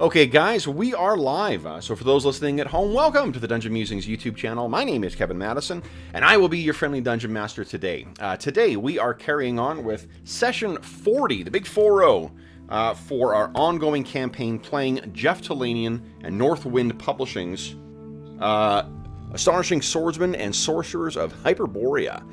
Okay, guys, we are live. So for those listening at home, welcome to the Dungeon Musings YouTube channel. My name is Kevin Madison, and I will be your friendly Dungeon Master today. Today, we are carrying on with Session 40, the Big 4-0, for our ongoing campaign playing Jeff Tulanian and Northwind Publishing's Astonishing Swordsmen and Sorcerers of Hyperborea.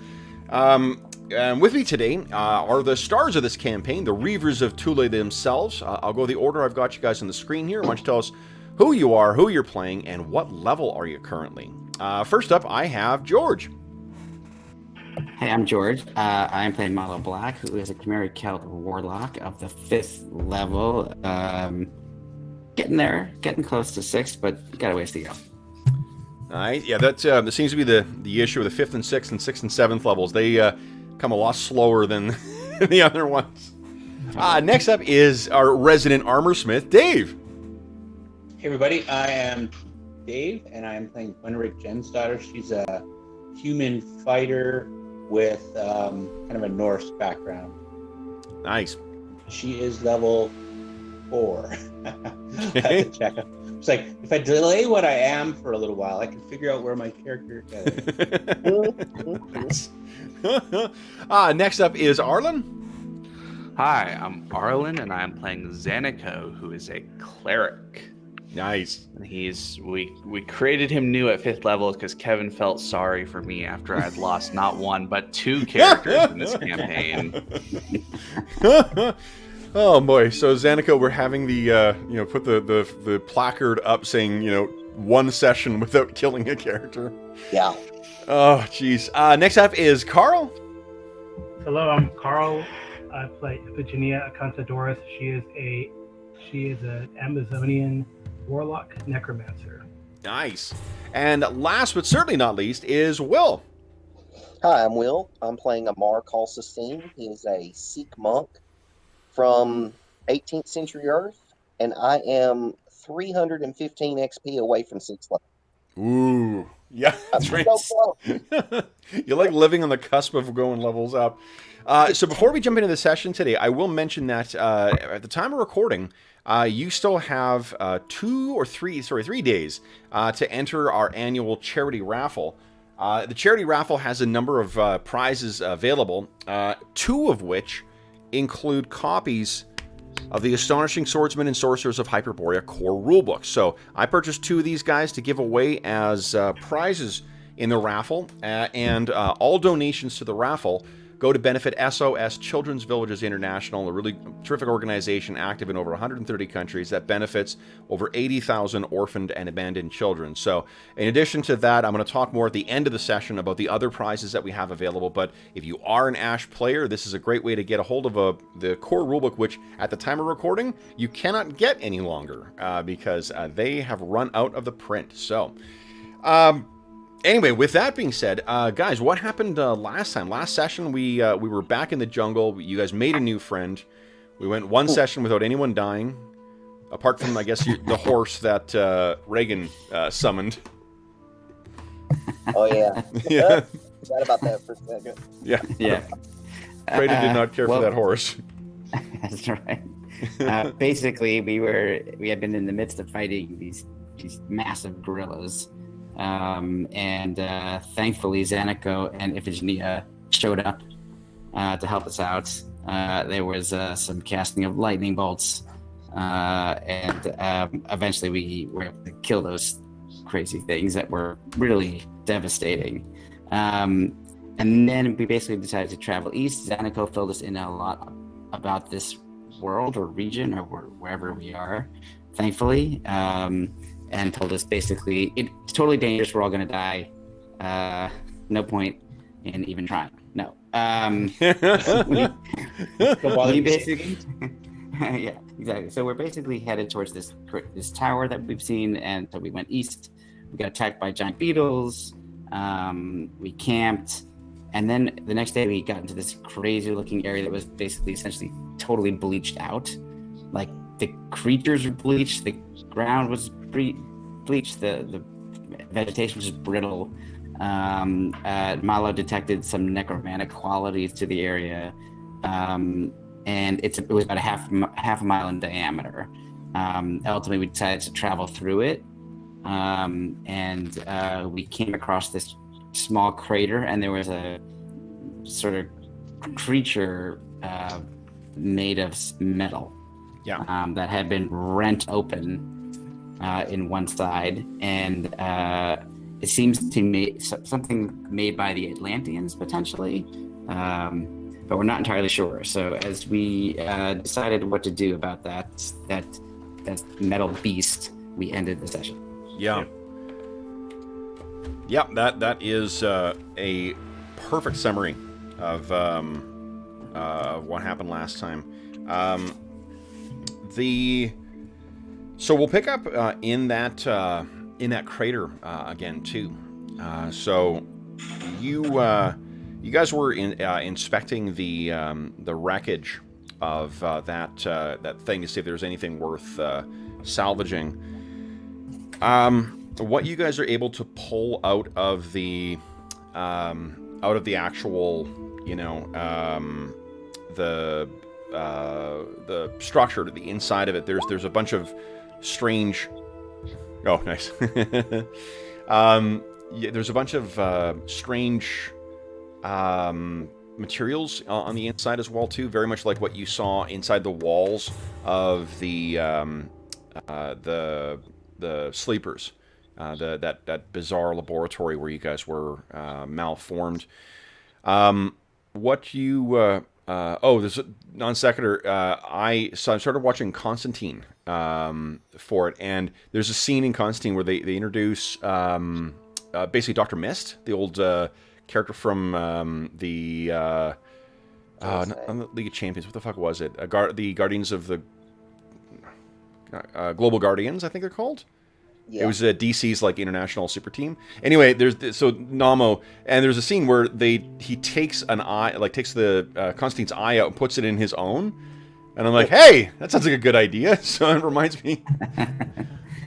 And with me today are the stars of this campaign, the Reavers of Thule themselves. I'll go the order I've got you guys on the screen here. Why don't you tell us who you are, who you're playing, and what level are you currently? First up, I have George. Hey, I'm George. I'm playing MacLeod Black, who is a Chimeric Celt Warlock of the 5th level. Getting there, getting close to 6th, but got a ways to go. Yeah, that seems to be the issue with the 5th and 6th and 6th and 7th levels. They come a lot slower than the other ones. Next up is our resident armor smith, Dave. Hey everybody, I am Dave, and I am playing Gwenrick Jensdottir. She's a human fighter with kind of a Norse background. Nice. She is level 4. I have to check. It's like, if I delay what I am for a little while, I can figure out where my character is. Next up is Arlen. Hi, I'm Arlen, and I'm playing Zanico, who is a cleric. Nice. And we created him new at 5th level because Kevin felt sorry for me after I'd lost not one but 2 characters in this campaign. Oh boy! So Zanico, we're having the put the placard up saying 1 session without killing a character. Yeah. Oh jeez. Next up is Carl. Hello, I'm Carl. I play Iphigenia Acantadoris. She is an Amazonian warlock necromancer. Nice. And last but certainly not least is Will. Hi, I'm Will. I'm playing Amar Kalsasine. He is a Sikh monk from 18th century Earth, and I am 315 XP away from 6th level. Ooh, yeah, that's right. So You're like living on the cusp of going levels up. So before we jump into the session today, I will mention that at the time of recording, you still have 3 days to enter our annual charity raffle. The charity raffle has a number of prizes available, 2 of which include copies of the Astonishing Swordsmen and Sorcerers of Hyperborea core rulebook. So I purchased 2 of these guys to give away as prizes in the raffle, and all donations to the raffle go to benefit SOS Children's Villages International, a really terrific organization active in over 130 countries that benefits over 80,000 orphaned and abandoned children. So in addition to that, I'm going to talk more at the end of the session about the other prizes that we have available. But if you are an Ash player, this is a great way to get a hold of the core rulebook, which at the time of recording, you cannot get any longer because they have run out of the print. So, anyway, with that being said, guys, what happened last time? Last session, we were back in the jungle. You guys made a new friend. We went 1 session without anyone dying, apart from, I guess, the horse that Reagan summoned. Oh, yeah. Yeah. Forgot about that for a second. Yeah. Yeah. Reagan did not care for that horse. That's right. Basically, we had been in the midst of fighting these massive gorillas. And thankfully Zanico and Iphigenia showed up to help us out. There was some casting of lightning bolts, and eventually we were able to kill those crazy things that were really devastating. And then we basically decided to travel east. Zanico filled us in a lot about this world or region or wherever we are, thankfully. And told us basically it's totally dangerous. We're all going to die. No point in even trying. No. We basically, yeah, exactly. So we're basically headed towards this tower that we've seen, and so we went east. We got attacked by giant beetles. We camped, and then the next day we got into this crazy-looking area that was basically essentially totally bleached out. Like the creatures were bleached. The ground was bleached, the vegetation was just brittle. MacLeod detected some necromantic qualities to the area, and it was about a half a mile in diameter. Ultimately, we decided to travel through it, and we came across this small crater, and there was a sort of creature made of metal. Yeah. That had been rent open in one side, and it seems to me something made by the Atlanteans potentially, but we're not entirely sure. So as we decided what to do about that metal beast, we ended the session. Yeah. Yep, that is a perfect summary of what happened last time. So we'll pick up in that crater again too. So you guys were inspecting the wreckage of that thing to see if there's anything worth salvaging. What you guys are able to pull out of the actual, the structure, the inside of it, there's a bunch of strange. Oh, nice. There's a bunch of strange materials on the inside as well too, very much like what you saw inside the walls of the sleepers, that bizarre laboratory where you guys were malformed. There's a non sequitur. I started watching Constantine for it, and there's a scene in Constantine where they introduce basically Dr. Mist, the old character from the League of Champions. What the fuck was it? The Guardians of the Global Guardians, I think they're called. Yeah. It was DC's like international super team. Anyway, so Namo, and there's a scene where he takes an eye, like takes the Constantine's eye out and puts it in his own, and I'm like, hey, that sounds like a good idea. So it reminds me,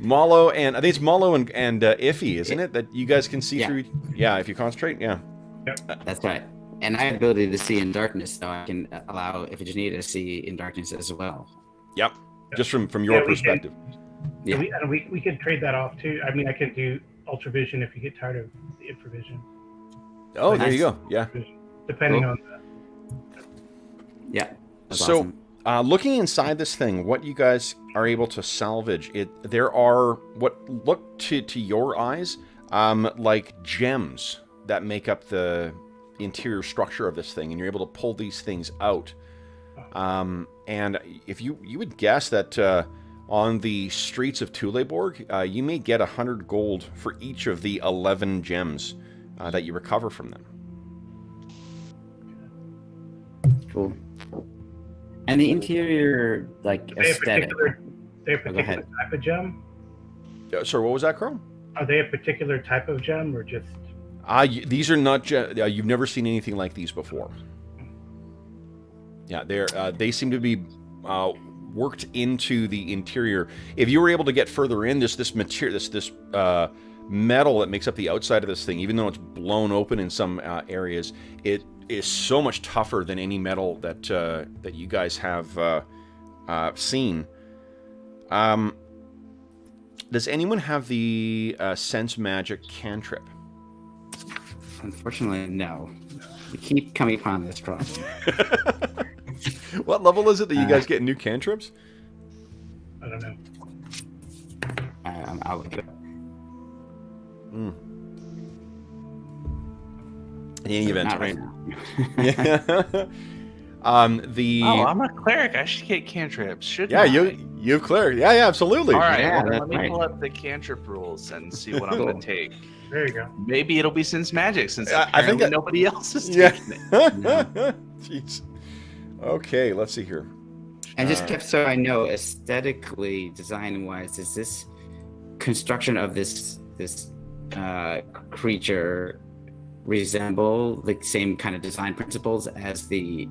Malo, and I think it's Malo and Iffy, isn't it? That you guys can see through. Yeah, if you concentrate. Yeah. That's right. And I have the ability to see in darkness, so I can allow Iphigenia to see in darkness as well. Yep. Just from your perspective. Yeah, we could trade that off too. I mean, I could do ultravision if you get tired of the infravision. Oh, there you go. Yeah. Depending on that. Yeah. So, awesome. Looking inside this thing, what you guys are able to salvage, there are what look to your eyes like gems that make up the interior structure of this thing, and you're able to pull these things out. And if you would guess that on the streets of Thuleborg, you may get 100 gold for each of the 11 gems that you recover from them. Cool. And the interior, like, aesthetic. They a particular type of gem? Sorry, what was that, Carl? Are they a particular type of gem, or just... These are not... you've never seen anything like these before. Yeah, they seem to be worked into the interior. If you were able to get further in, this material, this metal that makes up the outside of this thing, even though it's blown open in some areas, it is so much tougher than any metal that you guys have seen. Does anyone have the sense magic cantrip? Unfortunately, no. We keep coming upon this problem. What level is it that you guys get new cantrips? I don't know. I'll look it up. In any event, not right now. Yeah. I'm a cleric. I should get cantrips. Shouldn't I? you cleric. Yeah, absolutely. All right. Yeah, Let me right. pull up the cantrip rules and see what I'm going to take. There you go. Maybe it'll be sense magic since I think nobody else is yeah. taking it. Jeez. Okay, let's see here. And just kept so I know, aesthetically, design-wise, does this construction of this creature resemble the same kind of design principles as the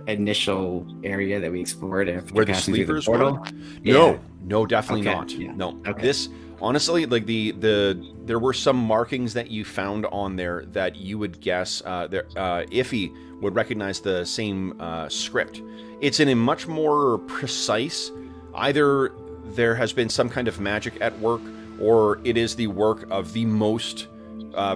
initial area that we explored after Where the passing through sleepers portal? were? No, definitely Okay, not. yeah. No. Okay. This honestly, like there were some markings that you found on there that you would guess Iffy would recognize the same script. It's in a much more precise either there has been some kind of magic at work, or it is the work of the most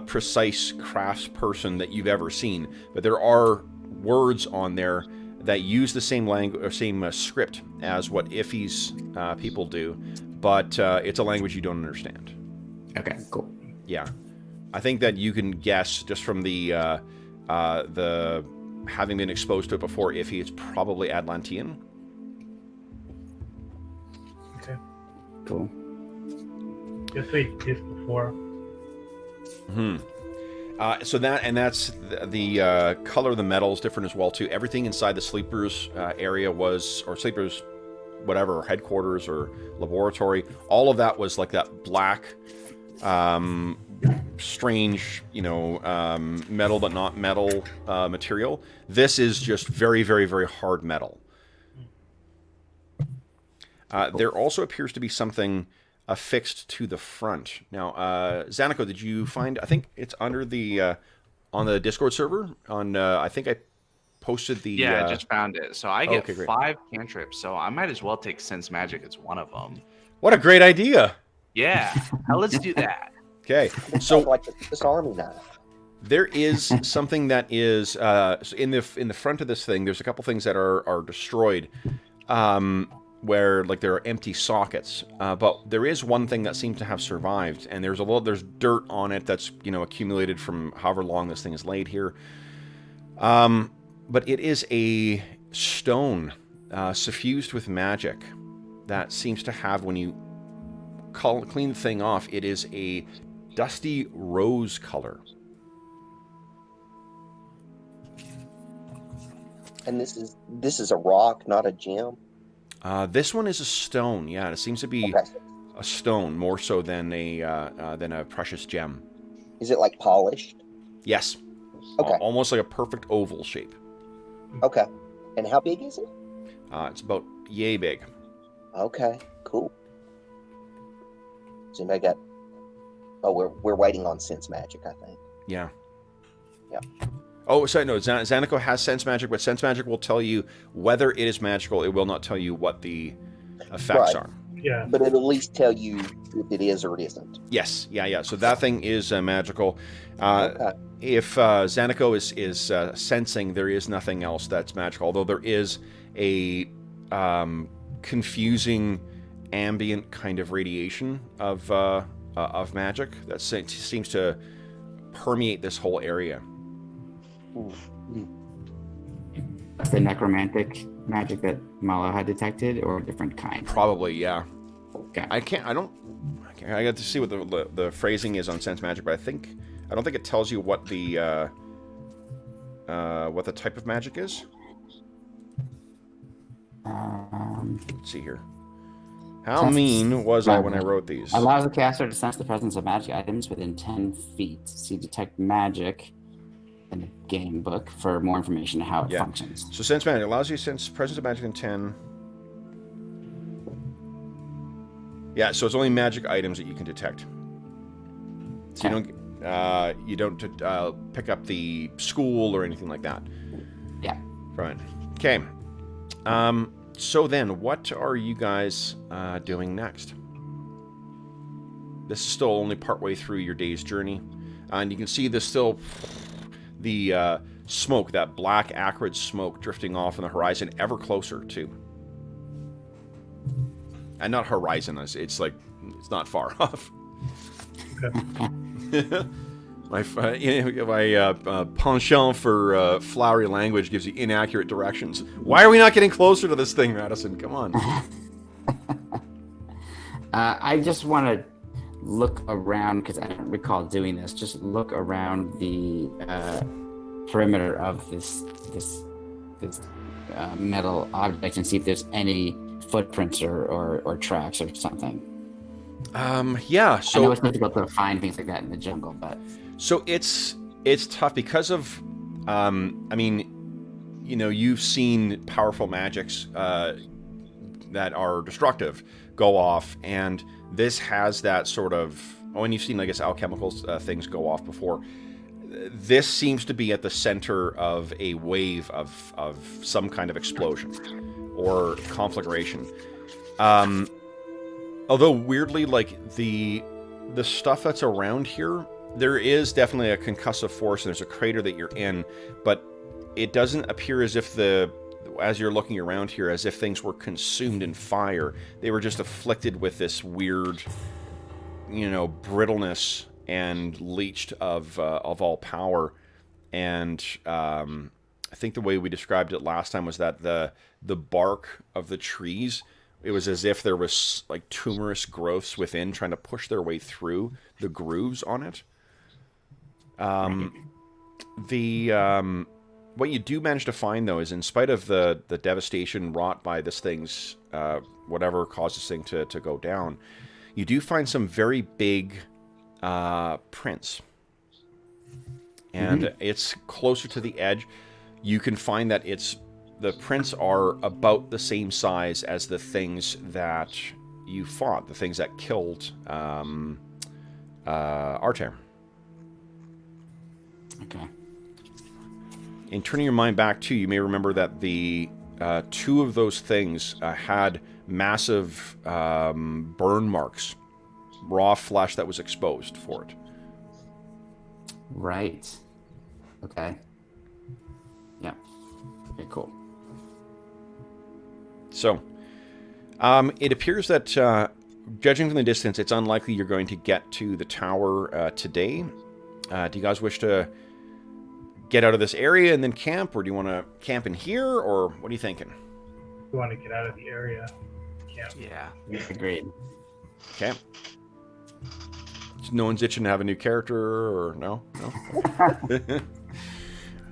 precise craftsperson that you've ever seen. But there are words on there that use the same language or same script as what Iffy's people do, but it's a language you don't understand. Okay, cool. Yeah, I think that you can guess just from the having been exposed to it before. Iffy, it's probably Atlantean. Okay. Cool. Just like this before. So that's the color of the metal is different as well too. Everything inside the sleepers area was, or sleepers, whatever, headquarters or laboratory, all of that was like that black, strange, metal but not metal material. This is just very, very, very hard metal. There also appears to be something affixed to the front. Now, Zanico, did you find? I think it's under the on the Discord server. On I think I posted the. Yeah, I just found it. So I get okay, 5 cantrips. So I might as well take Sense Magic as one of them. What a great idea! Yeah, now let's do that. Okay, So so like this army knife. there is something that is in the front of this thing. There's a couple things that are destroyed. Where like there are empty sockets, but there is one thing that seems to have survived, and there's dirt on it that's accumulated from however long this thing is laid here. But it is a stone suffused with magic that seems to have, when you clean the thing off, it is a dusty rose color. And this is a rock, not a gem. This one is a stone. Yeah, it seems to be Okay. a stone more so than a precious gem. Is it like polished? Yes. Okay. Almost like a perfect oval shape. Okay. And how big is it? It's about yay big. Okay. Cool. So I got. Oh, we're waiting on Sense Magic, I think. Yeah. Yeah. Oh, sorry, no. Zanico has Sense Magic, but Sense Magic will tell you whether it is magical. It will not tell you what the effects Right. are. Yeah. But it'll at least tell you if it is or it isn't. Yes. Yeah. So that thing is magical. Okay. If Zanico is sensing, there is nothing else that's magical. Although there is a confusing ambient kind of radiation of magic that seems to permeate this whole area. That's the necromantic magic that Malo had detected, or a different kind? Probably, yeah. Okay. I got to see what the phrasing is on Sense Magic, but I don't think it tells you what the type of magic is. Let's see here. How mean was I when I wrote these? Allows the caster to sense the presence of magic items within 10 feet. See detect magic in the game book for more information on how it functions. So Sense Magic allows you to sense presence of magic in 10. Yeah, so it's only magic items that you can detect. So you don't pick up the school or anything like that. Yeah. Right. Okay. So then, what are you guys doing next? This is still only partway through your day's journey, and you can see there's still the smoke, that black acrid smoke drifting off on the horizon, ever closer too. And not horizon, it's like it's not far off. Okay. My penchant for flowery language gives you inaccurate directions. Why are we not getting closer to this thing, Madison? Come on. I just want to look around, because I don't recall doing this. Just look around the perimeter of this metal object and see if there's any footprints or tracks or something. Yeah. I know So it's difficult to find things like that in the jungle, but it's tough because of I mean, you've seen powerful magics that are destructive go off, and this has that sort of. Oh, and you've seen, I guess, alchemical things go off before. This seems to be at the center of a wave of some kind of explosion or conflagration. Although weirdly, like the stuff that's around here, there is definitely a concussive force, and there's a crater that you're in, but it doesn't appear as if as you're looking around here, as if things were consumed in fire. They were just afflicted with this weird, brittleness and leached of all power. And I think the way we described it last time was that the bark of the trees, it was as if there was like tumorous growths within trying to push their way through the grooves on it. What you do manage to find, though, is in spite of the devastation wrought by this thing's, whatever caused this thing to go down, you do find some very big prints. And it's closer to the edge. You can find that the prints are about the same size as the things that you fought, the things that killed Arter. Okay. In turning your mind back to, you may remember that the two of those things had massive burn marks, raw flesh that was exposed for it. Right. Okay. Yeah. Okay, cool. So, it appears that, judging from the distance, it's unlikely you're going to get to the tower today. Do you guys wish to get out of this area and then camp, or do you want to camp in here, or what are you thinking? We want to get out of the area. Camp. Yeah. Agreed. Okay. No one's itching to have a new character, or no?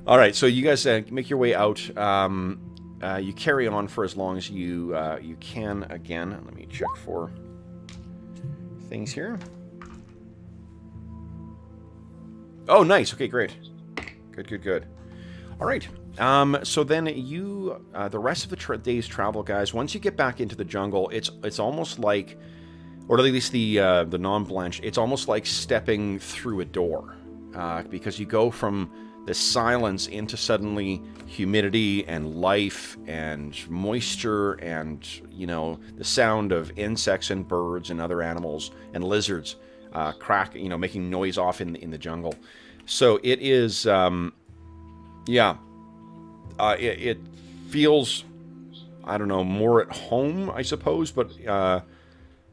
All right, so you guys make your way out. You carry on for as long as you can. Again, let me check for things here. Oh, nice. Okay, great. Good. All right. So then you, the rest of the day's travel, guys. Once you get back into the jungle, it's almost like, or at least the non-blanched, it's almost like stepping through a door, because you go from the silence into suddenly humidity and life and moisture and the sound of insects and birds and other animals and lizards making noise off in the jungle. So it is, it feels, I don't know, more at home, I suppose, but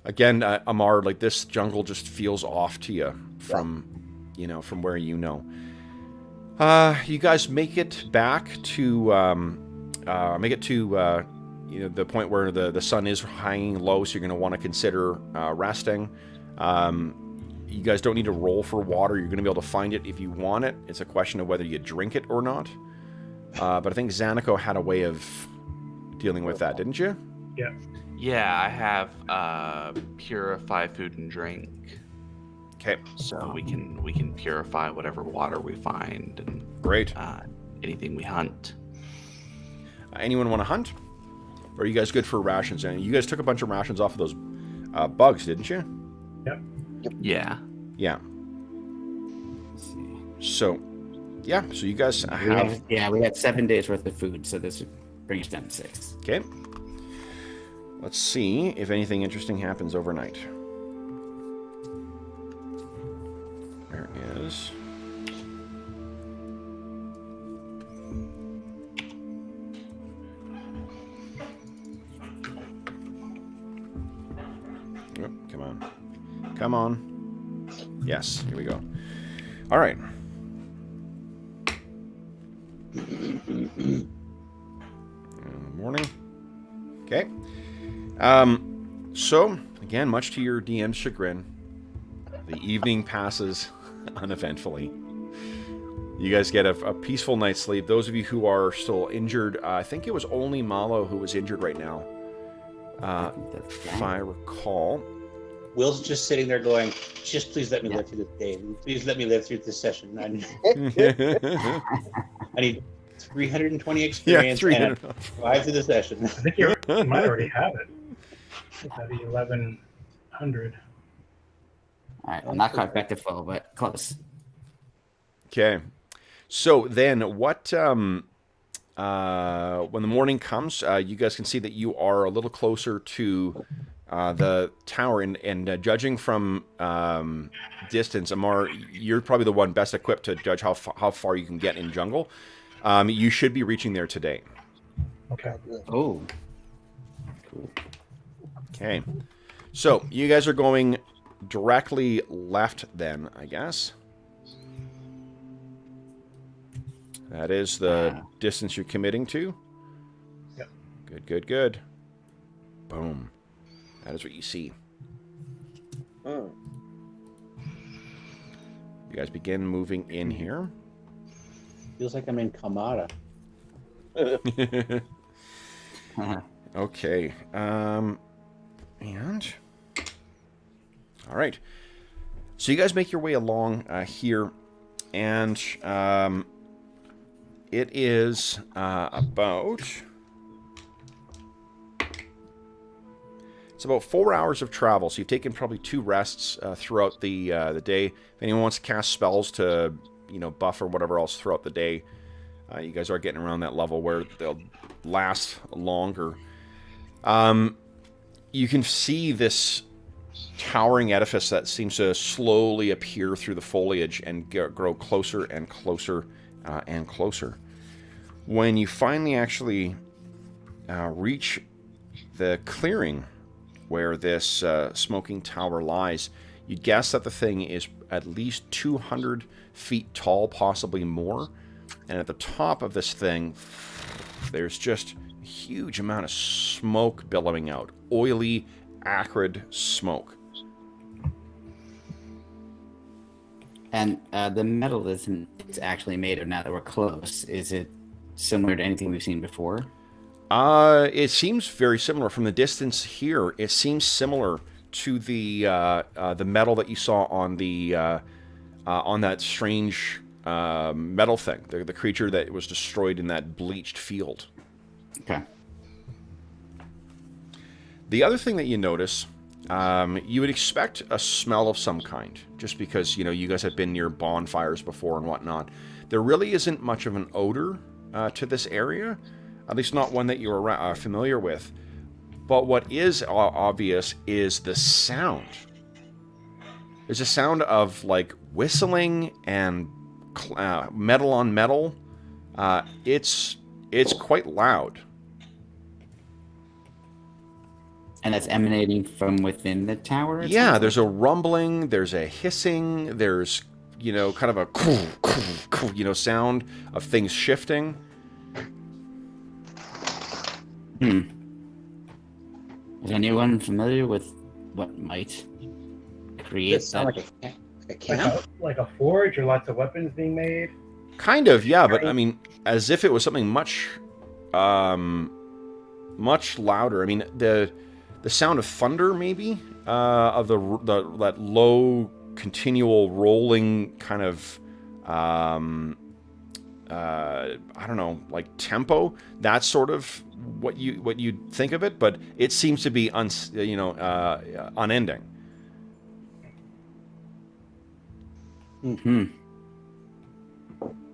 again, Amar, like this jungle just feels off to you from where you know. You guys make it back to the point where the sun is hanging low, so you're going to want to consider resting. You guys don't need to roll for water. You're going to be able to find it if you want it. It's a question of whether you drink it or not. But I think Zanico had a way of dealing with that, didn't you? Yeah. Yeah, I have purify food and drink. Okay. So we can purify whatever water we find and great. Anything we hunt. Anyone want to hunt? Or are you guys good for rations? And you guys took a bunch of rations off of those bugs, didn't you? Yep. Yeah. Yeah. Let's see. So you guys have... We had 7 days worth of food, so this would bring us down to 6. Okay. Let's see if anything interesting happens overnight. There it is. Oh, come on. Come on. Yes, here we go. All right. Morning. Okay. So, again, much to your DM's chagrin, the evening passes uneventfully. You guys get a peaceful night's sleep. Those of you who are still injured, I think it was only Malo who was injured right now, if I recall. Will's just sitting there going, just please let me live through this day. Please let me live through this session. I need 320 experience 300. and 5 to the session. I think you might already have it. It's at the 1100. All right, I'm not quite back to full, but close. Okay. So then what when the morning comes, you guys can see that you are a little closer to the tower, and judging from distance, Amar, you're probably the one best equipped to judge how far you can get in jungle. You should be reaching there today. Okay. Oh, Okay. So, you guys are going directly left then, I guess. That is the distance you're committing to. Yep. Good, good, good. Boom. That is what you see. Hmm. You guys begin moving in here. Feels like I'm in Kamada. Okay. And all right. So you guys make your way along here, and it is about. It's about 4 hours of travel, so you've taken probably 2 rests throughout the day. If anyone wants to cast spells to, buff or whatever else throughout the day, you guys are getting around that level where they'll last longer. You can see this towering edifice that seems to slowly appear through the foliage and grow closer and closer and closer. When you finally actually reach the clearing where this smoking tower lies, you'd guess that the thing is at least 200 feet tall, possibly more. And at the top of this thing, there's just a huge amount of smoke billowing out. Oily, acrid smoke. and the metal it's actually made of, now that we're close, is it similar to anything we've seen before? It seems very similar from the distance here. It seems similar to the metal that you saw on the on that strange metal thing, the creature that was destroyed in that bleached field. Okay. The other thing that you notice, you would expect a smell of some kind, just because you guys have been near bonfires before and whatnot. There really isn't much of an odor to this area. At least not one that you're familiar with. But what is obvious is the sound. There's a sound of, like, whistling and metal on metal. It's quite loud. And that's emanating from within the tower? Yeah, there's a rumbling, there's a hissing, there's, kind of a sound of things shifting. Is anyone familiar with what might create Does it sound that? like a camp? Like a forge or lots of weapons being made? Kind of, yeah, but I mean, as if it was something much louder. I mean, the sound of thunder, maybe, of that low, continual rolling kind of, I don't know, like tempo. That's sort of what you think of it, but it seems to be unending.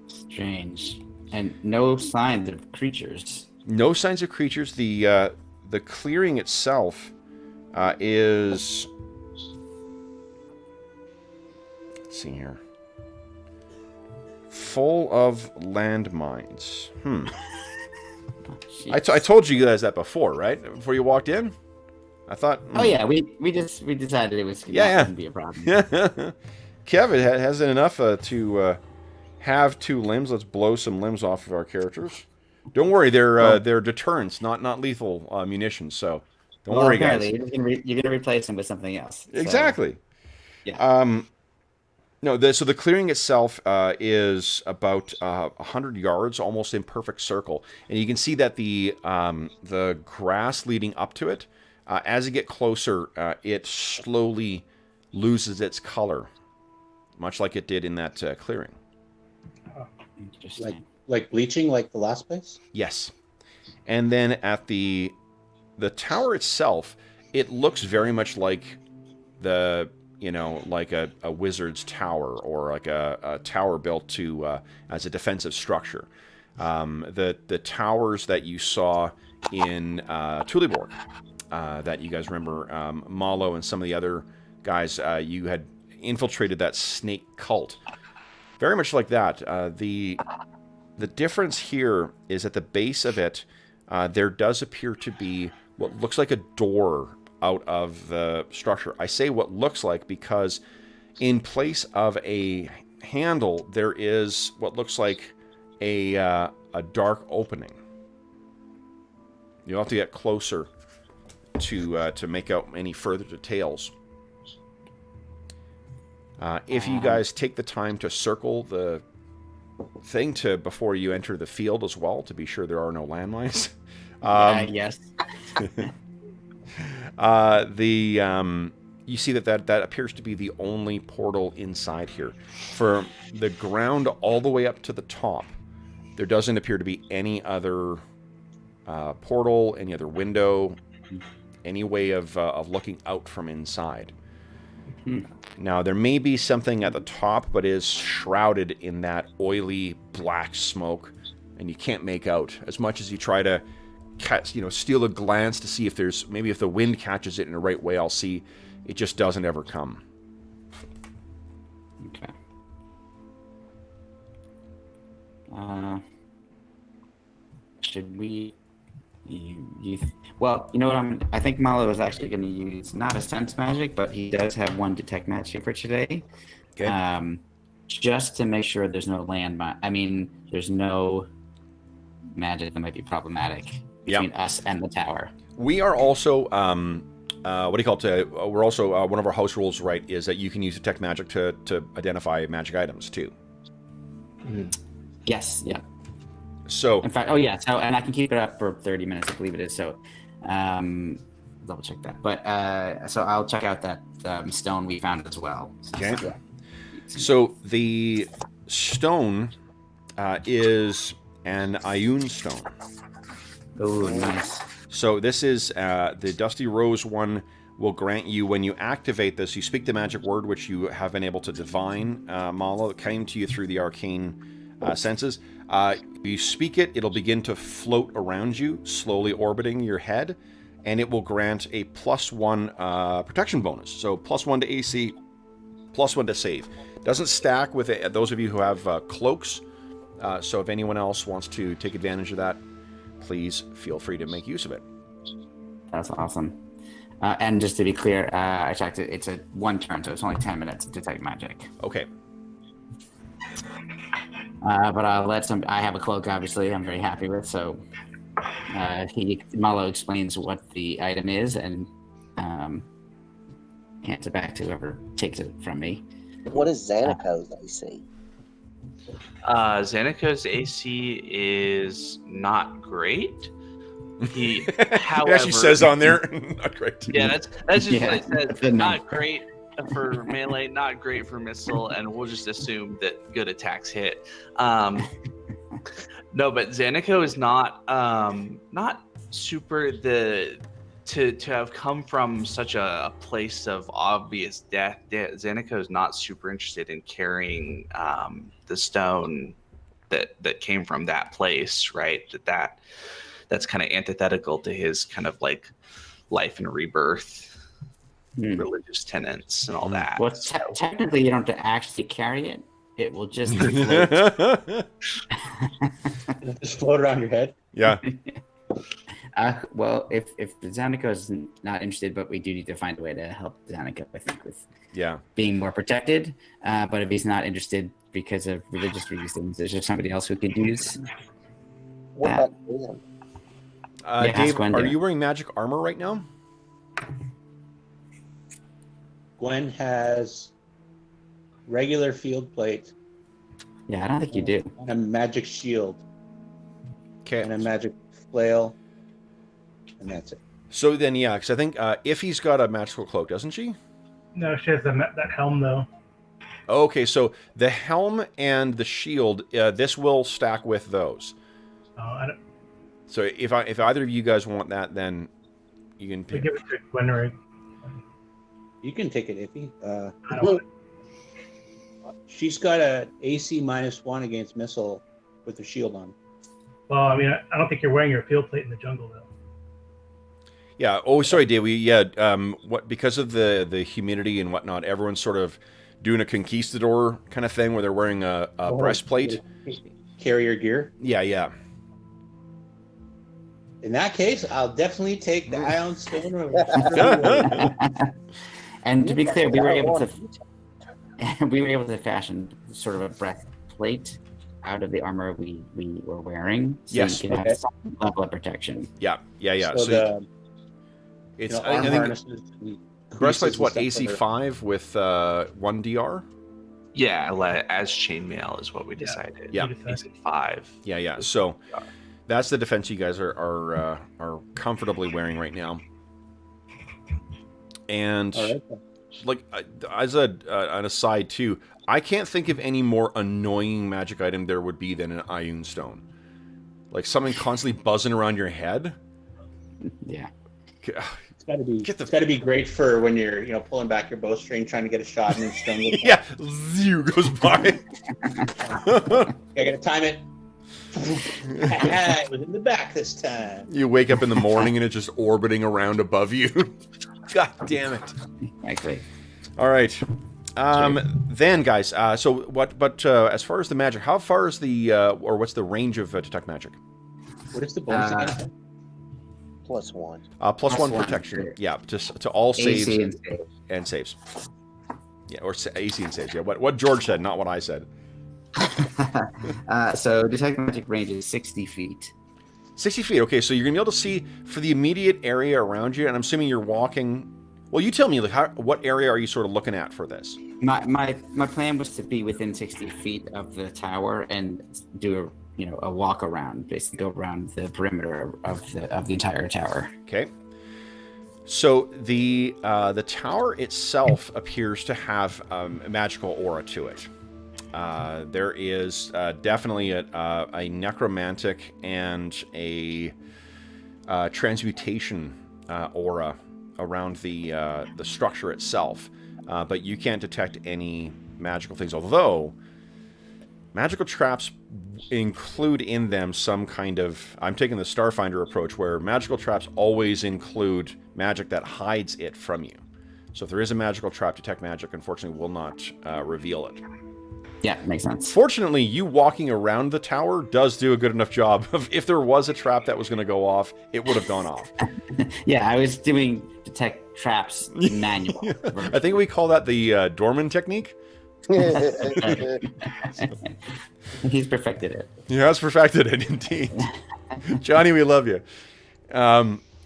Strange. And no signs of creatures. No signs of creatures. The clearing itself is. Let's see here. Full of landmines. I told you guys that before, right? Before you walked in, I thought. Oh yeah, we decided it was not going to be a problem. Kevin hasn't enough to have 2 limbs. Let's blow some limbs off of our characters. Don't worry, they're deterrents, not lethal munitions. So don't worry, guys. You're going to replace them with something else. So, Exactly. yeah. No, so the clearing itself is about 100 yards, almost in perfect circle, and you can see that the grass leading up to it, as you get closer, it slowly loses its color, much like it did in that clearing. Interesting. Like bleaching, like the last place? Yes, and then at the tower itself, it looks very much like like a wizard's tower, or like a tower built to as a defensive structure. the towers that you saw in Thule that you guys remember, Malo and some of the other guys, you had infiltrated that snake cult. Very much like that. The difference here is at the base of it, there does appear to be what looks like a door out of the structure. I say what looks like because in place of a handle, there is what looks like a dark opening. You'll have to get closer to make out any further details. If you guys take the time to circle the thing before you enter the field as well, to be sure there are no landmines. Yes. You see that appears to be the only portal inside here. For the ground all the way up to the top, there doesn't appear to be any other portal, any other window, any way of looking out from inside. Now, there may be something at the top, but it is shrouded in that oily black smoke, and you can't make out. As much as you try to steal a glance to see if maybe if the wind catches it in the right way, I'll see. It just doesn't ever come. Okay. Should we? Well, you know what? I think Malo is actually going to use not a sense magic, but he does have one detect magic for today. Okay. Just to make sure there's no landmine. I mean, there's no magic that might be problematic between us and the tower. We are also what do you call it? We're also one of our house rules, right, is that you can use detect magic to identify magic items too. Yes. Yeah. So in fact, so and I can keep it up for 30 minutes, I believe it is. So double check that. But so I'll check out that stone we found as well. Okay. So the stone is an Ioun stone. Oh, nice. So this is the Dusty Rose one will grant you, when you activate this, you speak the magic word, which you have been able to divine, Mala. It came to you through the arcane senses. You speak it, it'll begin to float around you, slowly orbiting your head, and it will grant a +1 protection bonus. So +1 to AC, +1 to save. Doesn't stack with it, those of you who have cloaks. So if anyone else wants to take advantage of that, please feel free to make use of it. That's awesome. And just to be clear, I checked it. It's a 1 turn, so it's only 10 minutes to detect magic. Okay. But I'll let some. I have a cloak, obviously. I'm very happy with. So Malo explains what the item is and hands it back to whoever takes it from me. What is Xanaco's AC? Xanaco's AC is not great. He, however, It actually says on there, not great. Yeah, that's just what it says. Not great for melee, not great for missile, and we'll just assume that good attacks hit. No, but Xanaco is not super to have come from such a place of obvious death. Xanaco is not super interested in carrying the stone that came from that place, right? That's kind of antithetical to his kind of like life and rebirth, religious tenets and all that. Well, technically, you don't have to actually carry it. It will just float. Just float around your head. Yeah. Well, if Xanaco is not interested, but we do need to find a way to help Xanaco, I think, with being more protected. But if he's not interested because of religious reasons, there's just somebody else who could use. What about Gwen? Dave, are you wearing magic armor right now? Gwen has regular field plate. Yeah, I don't think you do. And a magic shield. Okay. And a magic flail. And that's it. So then, yeah, because I think Iffy's got a magical cloak, doesn't she? No, she has that helm, though. Okay, so the helm and the shield, this will stack with those. Oh, I don't... So if either of you guys want that, then you can We give it to Gwenrig. You can take it, Iffy. I don't want it. She's got a AC -1 against missile with the shield on. Well, I mean, I don't think you're wearing your field plate in the jungle, though. Yeah. Oh, sorry, Dave. What because of the humidity and whatnot, everyone's sort of doing a conquistador kind of thing where they're wearing a breastplate. Carrier gear. Yeah. In that case, I'll definitely take the Ion Stone. And to be clear, we were able to fashion sort of a breastplate out of the armor we were wearing, so Yes. you can have some level of protection. Yeah. So it's arm I think harnesses, breastplate's what and stuff AC 5 with 1 DR. Yeah, as chainmail is what we decided. Yeah. AC 5. Yeah. So that's the defense you guys are comfortably wearing right now. And All right. like as an aside too, I can't think of any more annoying magic item there would be than an Ion Stone. Like something constantly buzzing around your head. Yeah. It's got to be great for when you're pulling back your bowstring trying to get a shot and then stone goes Yeah, zero goes by. I gotta time it. It was in the back this time. You wake up in the morning and it's just orbiting around above you. God damn it. Actually. All right. Then, guys, so what, but as far as the magic, how far is or what's the range of detect magic? What is the bonus again? +1. Plus one protection. Sure. Yeah, just to all saves AC and saves. Yeah, or AC and saves. Yeah, what George said, not what I said. So detect magic range is 60 feet. 60 feet. Okay, so you're gonna be able to see for the immediate area around you, and I'm assuming you're walking. Well, you tell me, like, what area are you sort of looking at for this? My plan was to be within 60 feet of the tower and do a walk around, basically go around the perimeter of the entire tower. Okay. So the tower itself appears to have a magical aura to it. There is definitely a necromantic and a transmutation aura around the structure itself, but you can't detect any magical things. Although magical traps include in them some kind of... I'm taking the Starfinder approach, where magical traps always include magic that hides it from you. So if there is a magical trap, detect magic unfortunately will not reveal it. Yeah, makes sense. Fortunately, you walking around the tower does do a good enough job of, if there was a trap that was going to go off, it would have gone off. Yeah, I was doing detect traps manual. I think we call that the Dorman technique. He's perfected it. He has perfected it, indeed. Johnny, we love you.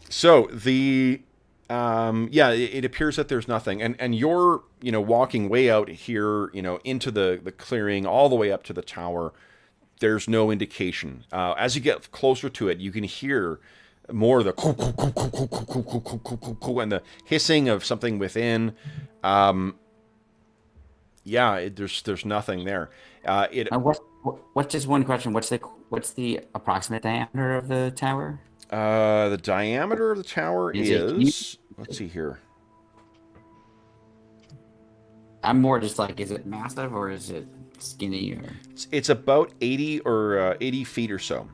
So the... it appears that there's nothing, and you're walking way out here into the clearing all the way up to the tower. There's no indication. As you get closer to it, you can hear more of the and the hissing of something within. There's nothing there. What's just one question? What's the approximate diameter of the tower? The diameter of the tower is let's see here. I'm more just like, is it massive or is it skinny? Or It's about 80 or 80 feet or so.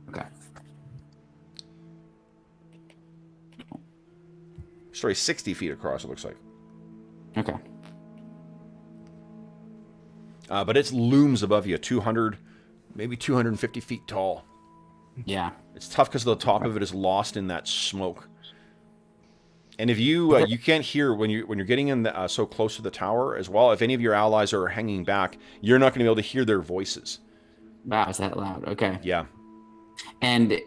okay. Sorry, 60 feet across, it looks like. Okay. But it looms above you, 200, maybe 250 feet tall. Yeah. It's tough because the top of it is lost in that smoke. And if you you can't hear when you're getting in so close to the tower as well. If any of your allies are hanging back, you're not going to be able to hear their voices. Wow, is that loud? Okay. Yeah. And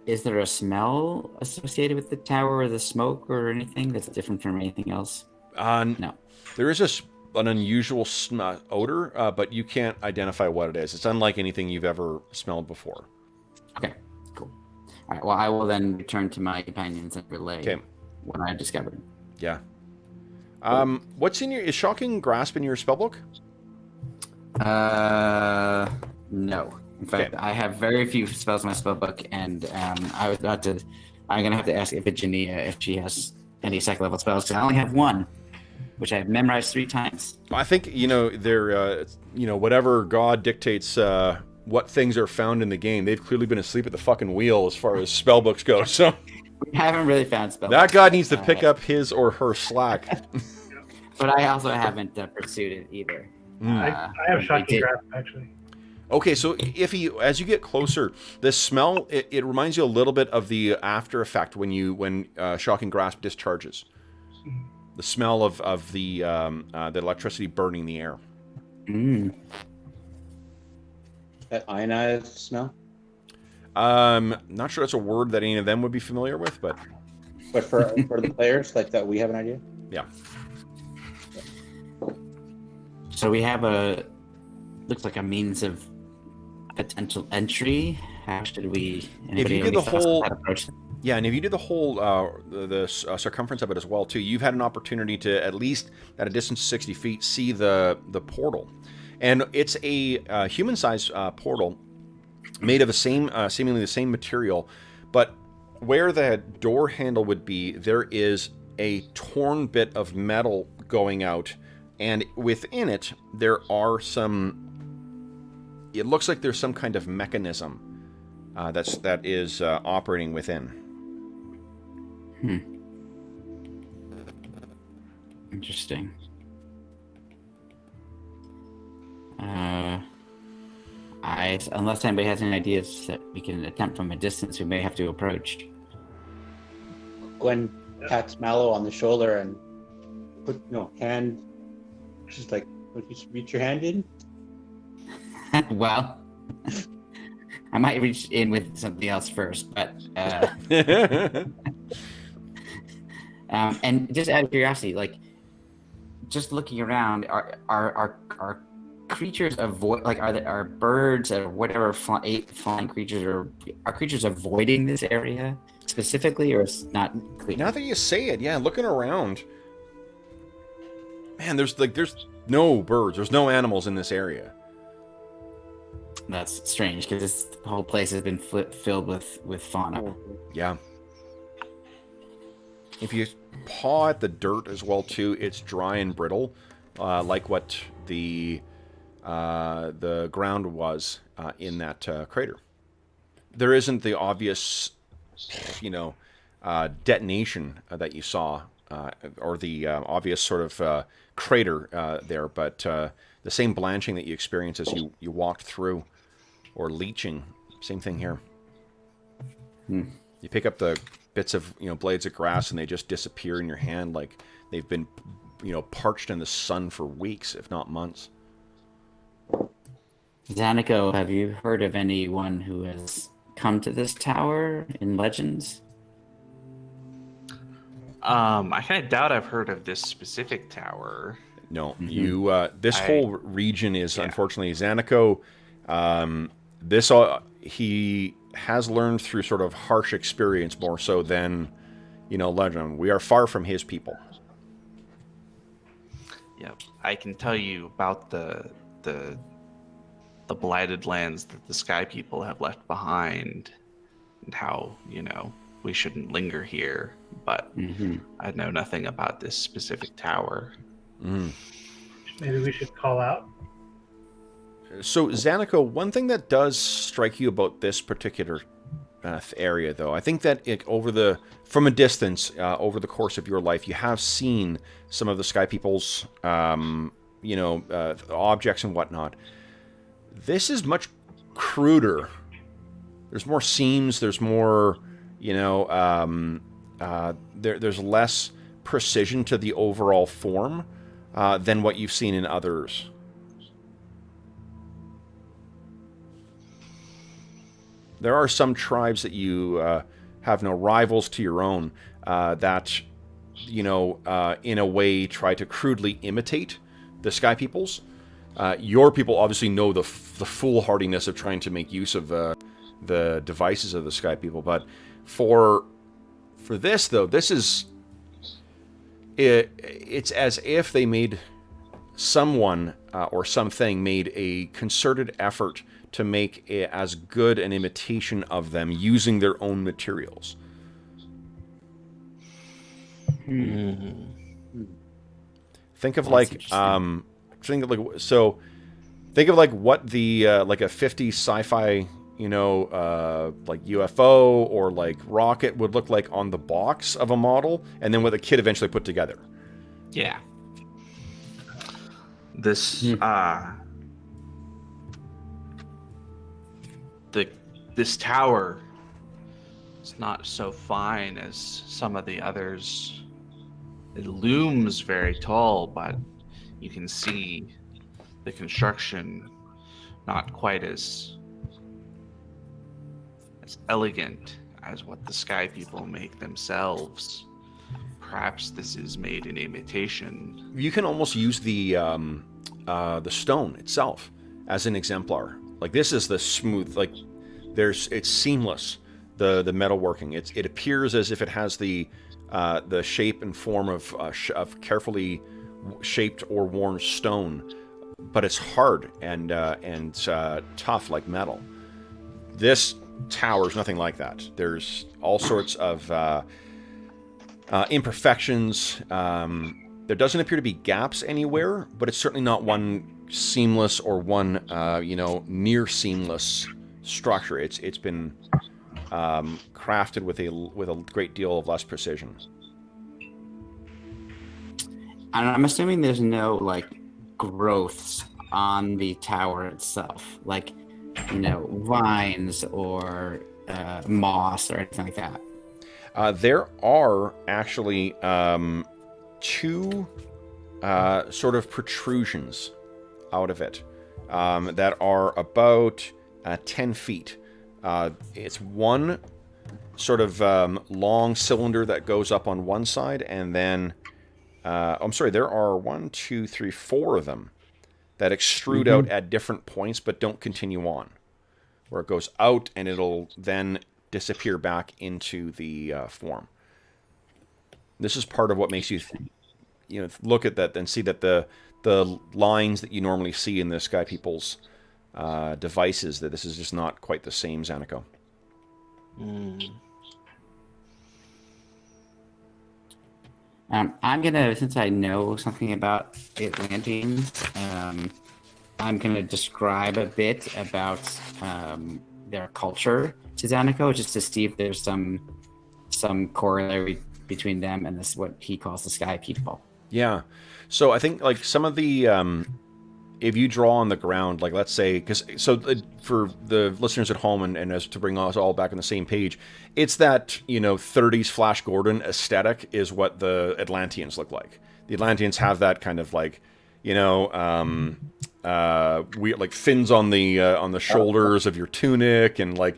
is there a smell associated with the tower or the smoke or anything that's different from anything else? No. There is an unusual odor, but you can't identify what it is. It's unlike anything you've ever smelled before. Okay, cool. All right, well, I will then return to my companions and relay what I discovered. Yeah. What's in is Shocking Grasp in your spellbook? No. In fact, I have very few spells in my spellbook, and I'm gonna have to ask Iphigenia if she has any second level spells, because I only have one, which I've memorized 3 times. I think they're whatever God dictates what things are found in the game. They've clearly been asleep at the fucking wheel as far as spell books go. So We haven't really found spell. that guy needs to pick up his or her slack. But I also haven't pursued it either. I have shocking did. grasp actually. Okay, so as you get closer, the smell it reminds you a little bit of the after effect when Shocking Grasp discharges. The smell of the electricity burning the air. Mm. That ionized smell. Not sure that's a word that any of them would be familiar with, but For the players, like that, we have an idea. yeah. So we have looks like a means of potential entry. How should we? If you anybody did the have any thoughts on whole- that approach? Yeah, and if you did the whole the circumference of it as well too, you've had an opportunity to at least at a distance of 60 feet see the portal, and it's a human-sized portal made of the same seemingly the same material, but where the door handle would be, there is a torn bit of metal going out, and within it there are some. It looks like there's some kind of mechanism that is operating within. Interesting. Unless anybody has any ideas that we can attempt from a distance, we may have to approach. Gwen pats Mallow on the shoulder and put hand. She's like, "Would you reach your hand in?" Well, I might reach in with something else first, but and just out of curiosity, like just looking around, are creatures avoid are birds or whatever flying creatures are creatures avoiding this area specifically, or it's not clear? Now that you say it, yeah, looking around, man, there's no birds, there's no animals in this area. That's strange because this whole place has been filled with fauna. Yeah. If you paw at the dirt as well too, it's dry and brittle, like what the ground was in that crater. There isn't the obvious, detonation that you saw, or the obvious sort of crater there, but the same blanching that you experienced as you walked through, or leaching, same thing here. You pick up the bits of blades of grass and they just disappear in your hand like they've been parched in the sun for weeks, if not months. Zanico, have you heard of anyone who has come to this tower in legends? I kind of doubt I've heard of this specific tower. No, this whole region is unfortunately Zanico. He has learned through sort of harsh experience more so than legend. We are far from his people. Yep, I can tell you about the blighted lands that the Sky People have left behind, and how we shouldn't linger here. But I know nothing about this specific tower. Maybe we should call out. So, Zanico, one thing that does strike you about this particular area, though, I think that from a distance, over the course of your life, you have seen some of the Sky People's, objects and whatnot. This is much cruder. There's more seams. There's more, there's less precision to the overall form than what you've seen in others. There are some tribes that you have no rivals to your own that, in a way try to crudely imitate the Sky Peoples. Your people obviously know the foolhardiness of trying to make use of the devices of the Sky People, but for this, though, this is... It's as if they made someone or something made a concerted effort to make as good an imitation of them using their own materials. Think of so Think of like what the like a 50s sci-fi, like UFO or like rocket would look like on the box of a model, and then what the kid eventually put together. Yeah. This this tower is not so fine as some of the others. It looms very tall, but you can see the construction not quite as elegant as what the Sky People make themselves. Perhaps this is made in imitation. You can almost use the stone itself as an exemplar. Like this is the smooth, like it's seamless. The metalworking. It appears as if it has the shape and form of carefully shaped or worn stone, but it's hard and tough like metal. This tower is nothing like that. There's all sorts of imperfections. There doesn't appear to be gaps anywhere, but it's certainly not one seamless or one near seamless structure. It's been crafted with a great deal of less precision. And I'm assuming there's no like growths on the tower itself, like vines or moss or anything like that. There are actually two sort of protrusions out of it that are about 10 feet. It's one sort of long cylinder that goes up on one side, and then I'm sorry, there are 1, 2, 3, 4 of them that extrude out at different points but don't continue on, where it goes out and it'll then disappear back into the form. This is part of what makes you look at that and see that the lines that you normally see in the Sky People's devices, that this is just not quite the same, Zaniko. I'm gonna, since I know something about Atlanteans, I'm gonna describe a bit about their culture to Zaniko, just to see if there's some corollary between them and this, what he calls the Sky People. Yeah. So I think like some of the if you draw on the ground, like let's say, for the listeners at home and as to bring us all back on the same page, it's that 30s Flash Gordon aesthetic is what the Atlanteans look like. The Atlanteans have that kind of like weird like fins on the shoulders of your tunic and like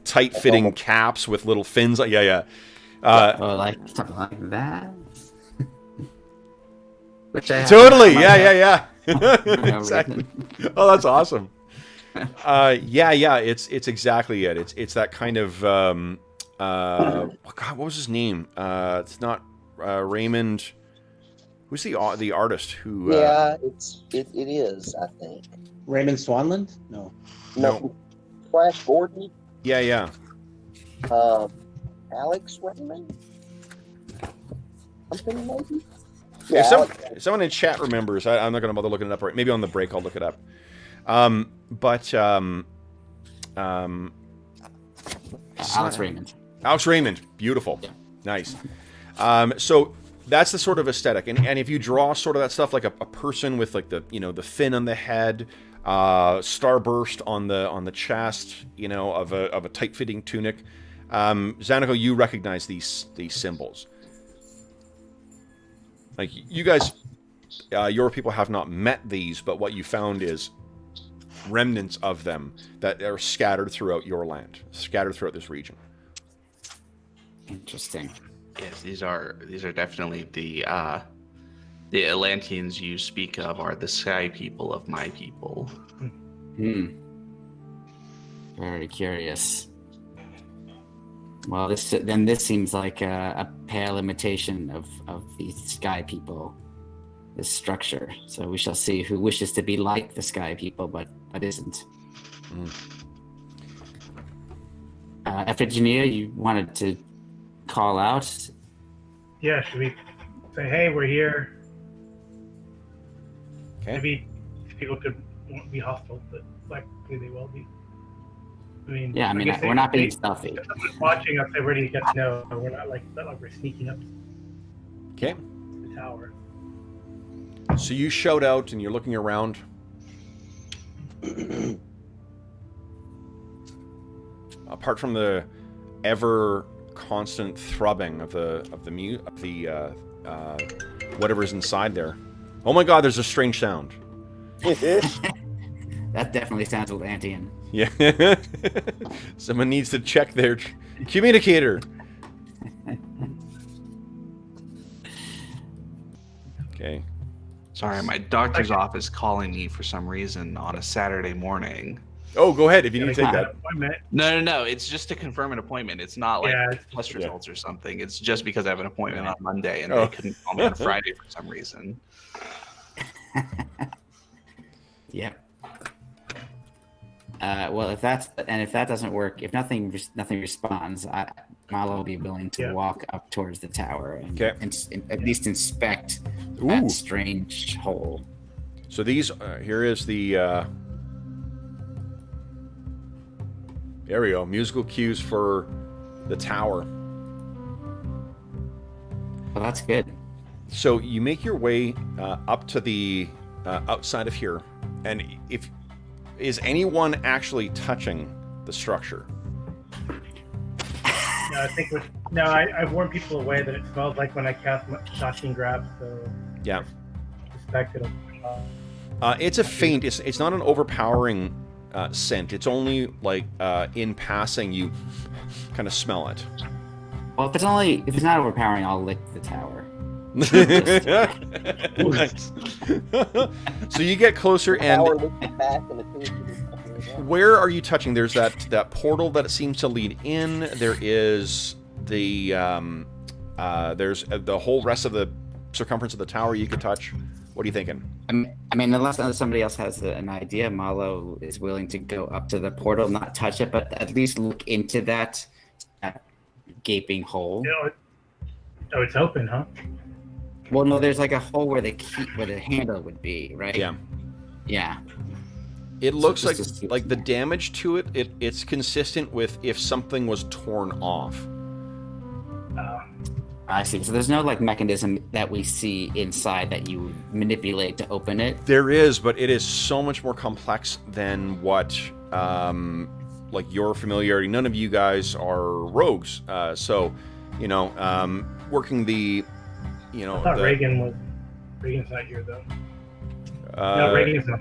tight fitting caps with little fins. Yeah. Like something like that. Which I totally. Yeah. Exactly. Oh, that's awesome. Yeah. It's exactly it. It's that kind of God, what was his name? It's not Raymond. Who's the artist who? Yeah, it is. I think Raymond Swanland? No. Flash Gordon. Yeah. Alex Raymond. Something maybe. Yeah, if someone in chat remembers, I'm not going to bother looking it up right. Maybe on the break I'll look it up. Alex Raymond. Alex Raymond, beautiful, yeah. Nice. So that's the sort of aesthetic, and if you draw sort of that stuff, like a person with like the the fin on the head, starburst on the chest, of a tight fitting tunic, Zaniko, you recognize these symbols. Like, you guys, your people have not met these, but what you found is remnants of them that are scattered throughout your land, scattered throughout this region. Interesting. Yes, these are definitely the Atlanteans you speak of are the Sky People of my people. Very curious. Well, this seems like a pale imitation of the Sky People, this structure. So we shall see who wishes to be like the Sky People, but isn't. Ephigenia, you wanted to call out? Yeah, should we say, hey, we're here? Okay. Maybe people could won't be hostile, but likely they will be. I mean, Yeah, I mean, guess we're not being if stealthy. someone's watching us, they already get to know. We're not like, it's not like we're sneaking up Okay. the tower. So you shout out and you're looking around. Apart from the ever constant throbbing of the whatever's inside there. Oh my God! There's a strange sound. That definitely sounds Atlantean. Yeah. Someone needs to check their communicator. Okay. Sorry, my doctor's office calling me for some reason on a Saturday morning. Oh, go ahead if you need to take that. No. It's just to confirm an appointment. It's not like test yeah. results or something. It's just because I have an appointment on Monday and Oh. they couldn't call me on Friday for some reason. Yep. Well, if that doesn't work, if nothing responds, Malo will be willing to walk up towards the tower and, at least inspect that strange hole. So these here is the there we go, musical cues for the tower. Well, that's good. So you make your way up to the outside of here, and is anyone actually touching the structure? No, I think I've warned people away that it smells like when I cast shocking grab, so Yeah. I suspect it'll. It's a faint. It's not an overpowering scent. It's only like in passing you kind of smell it. Well, if it's not overpowering, I'll lick the tower. Nice. So you get closer, and Tower looks back and appears to be where are you touching? There's that portal that it seems to lead in. There is the there's the whole rest of the circumference of the tower you could touch. What are you thinking? I mean, unless somebody else has an idea, Malo is willing to go up to the portal, not touch it, but at least look into that gaping hole. Oh, it's open, huh? Well, no, there's like a hole where the handle would be, right? Yeah. Yeah. It looks So just to- like the damage to it's consistent with if something was torn off. I see. So there's no like mechanism that we see inside that you manipulate to open it. There is, but it is so much more complex than what like your familiarity. None of you guys are rogues, so working the I thought Reagan's not here though. No, Reagan's not.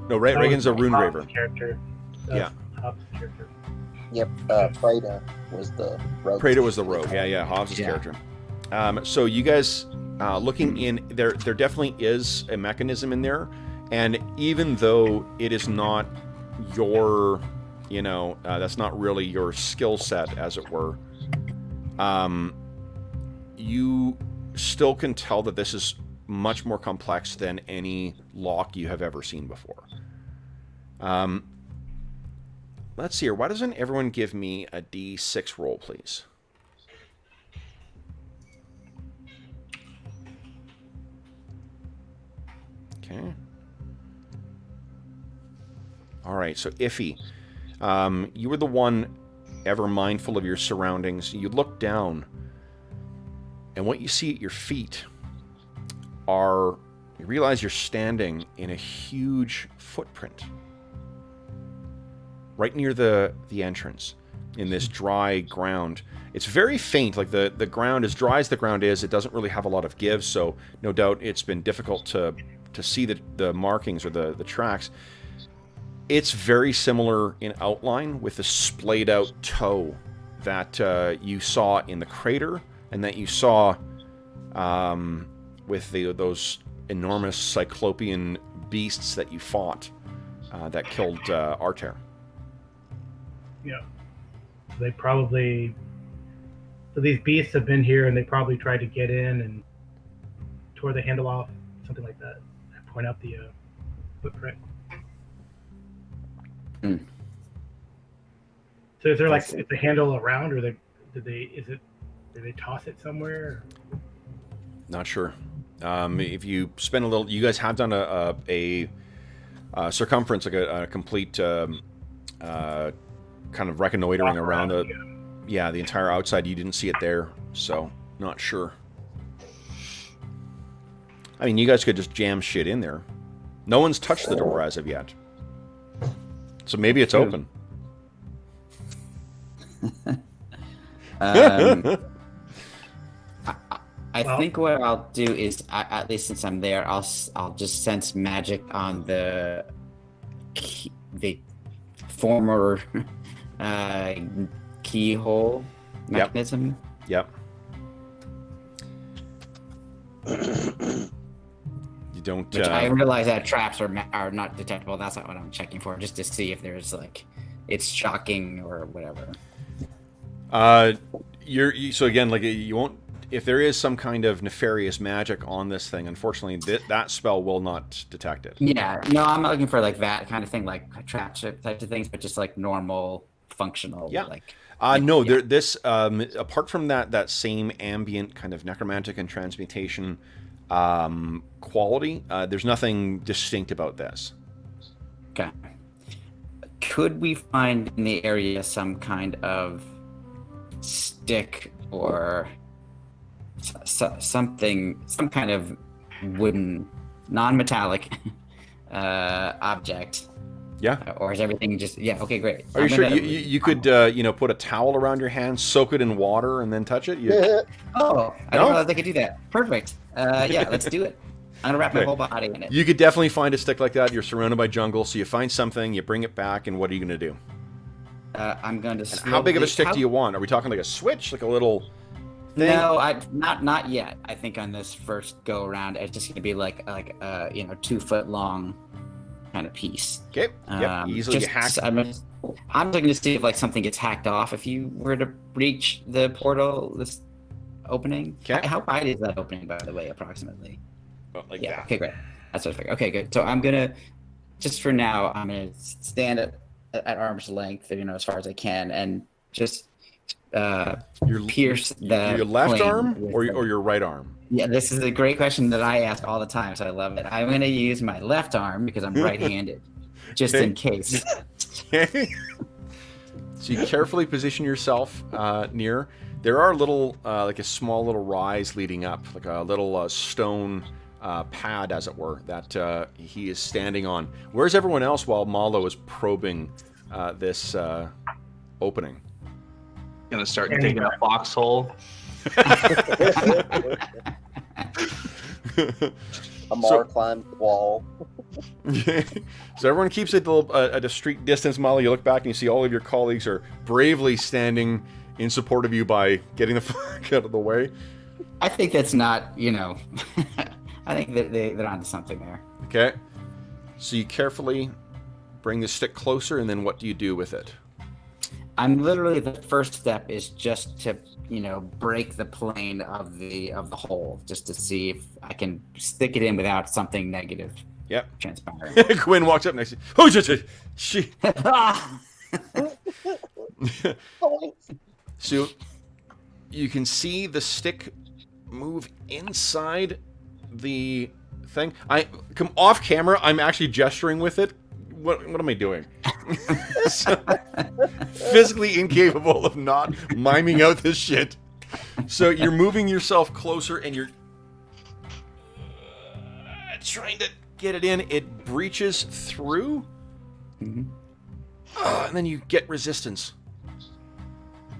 No, Reagan's a rune raver. Character. Yeah. Hobbs' character. Yep, Prada was the rogue. Prada was the rogue. Yeah, Hobbs' character. So you guys looking in there definitely is a mechanism in there, and even though it is not your, that's not really your skill set, as it were, you still can tell that this is much more complex than any lock you have ever seen before. Let's see here. Why doesn't everyone give me a D6 roll, please? Okay. All right, so Iffy, you were the one ever mindful of your surroundings. You look down, and what you see at your feet you realize you're standing in a huge footprint right near the entrance in this dry ground. It's very faint, like the ground, as dry as the ground is, it doesn't really have a lot of give, so no doubt it's been difficult to see the markings or the tracks. It's very similar in outline with the splayed out toe that you saw in the crater and that you saw with those enormous cyclopean beasts that you fought that killed Arter. Yeah. So these beasts have been here and they probably tried to get in and tore the handle off, something like that. I point out the footprint. Mm. So is there is the handle around, or did they toss it somewhere? Not sure. If you spend a little, you guys have done a circumference, like a complete kind of reconnoitering around the entire outside. You didn't see it there, so not sure. I mean, you guys could just jam shit in there. No one's touched the door as of yet, so maybe it's open. I think what I'll do is, at least since I'm there, I'll just sense magic on the former keyhole mechanism. Yep. You don't. Which I realize that traps are not detectable. That's not what I'm checking for, just to see if there's like it's shocking or whatever. So again, like you won't. If there is some kind of nefarious magic on this thing, unfortunately, that spell will not detect it. Yeah, no, I'm not looking for like that kind of thing, like traps types of things, but just like normal, functional. Yeah. Like. No, this apart from that same ambient kind of necromantic and transmutation quality, there's nothing distinct about this. Okay. Could we find in the area some kind of stick or something, some kind of wooden, non-metallic object? Yeah. Or is everything just... Yeah, okay, great. Are you sure you could, put a towel around your hand, soak it in water, and then touch it? Oh, I didn't know they could do that. Perfect. Yeah, let's do it. I'm going to wrap my whole body in it. You could definitely find a stick like that. You're surrounded by jungle, so you find something, you bring it back, and what are you going to do? I'm going to... How big of a stick do you want? Are we talking like a switch, like a little thing? No, not yet. I think on this first go around, it's just going to be like 2 foot long kind of piece. Okay. Yep. Easily hacked. I'm looking to see if like something gets hacked off if you were to breach the portal, this opening. Okay. How wide is that opening, by the way, approximately? Like yeah. that. Okay, great. That's what I figured. Okay, good. So I'm gonna, just for now, I'm gonna stand at arm's length, as far as I can, and just pierce your left arm or your right arm. Yeah, this is a great question that I ask all the time, so I love it. I'm going to use my left arm because I'm right-handed, just in case. Okay. So you carefully position yourself near. There are little, like a small little rise leading up, like a little stone pad, as it were, that he is standing on. Where's everyone else while Malo is probing this opening? Gonna start digging a foxhole. Amar climbed the wall. So everyone keeps it at a discreet distance. Molly, you look back and you see all of your colleagues are bravely standing in support of you by getting the fuck out of the way. I think that's not, I think that they're onto something there. Okay. So you carefully bring the stick closer, and then what do you do with it? I'm literally, the first step is just to, break the plane of the hole, just to see if I can stick it in without something negative. Yep. Transpiring. Gwen walks up next to you. Oh, she. So you can see the stick move inside the thing. I come off camera. I'm actually gesturing with it. What am I doing? So, physically incapable of not miming out this shit. So you're moving yourself closer and you're trying to get it in. It breaches through. Mm-hmm. And then you get resistance.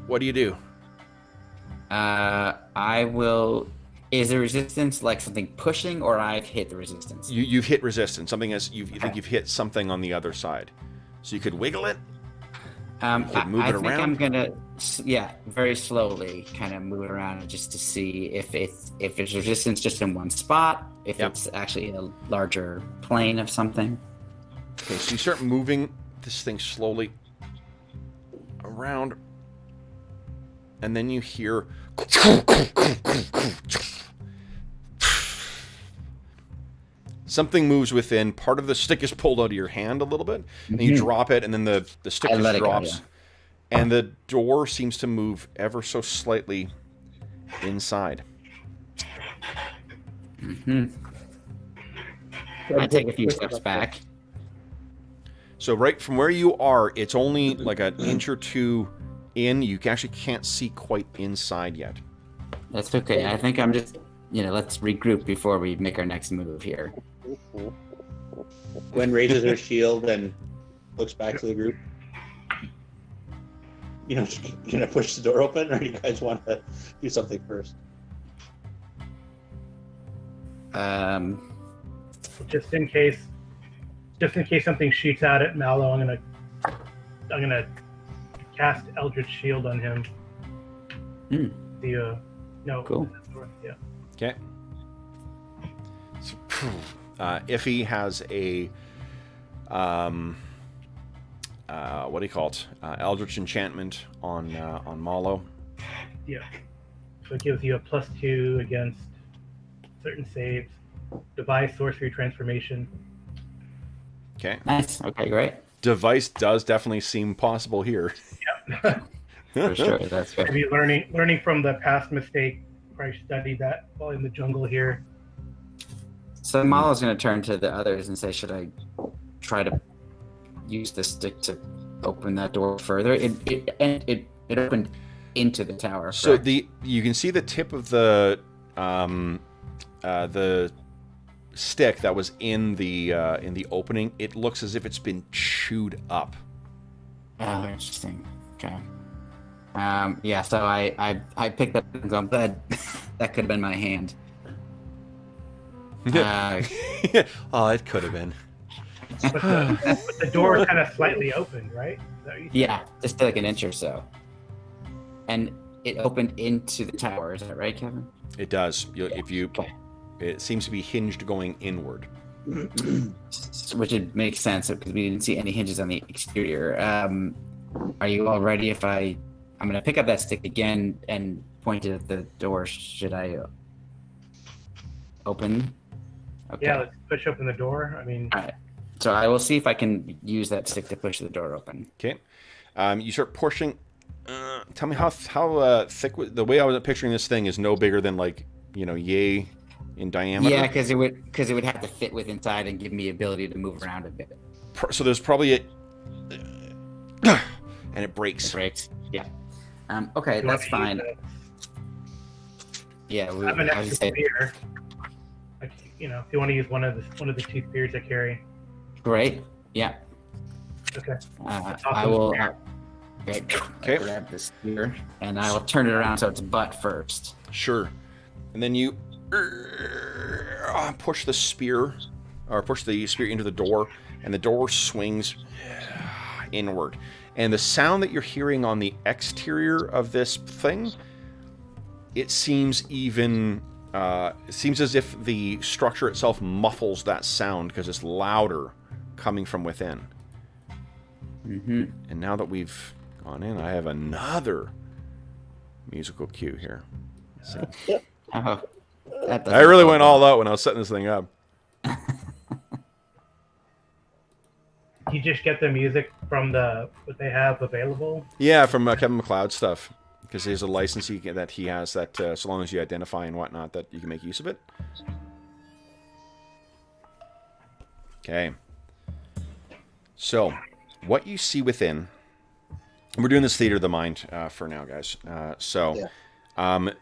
What do you do? I will... Is the resistance like something pushing, or I've hit the resistance? You've hit resistance. Something as you think you've hit something on the other side. So you could wiggle it. I move it think around. I'm gonna, very slowly kind of move it around just to see if there's resistance just in one spot, if it's actually a larger plane of something. Okay, so you start moving this thing slowly around, and then you hear something moves within. Part of the stick is pulled out of your hand a little bit, and you drop it, and then the stick just drops. And the door seems to move ever so slightly inside. I take a few steps back. So right from where you are, it's only like an inch or two in. You actually can't see quite inside yet. That's okay. I think I'm just, let's regroup before we make our next move here. Gwen raises her shield and looks back to the group. You gonna push the door open, or do you guys want to do something first? Just in case something shoots out at Mallow, I'm gonna cast Eldritch Shield on him. No. Cool. Yeah. Okay. So, Iffy has a what do you call it? Eldritch Enchantment on Mallow. Yeah. So it gives you a +2 against certain saves. Device Sorcery Transformation. Okay. Nice. Okay, great. Device does definitely seem possible here. Yep. For sure. That's fair. Maybe learning from the past mistake. Probably studied that while in the jungle here. So Mallow's going to turn to the others and say, should I try to use the stick to open that door further? It opened into the tower. So correct? you can see the tip of the stick that was in the opening. It looks as if it's been chewed up. Oh, interesting. Okay. Yeah, so I picked up and I'm glad that could have been my hand. Oh, it could have been. But the door is kind of slightly open, right? Is that what you said? Yeah, just like an inch or so. And it opened into the tower, is that right, Kevin? It does. It seems to be hinged going inward. Which would make sense because we didn't see any hinges on the exterior. Are you all ready if I'm going to pick up that stick again and point it at the door. Should I open? Okay. Yeah, let's push open the door. I mean, All right. So I will see if I can use that stick to push the door open. Okay. You start pushing. Tell me how thick. The way I was picturing this thing is no bigger than yay in diameter. Yeah, because it would have to fit with inside and give me ability to move around a bit. So there's probably and it breaks. It breaks. Yeah. Okay, you want that's to use fine. Yeah, I have an I was extra just saying, spear. If you want to use one of the 2 spears I carry. great. Yeah. Okay. I will. Okay. Okay. Grab this spear and I will turn it around so it's butt first. Sure. And then you push the spear into the door, and the door swings inward. And the sound that you're hearing on the exterior of this thing, it seems as if the structure itself muffles that sound because it's louder coming from within. Mm-hmm. And now that we've gone in, I have another musical cue here. Let's see. Oh, that I really doesn't went all out when I was setting this thing up. You just get the music from what they have available. Yeah, from Kevin MacLeod stuff. Because there's a license that he has that so long as you identify and whatnot, that you can make use of it. Okay. So, what you see within... We're doing this Theater of the Mind for now, guys.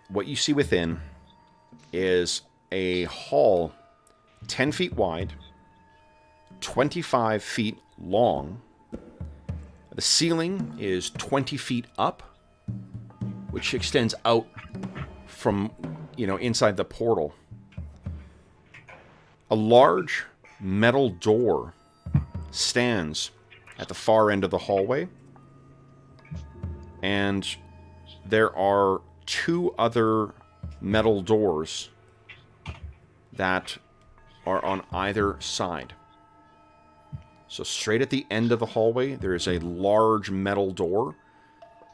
What you see within is a hall 10 feet wide, 25 feet long. The ceiling is 20 feet up, which extends out from, inside the portal. A large metal door stands at the far end of the hallway, and there are 2 other metal doors that are on either side. So straight at the end of the hallway, there is a large metal door,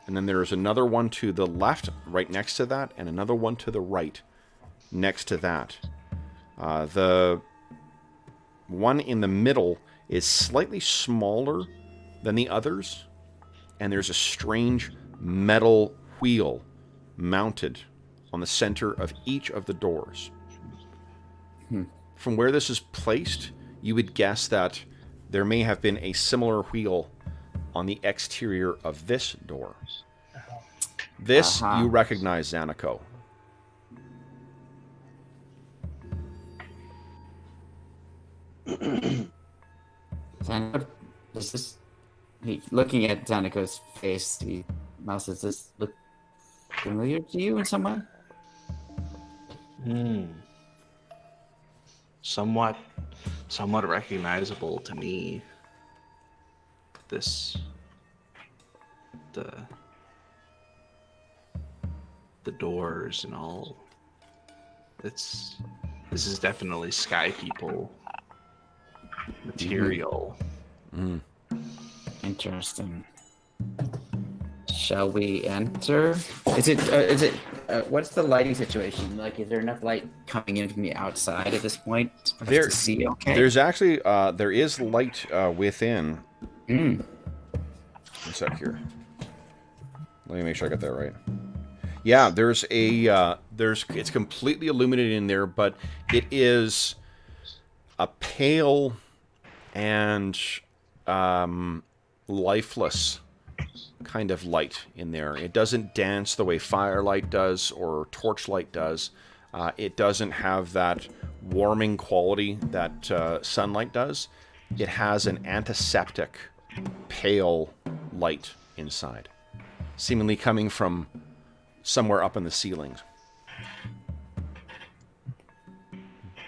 and then there is another one to the left, right next to that, and another one to the right, next to that. The one in the middle is slightly smaller than the others, and there's a strange metal wheel mounted on the center of each of the doors. From where this is placed, you would guess that there may have been a similar wheel on the exterior of this door. This you recognize, Zanako. Zanako, does this? Looking at Zanako's face, Mouse, does this look familiar to you in some way? Somewhat recognizable to me. The doors and all. This is definitely Sky People material. Interesting. Shall we enter? Is it? What's the lighting situation? Like, is there enough light coming in from the outside at this point for us to see? Okay. There's actually there is light within. One sec here. Let me make sure I got that right. Yeah, there's it's completely illuminated in there, but it is a pale and lifeless kind of light in there. It doesn't dance the way firelight does or torchlight does. It doesn't have that warming quality that sunlight does. It has an antiseptic, pale light inside, seemingly coming from somewhere up in the ceilings.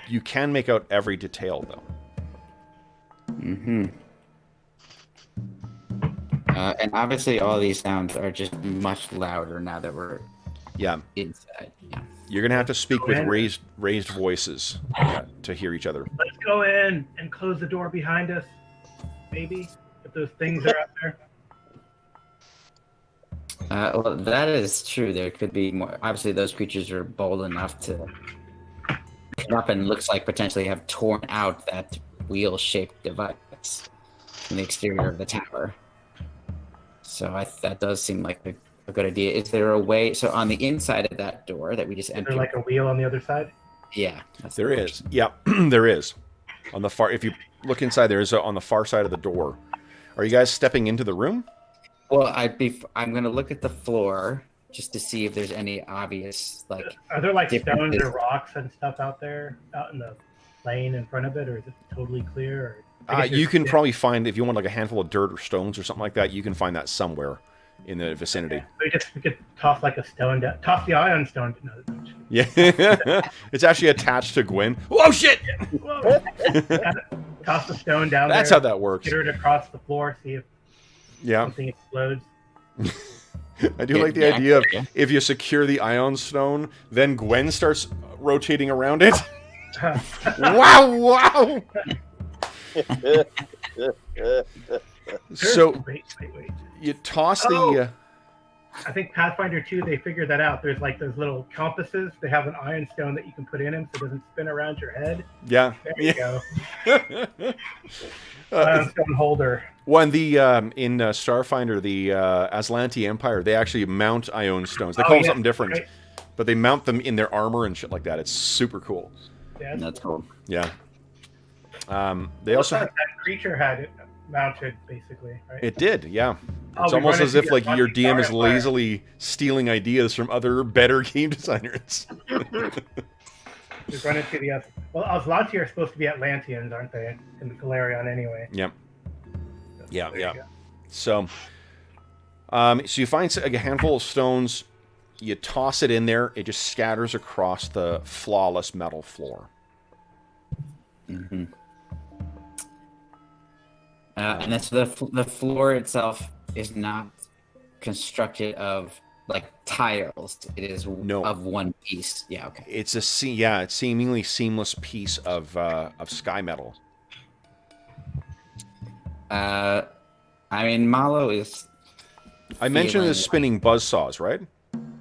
You can make out every detail, though. And obviously all these sounds are just much louder now that we're inside. Yeah. You're going to have to speak with raised voices to hear each other. Let's go in and close the door behind us, maybe, if those things are out there. Well, that is true. There could be more. Obviously, those creatures are bold enough to come up and looks like potentially have torn out that wheel-shaped device from the exterior of the tower. So that does seem like a good idea. Is there a way? So on the inside of that door that we just entered, is there like a wheel on the other side? Yeah, there is. Yeah, there is. On the far, if you look inside, there is on the far side of the door. Are you guys stepping into the room? Well, I'm going to look at the floor just to see if there's any obvious, like... Are there, like, stones or rocks and stuff out there, out in the lane in front of it, or is it totally clear? Or you can probably find, if you want, like, a handful of dirt or stones or something like that, you can find that somewhere in the vicinity. Okay. So we could toss, like, a stone down. Toss the ion stone. No, yeah. It's actually attached to Gwen. Whoa, shit! Whoa. Toss the stone down That's there. how that works. Get it across the floor, see if something explodes. I do like the idea of if you secure the ion stone, then Gwen starts rotating around it. Wow! So wait. you toss the... I think Pathfinder 2, they figured that out. There's like those little compasses. They have an ion stone that you can put in them so it doesn't spin around your head. Yeah. There you go. Ion stone holder. One, in Starfinder, the Aslanti Empire, they actually mount ion stones. They call them something different, right. But they mount them in their armor and shit like that. It's super cool. Yeah, that's cool. Yeah. They also that creature had it mounted, basically, right? It did, yeah. It's almost as if like your DM is lazily stealing ideas from other better game designers. We've run into the Aslanti are supposed to be Atlanteans, aren't they? In the Galarion, anyway. Yep. Yeah. So you find a handful of stones, you toss it in there, it just scatters across the flawless metal floor. And that's the floor itself is not constructed of like tiles. It is of one piece. Yeah, okay. It's it's seemingly seamless piece of sky metal. I mean, Malo is. I mentioned the spinning buzzsaws, right?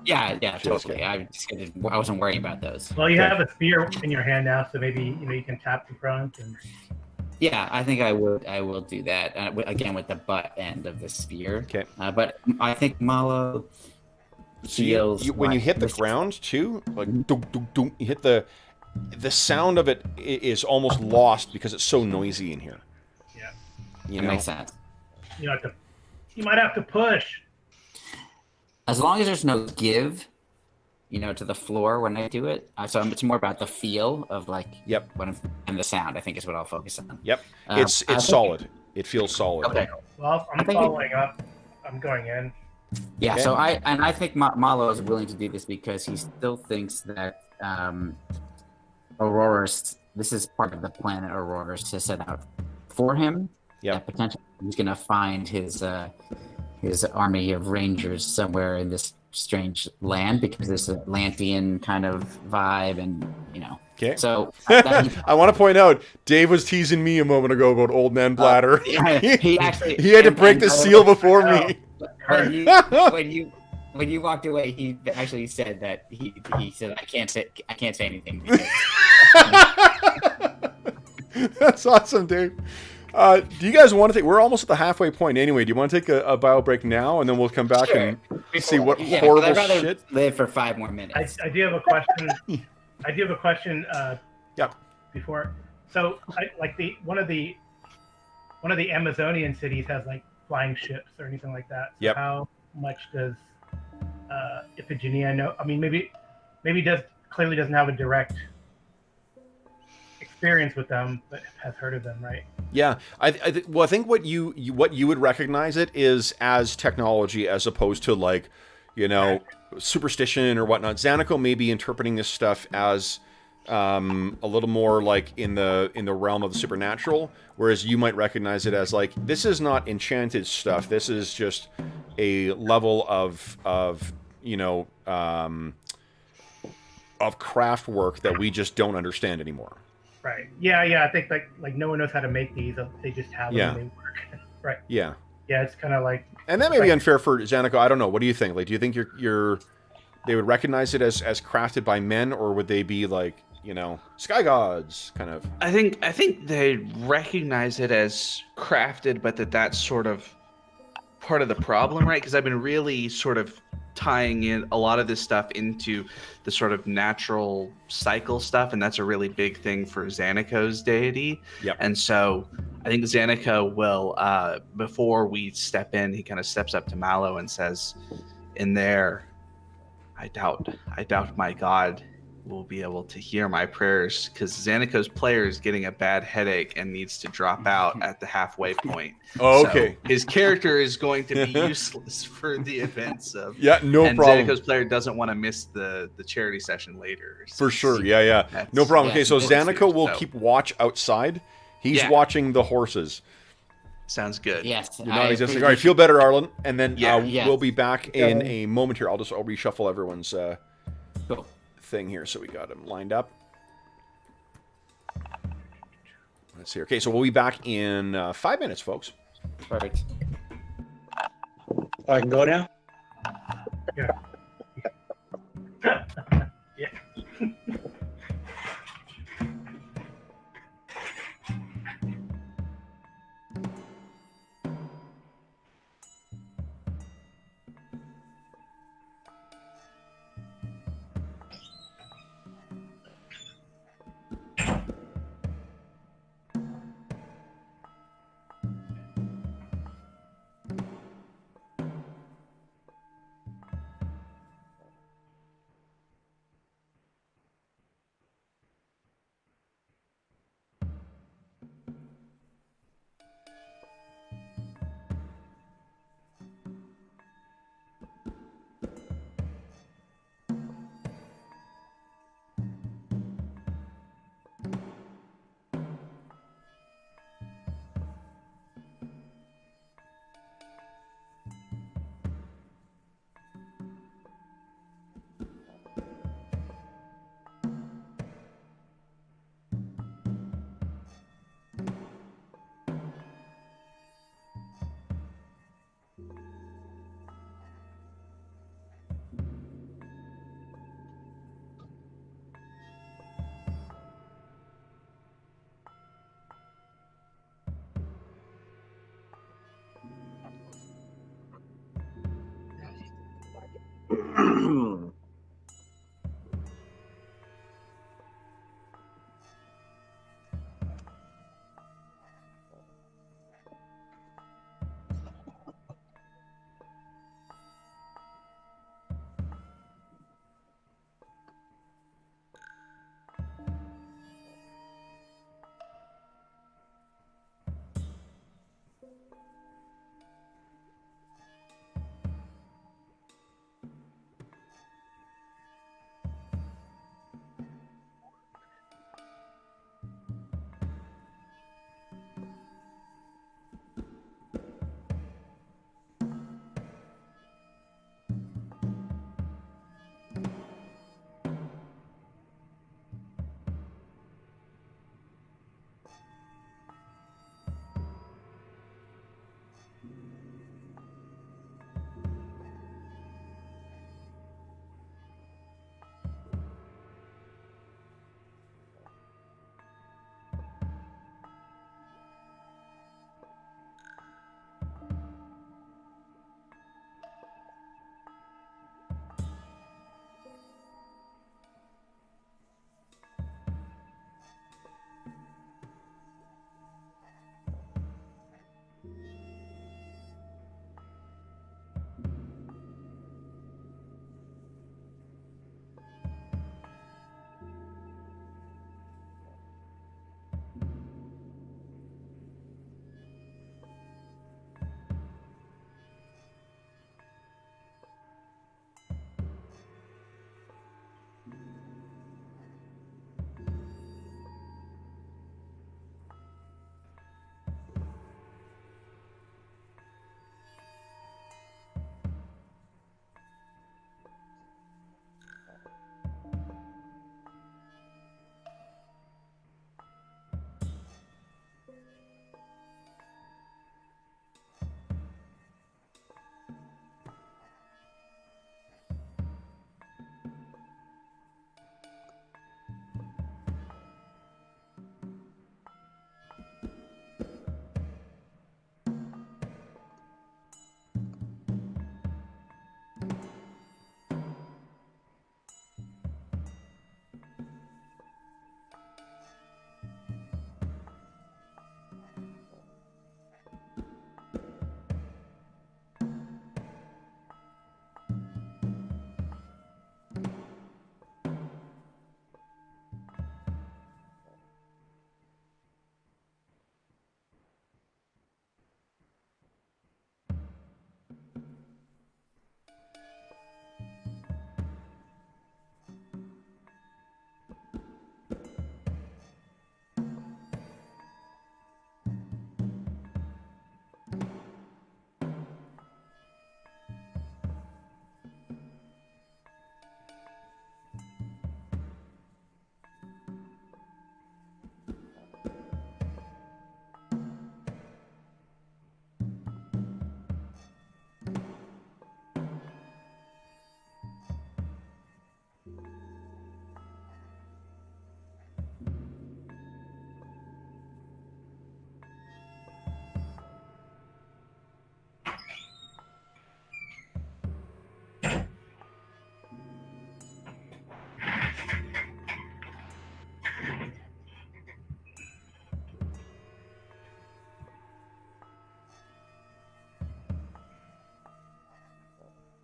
Yeah, totally. I wasn't worrying about those. Well, you have a spear in your hand now, so maybe you can tap the front and. Yeah, I think I will do that again with the butt end of the spear. Okay. But I think Malo feels when you hit the ground too, like you hit the sound of it is almost lost because it's so noisy in here. Yeah. You It know? makes sense. You might have to push. As long as there's no give, to the floor when I do it. So it's more about the feel of like Yep. and the sound. I think is what I'll focus on. Yep. I It's think- solid. It feels solid. Okay. Well, I'm following up. I'm going in. Yeah. Okay. So I think Malo is willing to do this because he still thinks that Aurora's. This is part of the plan that Aurora's has set out for him. Yep. That potentially he's going to find his army of rangers somewhere in this strange land because there's an Atlantean kind of vibe, and Okay. So I want to point out, Dave was teasing me a moment ago about Old Man Bladder. he actually he had to break the seal before me. When you walked away, he actually said that he said I can't say anything. Because... That's awesome, Dave. Do you guys want to take? We're almost at the halfway point anyway. Do you want to take a bio break now, and then we'll come back and see what horrible I'd rather shit? live for 5 more minutes. I do have a question. Yep. Before, so one of the Amazonian cities has like flying ships or anything like that. So Yep. How much does Iphigenia know? I mean, maybe clearly doesn't have a direct experience with them, but has heard of them, right? Yeah, I think what you would recognize it is as technology as opposed to like, superstition or whatnot. Xanico may be interpreting this stuff as a little more like in the realm of the supernatural, whereas you might recognize it as like, this is not enchanted stuff. This is just a level of craft work that we just don't understand anymore. Right. Yeah. I think like no one knows how to make these. They just have them and they work. Right. Yeah. Yeah, it's kind of like. And that may be unfair for Xanico. I don't know. What do you think? Like, do you think they would recognize it as crafted by men, or would they be like, sky gods kind of? I think they recognize it as crafted, but that's sort of part of the problem, right? Because I've been really sort of tying in a lot of this stuff into the sort of natural cycle stuff, and that's a really big thing for Xanico's deity. Yep. And so I think Xanico will, before we step in, he kind of steps up to Malo and says, "In there, I doubt my God will be able to hear my prayers, because Xanico's player is getting a bad headache and needs to drop out at the halfway point." Oh, okay. So his character is going to be useless for the events of. Yeah, no and problem. Xanico's player doesn't want to miss the charity session later. For sure. Yeah. No problem. Okay, so Xanico will so. keep watch outside. He's Yeah. watching the horses. Sounds good. Yes. You're not existing. All right, feel better, Arlen. And then Yeah. we'll be back in a moment here. I'll reshuffle everyone's Cool. thing here, so we got them lined up. Let's see. Okay, so we'll be back in 5 minutes, folks. Perfect. I can go now? Yeah.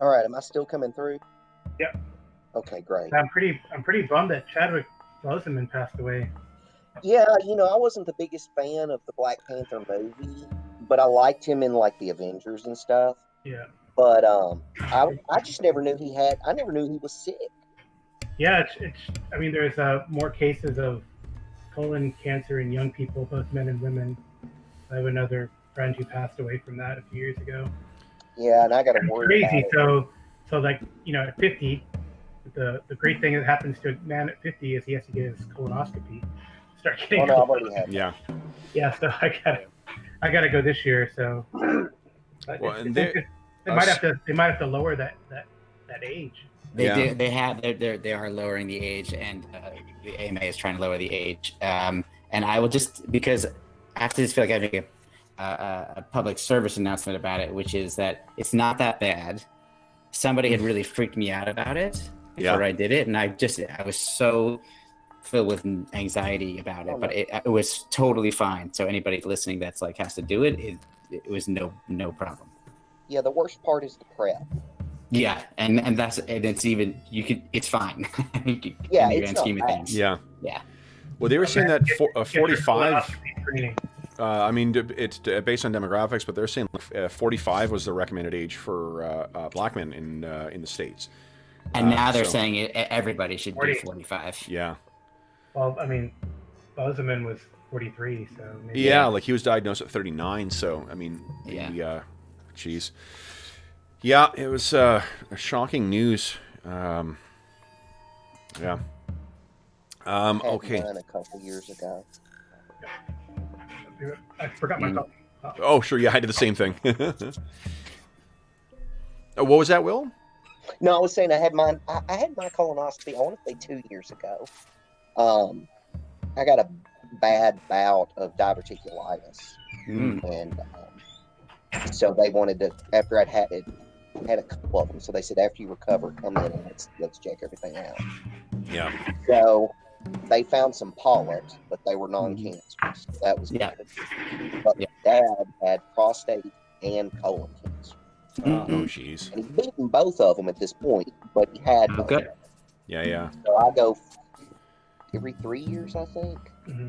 All right, am I still coming through? Yep. Okay, great. I'm pretty bummed that Chadwick Boseman passed away. Yeah, I wasn't the biggest fan of the Black Panther movie, but I liked him in like the Avengers and stuff. Yeah. But I just never knew I never knew he was sick. Yeah, I mean, there's more cases of colon cancer in young people, both men and women. I have another friend who passed away from that a few years ago. Yeah, and I got to worry Crazy. about it. So like, at 50, the great thing that happens to a man at 50 is he has to get his colonoscopy. Start getting. Oh no, I've already had. Yeah. Yeah, so I gotta go this year. So. Well, and they might have to lower that age. They are lowering the age, and the AMA is trying to lower the age. And I will just, because I have to just feel like I make a public service announcement about it, which is that it's not that bad. Somebody had really freaked me out about it before I did it, and I was so filled with anxiety about it, but it was totally fine. So anybody listening that's like has to do it, it was no problem. Yeah, the worst part is the prep. Yeah, and it's fine. Yeah, in the it's grand not scheme of bad. things. Yeah. Yeah. Well, they were saying that 45. Training. I mean, it's based on demographics, but they're saying 45 was the recommended age for black men in the States. And now they're saying everybody should be 45. Yeah. Well, I mean, Boseman was 43, so maybe. Yeah, like he was diagnosed at 39. So I mean, geez. Yeah, it was shocking news. Yeah. Okay. Mine a couple years ago. I forgot my coffee. Oh, sure. Yeah, I did the same thing. What was that, Will? No, I was saying I had my colonoscopy, I want to say 2 years ago. I got a bad bout of diverticulitis. And so they wanted to, after I'd had a couple of them, so they said, after you recover, come in and let's check everything out. Yeah. So they found some polyps, but they were non-cancerous. So that was good. But Dad had prostate and colon cancer. Oh, jeez. And he's beaten both of them at this point, but he had. Okay. Yeah. So I go every 3 years, I think.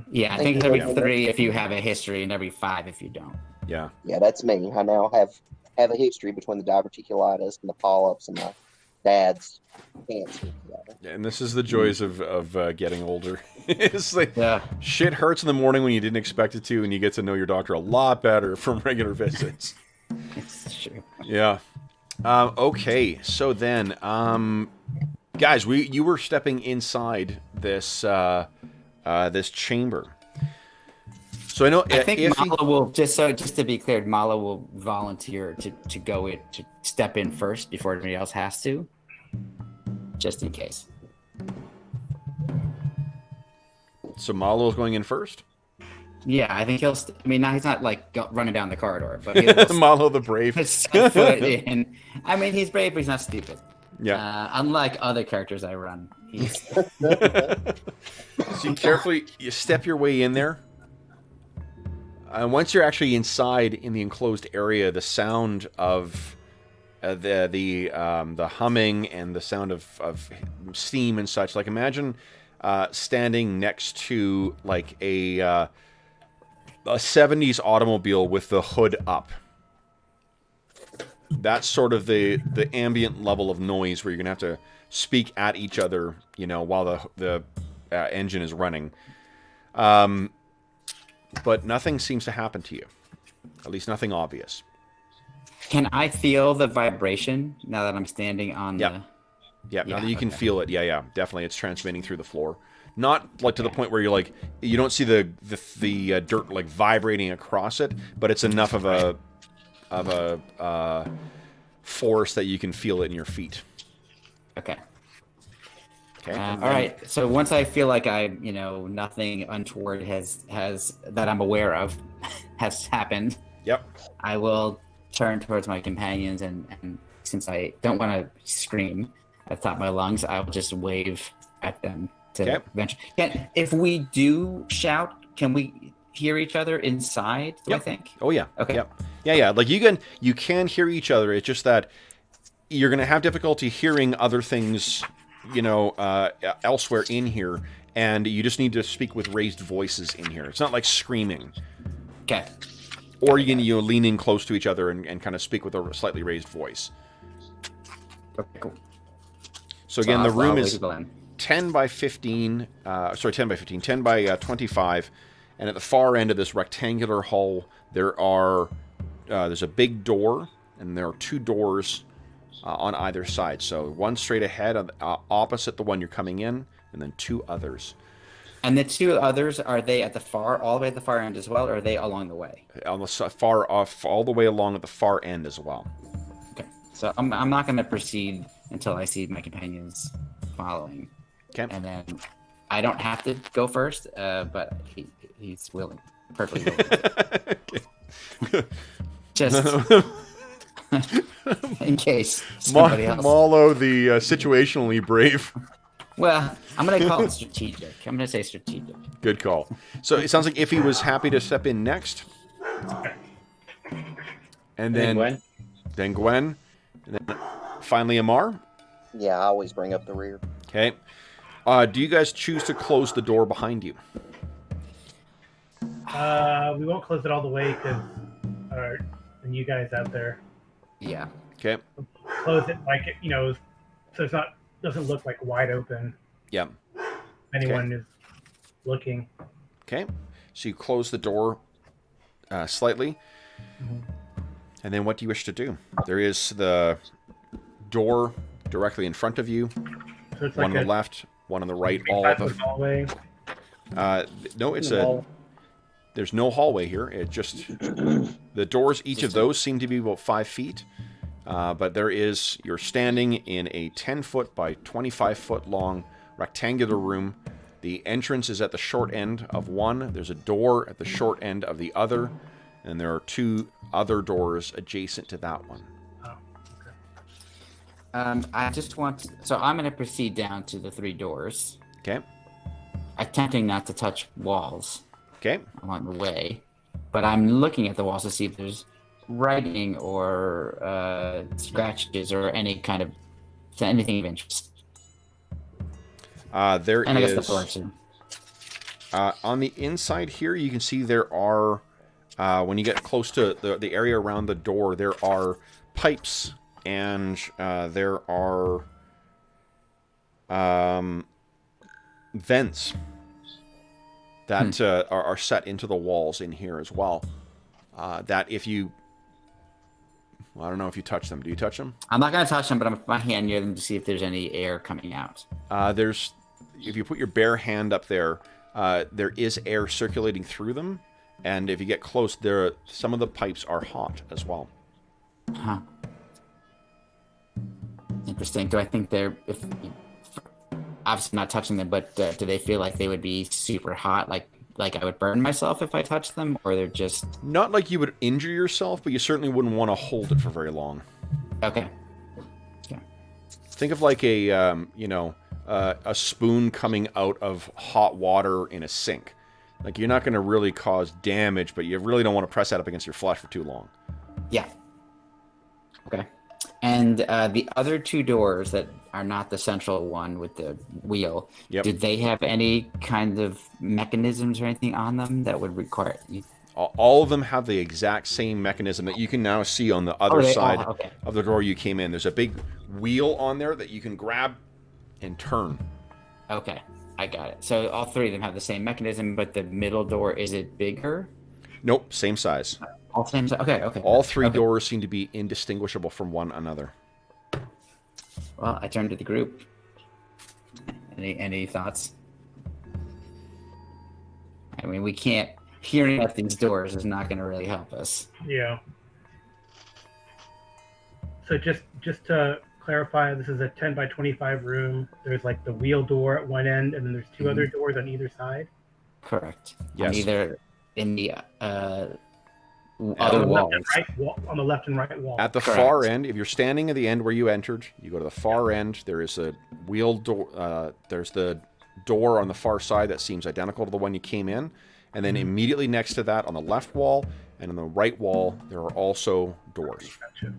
Yeah, I think it's every 3 if you have a history, and every 5 if you don't. Yeah. Yeah, that's me. I now have a history between the diverticulitis and the polyps and my dad's cancer. And this is the joys of getting older. It's like Yeah. shit hurts in the morning when you didn't expect it to, and you get to know your doctor a lot better from regular visits. It's true. Yeah. Okay. So then, guys, you were stepping inside this this chamber. So I know. I think Mala will just to be clear, Mala will volunteer to go in to step in first before anybody else has to, just in case. So Malo's going in first. Yeah, I think he'll. Now he's not like running down the corridor, but he'll Malo the Brave. step foot in. I mean, he's brave, but he's not stupid. Yeah. Unlike other characters I run, he's. So you carefully step your way in there. And once you're actually inside in the enclosed area, the sound of the humming and the sound of steam and such. Like imagine standing next to like a 70s automobile with the hood up. That's sort of the ambient level of noise where you're gonna have to speak at each other, while the engine is running. But nothing seems to happen to you. At least nothing obvious. Can I feel the vibration now that I'm standing on the... Yeah, now that you can feel it. Yeah, definitely. It's transmitting through the floor. Not like to the point where you're like, you don't see the dirt like vibrating across it, but it's enough of a force that you can feel it in your feet. Okay. Okay. All right. So once I feel like nothing untoward has that I'm aware of has happened. Yep. I will turn towards my companions and since I don't want to scream at the top of my lungs, I will just wave at them to venture. If we do shout, can we hear each other inside? I think. Oh yeah. Okay. Yep. Yeah. Like you can hear each other. It's just that you're going to have difficulty hearing other things, elsewhere in here, and you just need to speak with raised voices in here. It's not like screaming. Okay. Or you can lean in close to each other and kind of speak with a slightly raised voice. Okay, cool. So again, the room I'll is leave it in. 10 by 15, 10 by 25, and at the far end of this rectangular hall, there's a big door, and there are 2 doors on either side. So one straight ahead, opposite the one you're coming in, and then 2 others. And the 2 others, are they at all the way at the far end as well, or are they along the way? On the far off, all the way along at the far end as well. Okay. So I'm not going to proceed until I see my companions following. Okay. And then I don't have to go first, but he's willing. Perfectly willing. Okay. Just in case somebody else. Malo, the situationally brave. Well, I'm going to call it strategic. I'm going to say strategic. Good call. So it sounds like Iffy was happy to step in next. And then Gwen. Then Gwen. And then finally Amar. Yeah, I always bring up the rear. Okay. Do you guys choose to close the door behind you? We won't close it all the way because and you guys out there Yeah. Okay. close it like it, so it's not doesn't look like wide open. Yeah. If anyone is looking. Okay. So you close the door slightly. Mm-hmm. And then what do you wish to do? There is the door directly in front of you. So it's One like on the left, one on the right. All 25-foot hallway. No, it's Wall. there's no hallway here. It just the doors. Each of those seem to be about 5 feet, but you're standing in a 10-foot by 25-foot long rectangular room. The entrance is at the short end of one. There's a door at the short end of the other, and there are 2 other doors adjacent to that one. Oh, okay. So I'm going to proceed down to the 3 doors, Okay. attempting not to touch walls Okay. along the way, but I'm looking at the walls to see if there's writing or scratches or anything of interest. There And I guess is the floor too. on the inside here. You can see there are when you get close to the area around the door, there are pipes and there are vents that are set into the walls in here as well. That if you, I don't know if you touch them. Do you touch them? I'm not going to touch them, but I'm with my hand near them to see if there's any air coming out. If you put your bare hand up there, there is air circulating through them, and if you get close, some of the pipes are hot as well. Huh. Interesting. Do I think obviously not touching them, but do they feel like they would be super hot, like I would burn myself if I touched them, or they're just... Not like you would injure yourself, but you certainly wouldn't want to hold it for very long. Okay. Yeah. Think of like a spoon coming out of hot water in a sink. Like, you're not going to really cause damage, but you really don't want to press that up against your flesh for too long. Yeah. Okay. And the other 2 doors that are not the central one with the wheel, Yep. did they have any kind of mechanisms or anything on them that would require... All of them have the exact same mechanism that you can now see on the other side of the door you came in. There's a big wheel on there that you can grab and turn. Okay, I got it. So all 3 of them have the same mechanism, but the middle door, is it bigger? Nope, same size. All same size? Okay. All 3 Okay. doors seem to be indistinguishable from one another. Well, I turn to the group. Any thoughts? I mean, we can't... Hearing at these doors is not going to really help us. Yeah. So just to clarify, this is a 10 by 25 room. There's like the wheel door at one end, and then there's 2 other doors on either side. Correct. Yes. On either in the other On walls. on the left and right wall. At the Correct. far end, if you're standing at the end where you entered, you go to the far end. There is a wheel door. There's the door on the far side that seems identical to the one you came in. And then immediately next to that, on the left wall and on the right wall, there are also doors. Gotcha.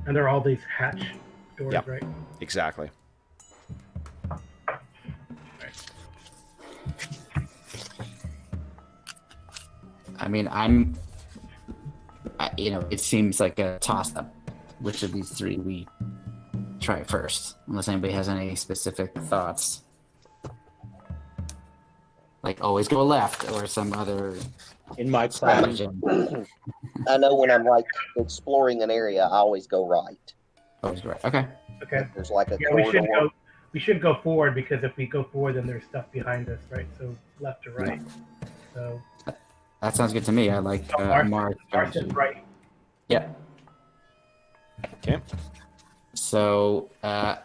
And there are all these hatch doors, Yep. right? Exactly. I mean, it seems like a toss-up. Which of these three we try first? Unless anybody has any specific thoughts. Like always go left or some other In my class, stratagem. I know when I'm like exploring an area, I always go right. Always go right. Okay. Okay. There's like a Yeah, we corridor. should go. We should go forward because if we go forward, then there's stuff behind us, right? So left to right. So That sounds good to me. I like Mar's Mars strategy. is right. Yeah. Okay. So, all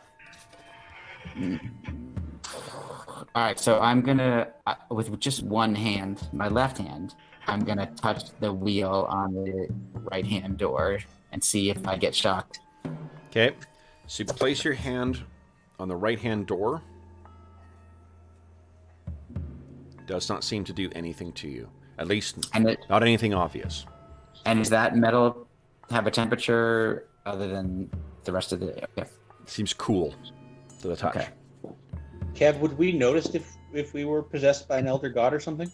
right. So I'm gonna, with just one hand, my left hand, I'm gonna touch the wheel on the right-hand door and see if I get shocked. Okay. So you place your hand on the right-hand door. Does not seem to do anything to you. At least, not anything obvious. And does that metal have a temperature other than the rest of the? Okay. Seems cool to the touch. Okay. Kev, would we notice if we were possessed by an elder god or something?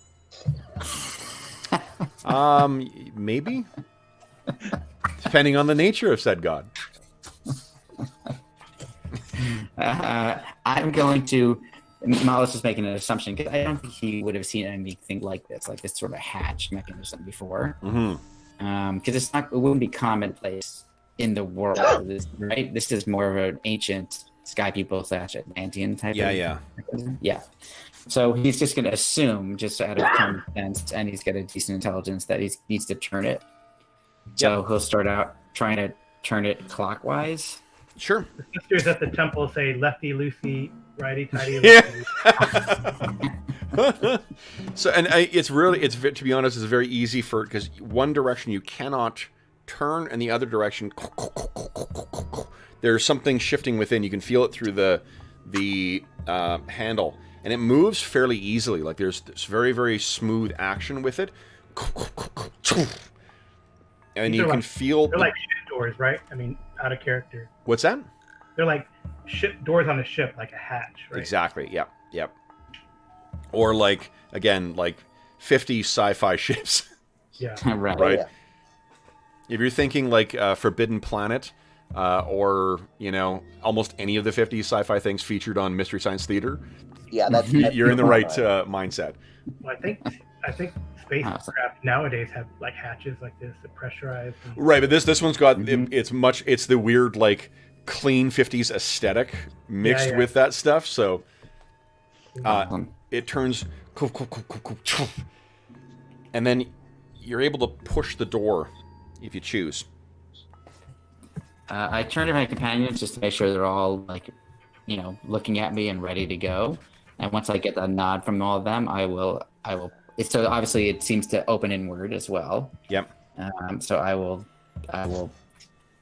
Maybe. Depending on the nature of said god. I'm going to. Mollis is making an assumption because I don't think he would have seen anything like this sort of hatch mechanism before. Mm-hmm. Because it wouldn't be commonplace in the world, right? This is more of an ancient Sky People / Atlantean type. Yeah. Yeah. So he's just going to assume, just out of common sense, and he's got a decent intelligence, that he needs to turn it. So he'll start out trying to turn it clockwise. Sure. The sisters at the temple say lefty loosey, righty tighty. Yeah. So, and to be honest, it's very easy because one direction you cannot turn, and the other direction there's something shifting within. You can feel it through the handle, and it moves fairly easily. Like there's this very, very smooth action with it, and you can feel. They're like ship doors, right? I mean, out of character. What's that? They're like ship doors on a ship, like a hatch, right? Exactly. Yep. Or like 50 sci-fi ships. Yeah. Right. Right. Yeah. If you're thinking like Forbidden Planet, or almost any of the 50 sci-fi things featured on Mystery Science Theater, Yeah, that's you're in the right mindset. Well, I think spacecraft nowadays have like hatches like this, that pressurize. Right, but this one's got it's the weird like clean 50s aesthetic mixed with that stuff. So it turns and then you're able to push the door if you choose. I turn to my companions just to make sure they're all looking at me and ready to go. And once I get a nod from all of them, I will. So obviously it seems to open inward as well. Yep. So I will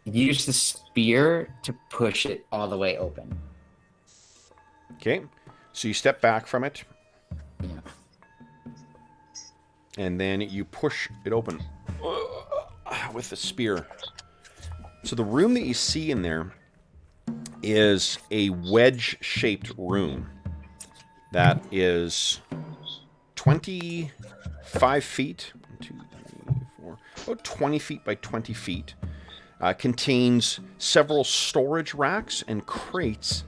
use the spear to push it all the way open. Okay. So you step back from it. Yeah. And then you push it open with the spear. So the room that you see in there is a wedge-shaped room that is 25 feet, 1, 2, 3, 4, about 20 feet by 20 feet. Contains several storage racks and crates,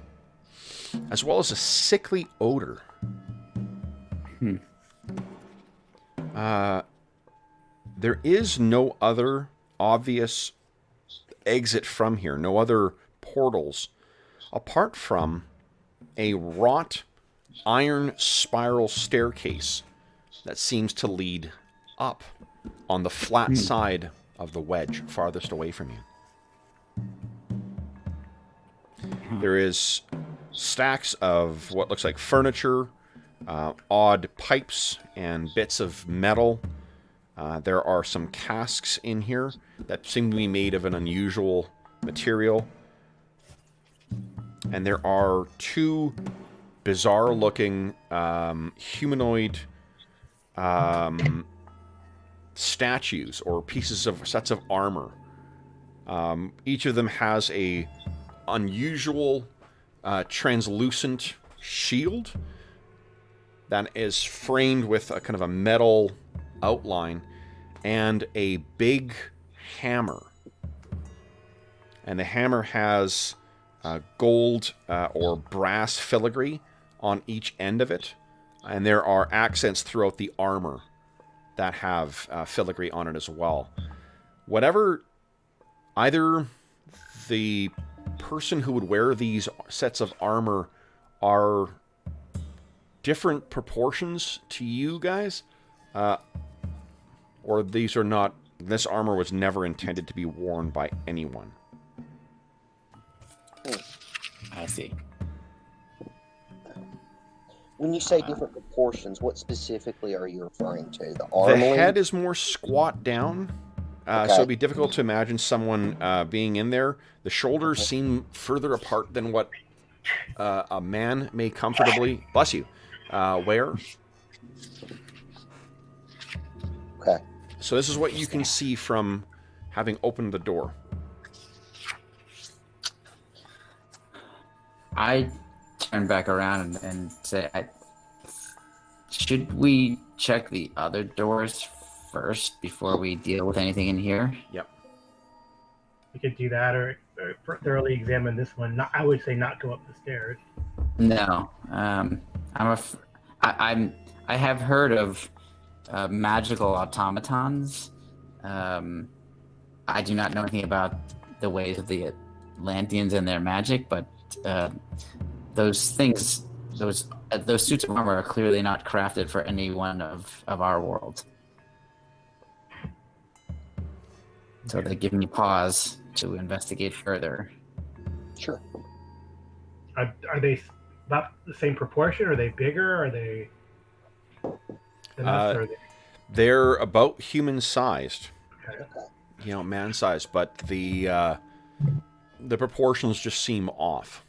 as well as a sickly odor. There is no other obvious exit from here, no other portals, apart from a wrought iron spiral staircase that seems to lead up on the flat side of the wedge farthest away from you. There is stacks of what looks like furniture, odd pipes and bits of metal. There are some casks in here that seem to be made of an unusual material. And there are two bizarre-looking humanoid statues or sets of armor Each of them has a unusual translucent shield that is framed with a kind of a metal outline and a big hammer. And the hammer has gold or brass filigree on each end of it. And there are accents throughout the armor that have filigree on it as well. Whatever, either the person who would wear these sets of armor are different proportions to you guys, or these are not, this armor was never intended to be worn by anyone. I see. When you say different proportions, what specifically are you referring to? The arm The length? head is more squat down, so it'd be difficult to imagine someone being in there. The shoulders seem further apart than what a man may comfortably, bless you, wear. Okay. So this is what you can see from having opened the door. I turn back around and say, should we check the other doors first before we deal with anything in here? Yep. We could do that, or thoroughly examine this one. I would say not go up the stairs. No. I have heard of magical automatons. I do not know anything about the ways of the Atlanteans and their magic, but those things, those suits of armor are clearly not crafted for anyone of our world. So they give me pause to investigate further. Sure. Are they about the same proportion? Are they bigger? Are they than us? Or are they... They're about human-sized, Okay. you know, man-sized, but the proportions just seem off.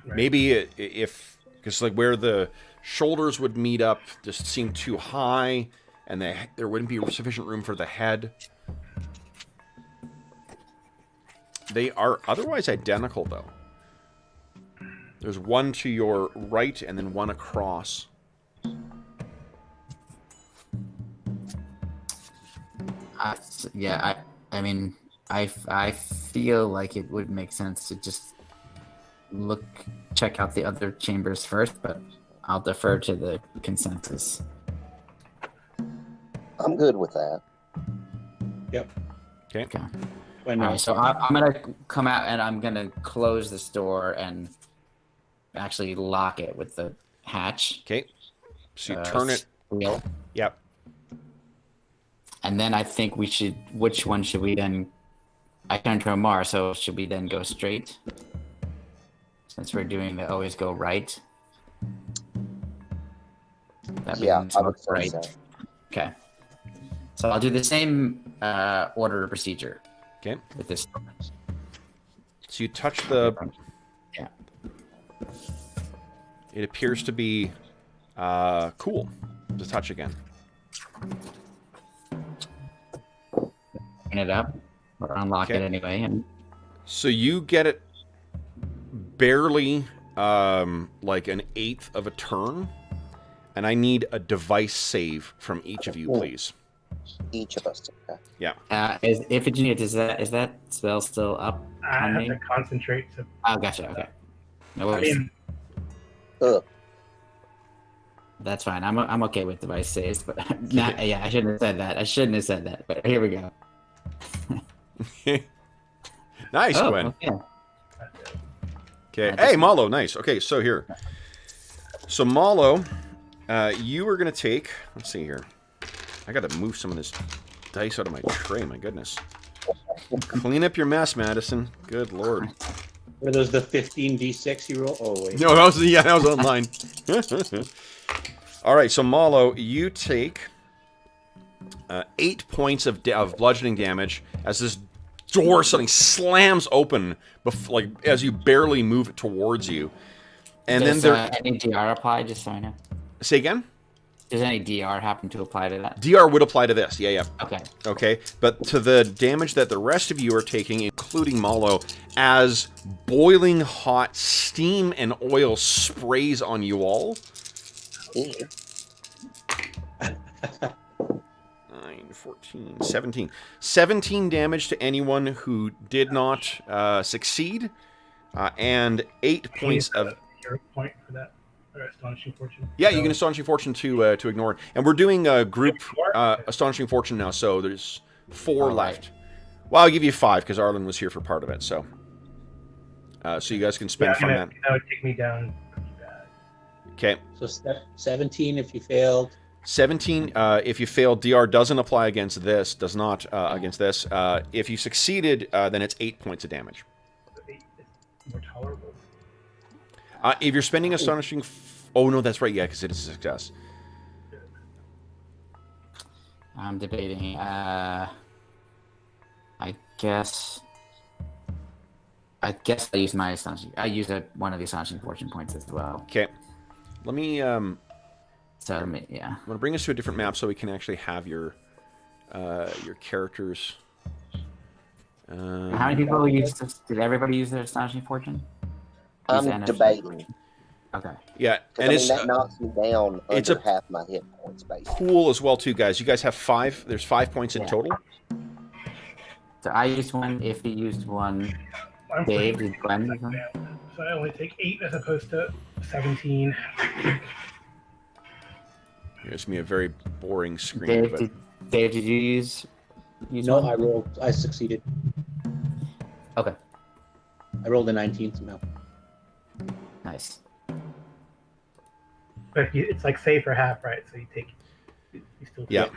Right. Maybe if, because like where the shoulders would meet up just seemed too high, and there wouldn't be sufficient room for the head. They are otherwise identical, though. There's one to your right and then one across. I mean, I feel like it would make sense to just check out the other chambers first, but I'll defer to the consensus. I'm good with that. Yep. Okay. When, All right, so I'm gonna come out and I'm gonna close this door and actually lock it with the hatch. Okay. So you turn it. Wheel. Yep. And then I think we should. Which one should we then? I turn to Amar, so should we then go straight? Since we're doing the always go right. That Yeah, means I would say right. so. Okay. So I'll do the same order of procedure Okay. with this. So you touch the. Yeah. It appears to be cool to touch again. Open it up or unlock it anyway, and So you get it barely like an eighth of a turn, and I need a device save from each of you, please. Each of us. Okay. Yeah. if it's is that spell still up? I on have me? to concentrate. So, Oh, gotcha. Okay. No I worries. mean, That's fine. I'm okay with device saves, but yeah, I shouldn't have said that. But here we go. Nice, Oh, Gwen. okay. Okay. Hey, Malo, nice. Okay, so here. So, Malo, you are going to take... Let's see here. I got to move some of this dice out of my tray, my goodness. Clean up your mess, Madison. Good lord. were those the 15d6 you roll? Oh, wait. No, that was online. All right, so, Malo, you take 8 points of bludgeoning damage as this door suddenly slams open, like as you barely move it towards you. And Does then there... any DR apply? Just so I know. Say again? Does any DR happen to apply to that? DR would apply to this. Yeah. Okay. Okay, but to the damage that the rest of you are taking, including Malo, as boiling hot steam and oil sprays on you all. Ew. 9, 14, 17. 17 damage to anyone who did not succeed, and 8 points of... Hero point for that, or Astonishing Fortune. Yeah, you can Astonishing Fortune to ignore it. And we're doing a group Astonishing Fortune now, so there's 4 left. Well, I'll give you 5, because Arlen was here for part of it, so... so you guys can spend from that. That would take me down pretty bad. Okay. So 17 if you failed. 17, if you failed, DR doesn't apply against this, does not against this. If you succeeded, then it's 8 points of damage. So 8 is more tolerable. If you're spending Astonishing... Oh, no, that's right, yeah, because it is a success. I'm debating. I guess I use my astonishing. I use one of the astonishing fortune points as well. Okay. Let me... So yeah. I'm going to bring us to a different map so we can actually have your characters. How many people used this? Did everybody use their astonishing fortune? I'm debating. Okay. Yeah, and that knocks me down under half my hit points, basically. Pool as well, too, guys. You guys have 5. There's 5 points in total. So I used one. If he used one, Dave did Glenn use one? So I only take 8 as opposed to 17. Here's me a very boring screen. Dave, did you use No, one? I succeeded. Okay. I rolled a 19 somehow. Nice. But it's like save for half, right? So you still yeah.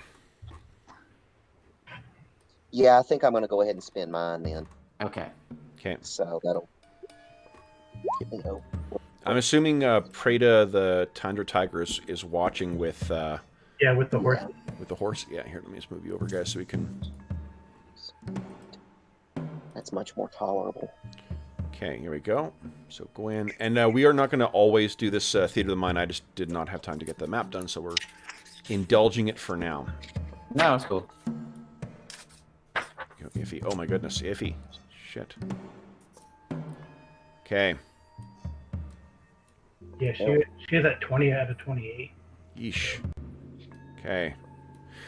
Yeah, I think I'm going to go ahead and spend mine then. Okay. So that'll get me hope. I'm assuming Preda the Tundra Tiger is watching with... yeah, with the horse. With the horse? Yeah, here, let me just move you over, guys, so we can... That's much more tolerable. Okay, here we go. So go in. And we are not going to always do this Theater of the Mind. I just did not have time to get the map done, so we're indulging it for now. No, it's cool. Iffy. Oh my goodness, iffy. Shit. Okay. Yeah, she is at 20 out of 28. Yeesh. Okay.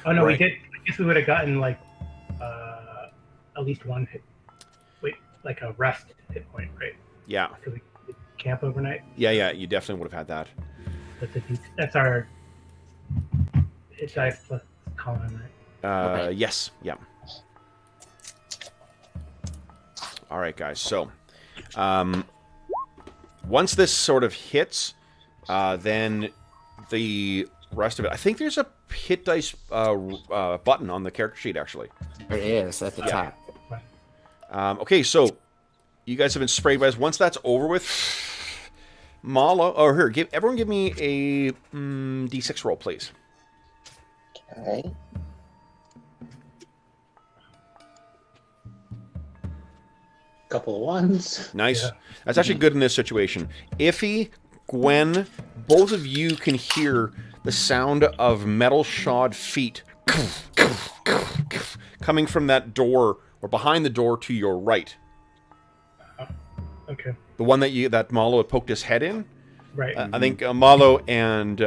Oh no, right. I guess we would have gotten like at least one hit. Wait, like a rest hit point, right? Yeah. Because we could camp overnight. Yeah, you definitely would have had that. That's our hit dice plus column, right? Okay. Yes. Yeah. All right, guys. So, once this sort of hits, then the rest of it... I think there's a hit dice button on the character sheet, actually. There is, at the top. Okay, so you guys have been sprayed by this. Once that's over with, Malo... Oh, here, everyone give me a D6 roll, please. Okay. Couple of ones. Nice. Yeah. That's actually good in this situation. Iffy, Gwen, both of you can hear the sound of metal-shod feet coming from that door, or behind the door to your right. Okay. The one that Malo had poked his head in? Right. I think Malo and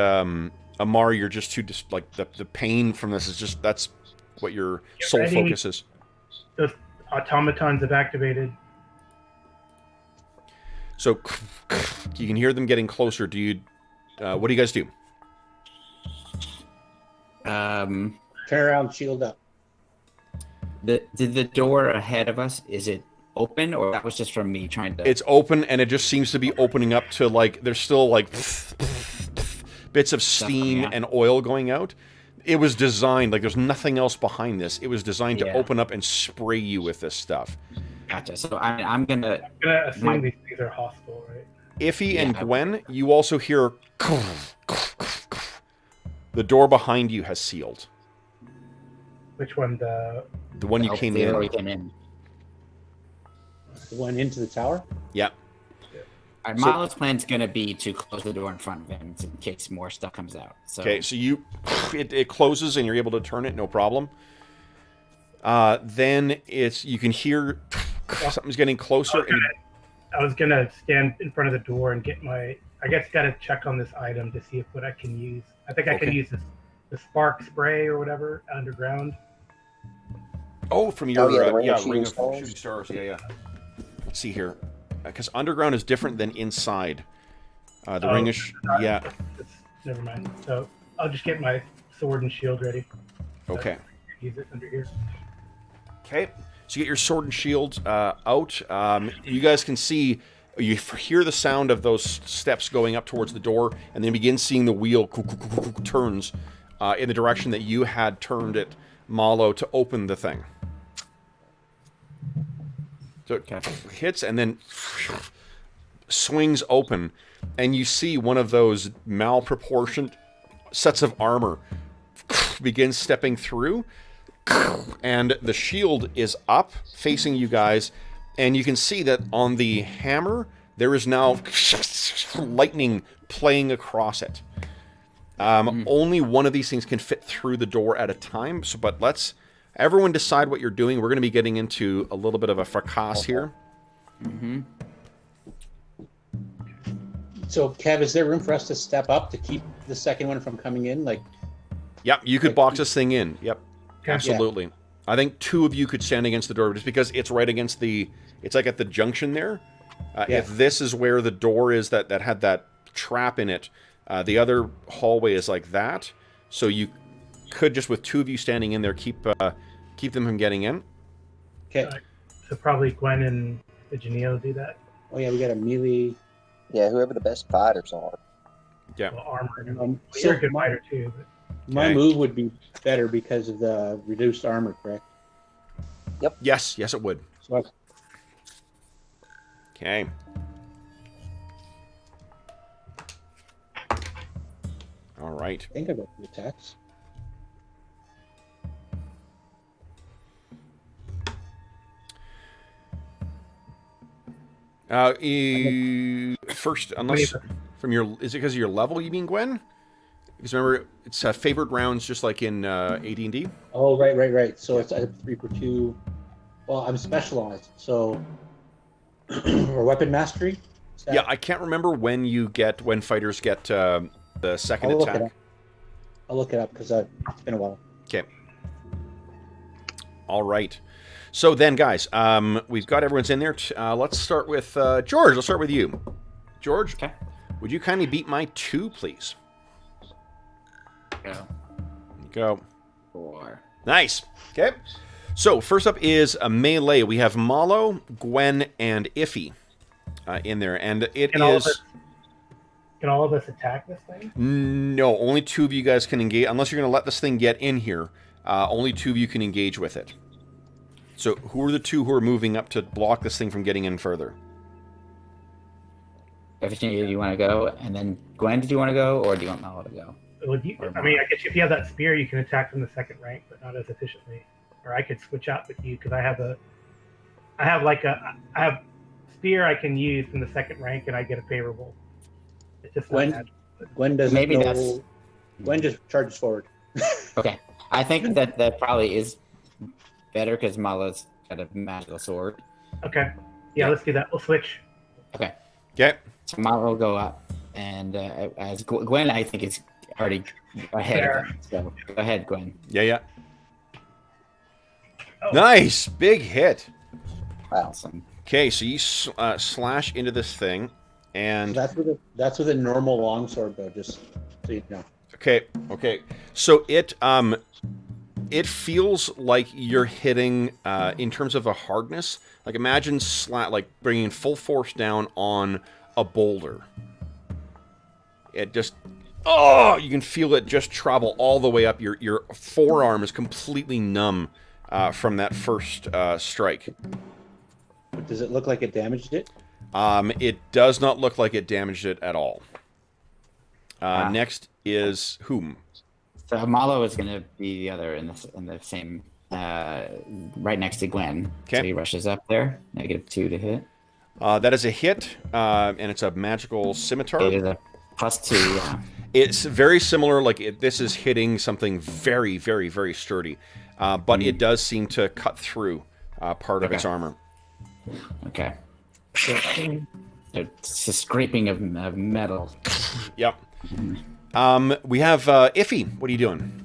Amari, you're just too... like, the pain from this is just... That's what your sole focus is. Those automatons have activated. So, you can hear them getting closer. Do you... what do you guys do? Turn around, shield up. Did the door ahead of us, is it open, or that was just from me trying to... It's open, and it just seems to be opening up to, like... There's still, like... bits of steam and oil going out. It was designed... Like, there's nothing else behind this. It was designed to open up and spray you with this stuff. Gotcha. So I'm gonna assume these things are hostile, right? Iffy and Gwen, you also hear... The door behind you has sealed. Which one? The one you came in. The one into the tower? Yeah. Milo's plan's gonna be to close the door in front of him in case more stuff comes out. So. Okay, so it closes and you're able to turn it, no problem. Then you can hear something's getting closer. I was gonna stand in front of the door and get my. I guess gotta check on this item to see what I can use. I think I can use the spark spray or whatever underground. Oh, from your Ring of Ring Shooting of Shooting Stars. Yeah. Let's see here, because underground is different than inside. The ring is Never mind. So I'll just get my sword and shield ready. Okay. Use it under here. Okay. So you get your sword and shield out. You guys can see, you hear the sound of those steps going up towards the door, and then begin seeing the wheel turns in the direction that you had turned it, Malo, to open the thing. So it hits and then swings open, and you see one of those malproportioned sets of armor begins stepping through, and the shield is up facing you guys, and you can see that on the hammer there is now lightning playing across it. Only one of these things can fit through the door at a time, so but let's everyone decide what you're doing. We're going to be getting into a little bit of a fracas here. So, Kev, is there room for us to step up to keep the second one from coming in? Yep, you could box this thing in. Yep, Okay. absolutely. I think two of you could stand against the door just because it's right against the... It's like at the junction there. If this is where the door is that had that trap in it, the other hallway is like that. So you could just, with two of you standing in there, keep them from getting in. Okay. So probably Gwen and the Janelle do that. Oh, yeah, we got a melee. Yeah, whoever the best fighters are. Yeah. Well, armor. So You're a good fighter too. But... My move would be better because of the reduced armor, correct? Yep. Yes, it would. So Okay. All right. I think I got the attacks. First, unless from your, is it because of your level? You mean, Gwen? Because remember, it's favored rounds, just like in AD&D. Oh, right. So it's 3 for 2. Well, I'm specialized, so or weapon mastery. Yeah, I can't remember when fighters get the second attack. I'll look it up because it's been a while. Okay. All right. So then, guys, we've got everyone's in there. Let's start with George. Let's start with you. George, would you kindly beat my 2, please? Go. 4. Nice. Okay. So first up is a melee. We have Malo, Gwen, and Iffy in there, and it is. Can all of us attack this thing? No, only 2 of you guys can engage. Unless you're going to let this thing get in here, only 2 of you can engage with it. So who are the 2 who are moving up to block this thing from getting in further? Everything you want to go, and then Gwen, did you want to go, or do you want Malo to go? I guess if you have that spear, you can attack from the second rank, but not as efficiently. Or I could switch out with you because I have spear I can use from the second rank, and I get a favorable. It's just Gwen doesn't. Maybe know. Gwen just charges forward. Okay, I think that probably is better because Malo's got a magical sword. Okay, yeah, let's do that. We'll switch. Okay. Okay. So Malo will go up, and as Gwen, I think is already ahead of him. So go ahead, Gwen. Yeah. Oh. Nice, big hit. Awesome. Okay, so you slash into this thing, and So that's with a normal longsword, though. Just so you know. Okay. So it feels like you're hitting in terms of a hardness. Like imagine like bringing full force down on a boulder. It just you can feel it just travel all the way up. Your forearm is completely numb from that first strike. But does it look like it damaged it? It does not look like it damaged it at all. Next is whom? So Malo is going to be the other in the same right next to Gwen. Okay. So he rushes up there. -2 to hit. That is a hit, and it's a magical scimitar. It is a +2. Yeah. It's very similar. Like this is hitting something very, very, very sturdy, but it does seem to cut through part of its armor. Okay. It's a scraping of metal. Yep. We have Iffy. What are you doing?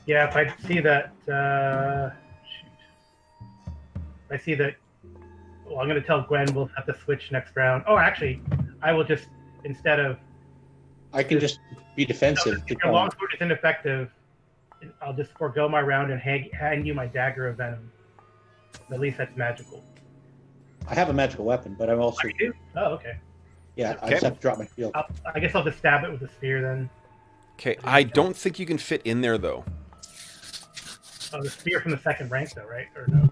Yeah, if I see that, if I see that, well, I'm going to tell Gwen we'll have to switch next round. Oh, actually, I will just, instead of... I can just be defensive. If your longsword is ineffective, I'll just forego my round and hand you my dagger of venom. At least that's magical. I have a magical weapon, but I'm also... Oh, you do? Oh, okay. Yeah, I Okay. just have to drop my shield. I guess I'll just stab it with a spear then. Okay, I don't think you can fit in there, though. Oh, the spear from the second rank, though, right? Or no?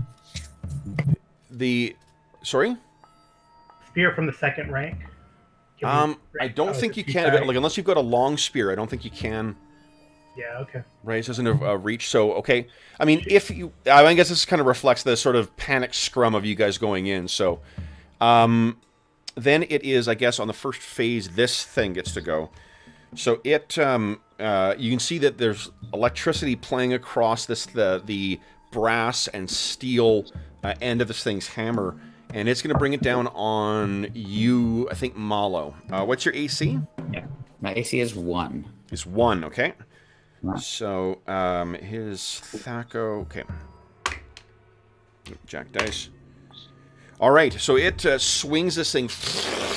Sorry? Spear from the second rank? Can we- I don't think you it's can, feedback. like, unless you've got a long spear, I don't think you can. Yeah, okay. Right, this isn't a reach, so, okay. I mean, if you... I guess this kind of reflects the sort of panic scrum of you guys going in, so... then it is, I guess, on the first phase, this thing gets to go. So it... you can see that there's electricity playing across the brass and steel end of this thing's hammer, and it's going to bring it down on you, I think, Malo. What's your AC? Yeah. My AC is 1. It's 1, okay. Wow. So, his Thaco... Okay. Jack dice. All right, so it swings this thing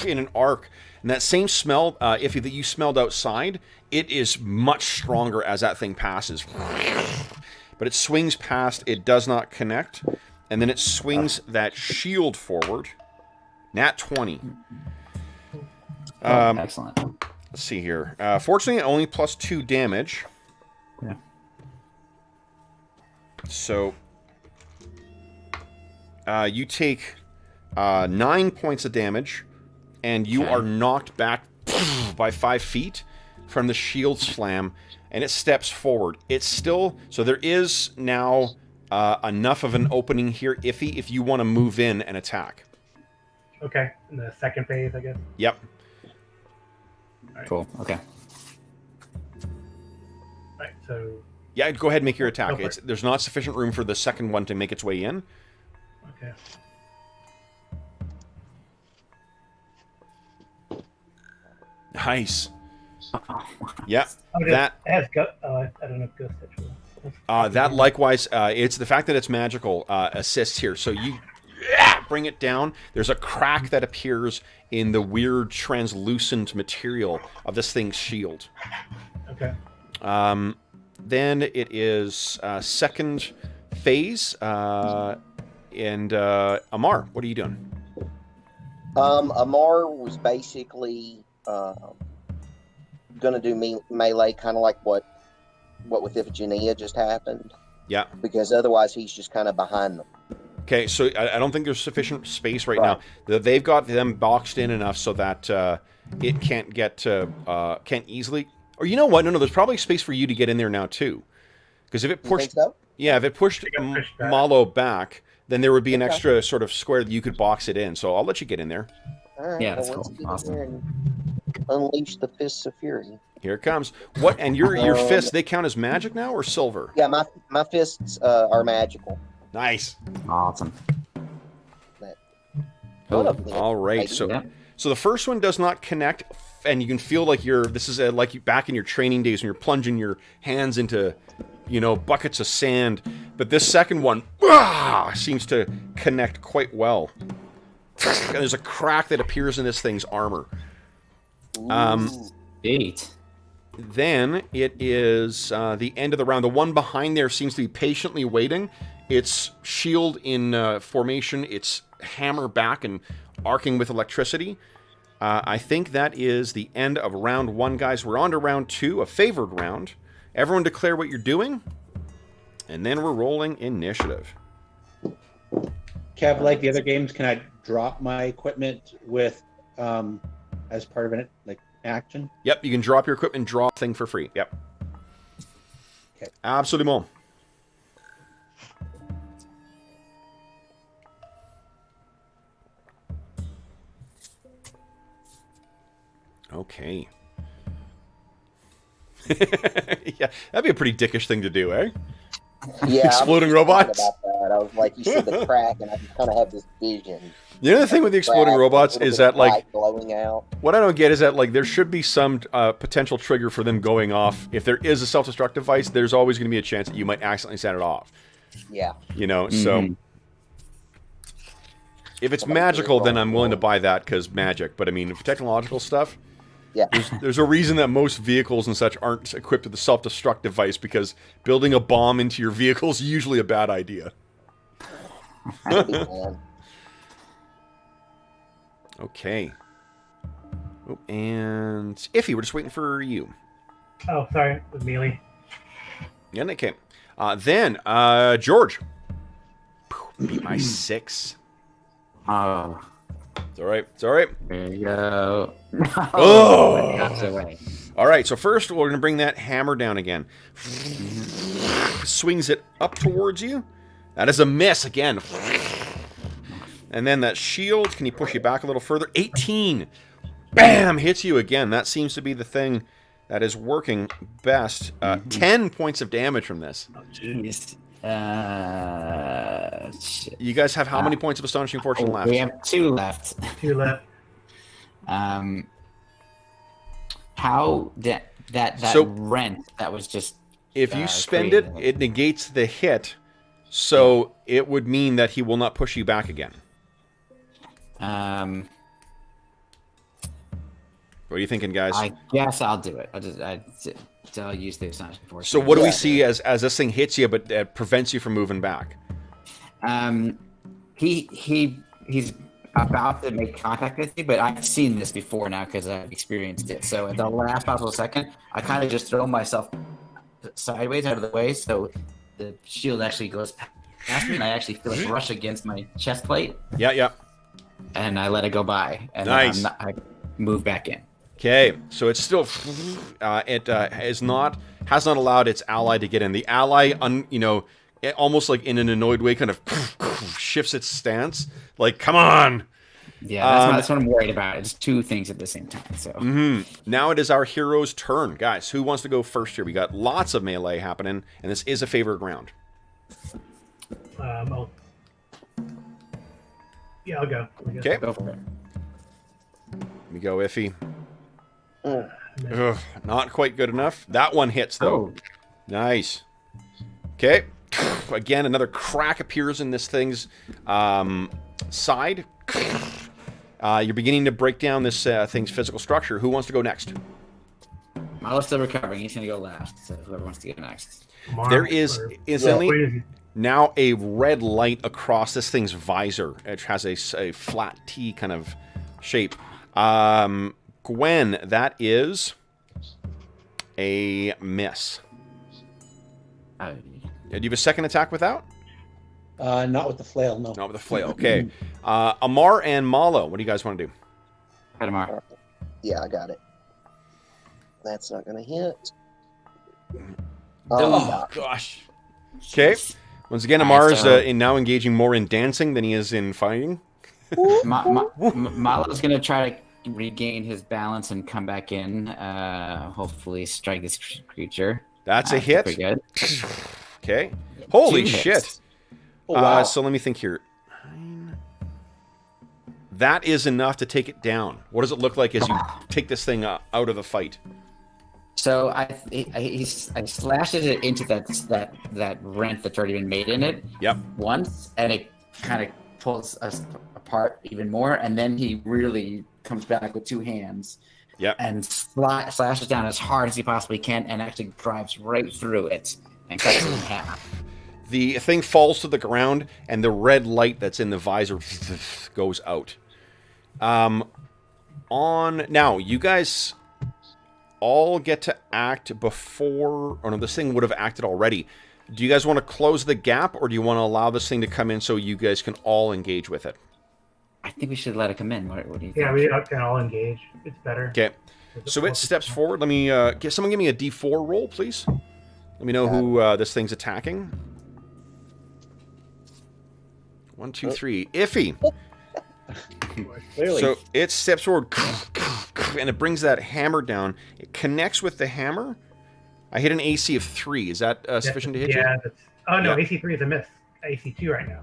in an arc, and that same smell, that you smelled outside, it is much stronger as that thing passes. But it swings past, it does not connect, and then it swings that shield forward. Nat 20. Excellent. Let's see here. Fortunately, only +2 damage. Yeah. So, you take 9 points of damage, and you are knocked back by 5 feet from the shield slam, and it steps forward. It's still... So there is now enough of an opening here, Iffy, if you want to move in and attack. Okay, in the second phase, I guess. Yep. Cool. Okay. Right, so... Yeah, go ahead and make your attack. Go for it. There's not sufficient room for the second one to make its way in. Okay. Nice. Yeah, Oh, that... It has I don't know if ghost touch will. that likewise, it's the fact that it's magical assists here. So you bring it down. There's a crack that appears in the weird translucent material of this thing's shield. Okay. Then it is second phase, and Amar, what are you doing? Amar was basically going to do melee, kind of like what with Iphigenia just happened. Yeah. Because otherwise he's just kind of behind them. Okay, so I don't think there's sufficient space right now. They've got them boxed in enough so that it can't can't easily... Or you know what? No, there's probably space for you to get in there now too. Because if it pushed... You think so? Yeah, if it pushed pushed back. Malo back, then there would be an extra sort of square that you could box it in. So I'll let you get in there. All right, Yeah, that's let's cool. get in Awesome. there and unleash the fists of fury. Here it comes. What? And your fists, they count as magic now or silver? Yeah, my fists are magical. Nice. Awesome. One of them. All right. Maybe. So Yeah. so the first one does not connect, and you can feel like this is like you back in your training days when you're plunging your hands into, buckets of sand. But this second one seems to connect quite well. And there's a crack that appears in this thing's armor. Ooh. 8. Then it is the end of the round. The one behind there seems to be patiently waiting. Its shield in formation, its hammer back and arcing with electricity. I think that is the end of round 1, guys. We're on to round 2, a favored round. Everyone declare what you're doing, and then we're rolling initiative. Kev, like the other games, can I drop my equipment with as part of an action? Yep, you can drop your equipment, draw a thing for free. Yep. Okay. Absolument. Okay. Yeah, that'd be a pretty dickish thing to do, eh? Yeah, Exploding I was just robots? thinking about that. I was like, you said the crack, and I just kind of have this vision. The other thing with the exploding Crack, robots a little is bit that, of like, light glowing out. what I don't get is that, like, there should be some potential trigger for them going off. If there is a self-destruct device, there's always going to be a chance that you might accidentally set it off. Yeah. You know, so if it's magical, then I'm willing to buy that because magic. But I mean, for technological stuff, Yeah. there's a reason that most vehicles and such aren't equipped with a self-destruct device, because building a bomb into your vehicle is usually a bad idea. That'd be fun. Okay. Oh, and Iffy, we're just waiting for you. Oh, sorry, it was Mealy. Yeah, okay. Then, George. Beat my 6. Oh, It's all right. It's all right. there you go. Oh! That's away. All right, so first we're going to bring that hammer down again. Swings it up towards you. That is a miss again. And then that shield, can you push you back a little further? 18. Bam! Hits you again. That seems to be the thing that is working best. 10 points of damage from this. Oh, jeez. Shit. You guys have how many points of Astonishing Fortune left? We have 2 left. 2 left. How that So- rent that was just If you spend created. it negates the hit, so it would mean that he will not push you back again. What are you thinking, guys? I guess I'll do it. I'll use the Astonishing Force. So what do we Yeah. see as this thing hits you but prevents you from moving back? He's about to make contact with me, but I've seen this before now because I've experienced it. So at the last possible second, I kind of just throw myself sideways out of the way, so the shield actually goes past me, and I actually feel it rush against my chest plate, Yeah. and I let it go by, and Nice. then I move back in. Okay, so it's still has not allowed its ally to get in. The ally, almost like in an annoyed way, kind of shifts its stance. Like, come on! Yeah, that's what I'm worried about. It's 2 things at the same time. So Now it is our hero's turn, guys. Who wants to go first here? We got lots of melee happening, and this is a favorite ground. I'll go. Okay, go for it. let me go, Iffy. Mm. Ugh, not quite good enough. That one hits though. Oh, Nice. Okay. Again, another crack appears in this thing's side. You're beginning to break down this thing's physical structure. Who wants to go next? Milo's still recovering. He's gonna go last. So whoever wants to go next. There is instantly now a red light across this thing's visor. It has a flat T kind of shape. Gwen, that is a miss. Do you have a second attack without? Not with the flail, no. Not with the flail. Okay. Amar and Malo, what do you guys want to do? Hadamar. Yeah, I got it. That's not going to hit. Oh, gosh. Okay. Once again, Amar is now engaging more in dancing than he is in fighting. Milo's gonna try to regain his balance and come back in. Hopefully, strike this creature. That's a hit. Pretty good. Okay. Holy 2 shit. hits. Oh, wow. So let me think here. That is enough to take it down. What does it look like as you take this thing out of the fight? So I slashed it into that rent that's already been made in it. Yep. Once, and it kind of pulls us apart even more, and then he really comes back with 2 hands. Yep. And slashes down as hard as he possibly can, and actually drives right through it and cuts it in half. The thing falls to the ground, and the red light that's in the visor goes out. Now, you guys all get to act before... Oh, no, this thing would have acted already. Do you guys want to close the gap, or do you want to allow this thing to come in so you guys can all engage with it? I think we should let it come in. What do you think? Yeah, we can all engage. It's better. Okay. So it steps forward. Let me... someone give me a D4 roll, please. Let me know who this thing's attacking. 1, 2, 3. Iffy. Clearly. So it steps forward, and it brings that hammer down. It connects with the hammer. I hit an AC of 3. Is that sufficient to hit you? Yeah. Oh, no, Yeah. AC3 is a miss. AC2 right now.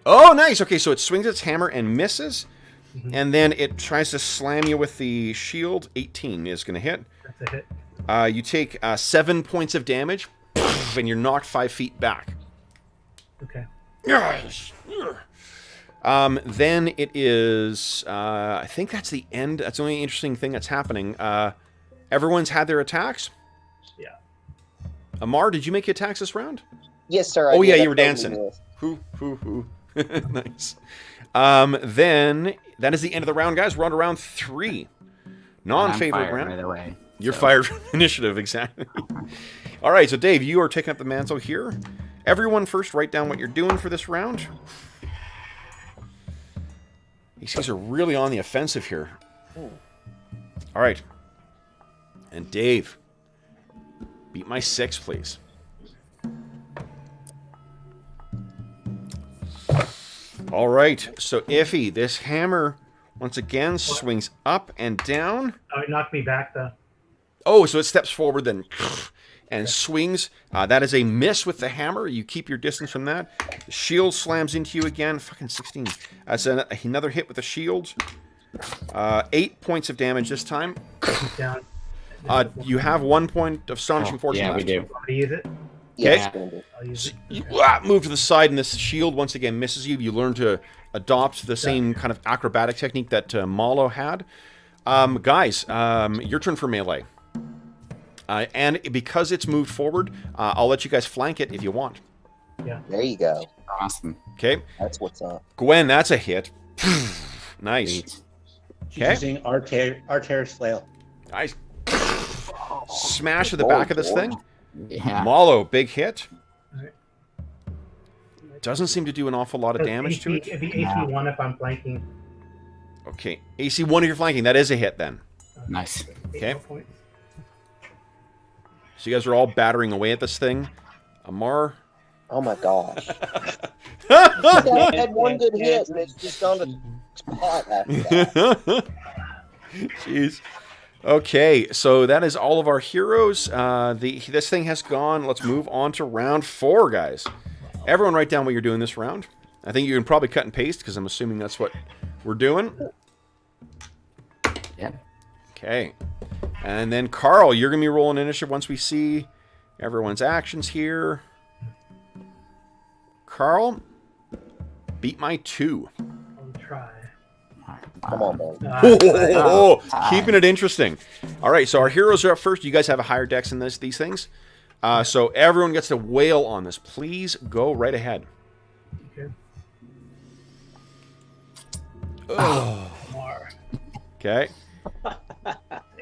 Oh, nice. Okay, so it swings its hammer and misses, Mhm. and then it tries to slam you with the shield. 18 is going to hit. That's a hit. You take 7 points of damage, and you're knocked 5 feet back. Okay. Then it is. I think that's the end. That's the only interesting thing that's happening. Everyone's had their attacks. Yeah. Amar, did you make your attacks this round? Yes, sir. Oh, yeah, did. you were dancing. Hoo. Nice. Then that is the end of the round, guys. We're on to round 3. Non-favorite I'm fired, round. by the way. You're So- fired from initiative, exactly. All right, so Dave, you are taking up the mantle here. Everyone first write down what you're doing for this round. These guys are really on the offensive here. All right. And Dave, beat my 6, please. All right, so Iffy, this hammer once again swings up and down. Oh, it knocked me back though. Oh, so it steps forward then and swings. That is a miss with the hammer. You keep your distance from that. The shield slams into you again. Fucking 16. That's another hit with the shield. 8 points of damage this time. Down. You have 1 point of Astonishing Fortune Yeah, we left. do. Want me to use it? Yes, Yeah. Brandon. I'll use it. You move to the side, and this shield once again misses you. You learn to adopt the same kind of acrobatic technique that Malo had. Guys, your turn for melee. And because it's moved forward, I'll let you guys flank it if you want. There you go. Awesome. Okay? That's what's up. Gwen, that's a hit. Nice. Sweet. She's Okay. using Arter's flail. Nice. Smash to the back of this thing. Yeah. Malo, big hit. Alright. Doesn't seem to do an awful lot of damage to it. It'd be AC1 if I'm flanking. Okay. AC 1 if you're flanking. That is a hit then. Nice. 8 Okay. more points. So you guys are all battering away at this thing. Amar. Oh my gosh. I had one good hit, and it's just gone to pot after that. Jeez. Okay, so that is all of our heroes. This thing has gone. Let's move on to round 4, guys. Everyone write down what you're doing this round. I think you can probably cut and paste, because I'm assuming that's what we're doing. Yeah. Okay. And then, Carl, you're going to be rolling initiative once we see everyone's actions here. Carl, beat my 2. I'll try. Come on, man. Oh, keeping it interesting. All right, so our heroes are up first. You guys have a higher dex in these things. So everyone gets to wail on this. Please go right ahead. Okay. More. Okay.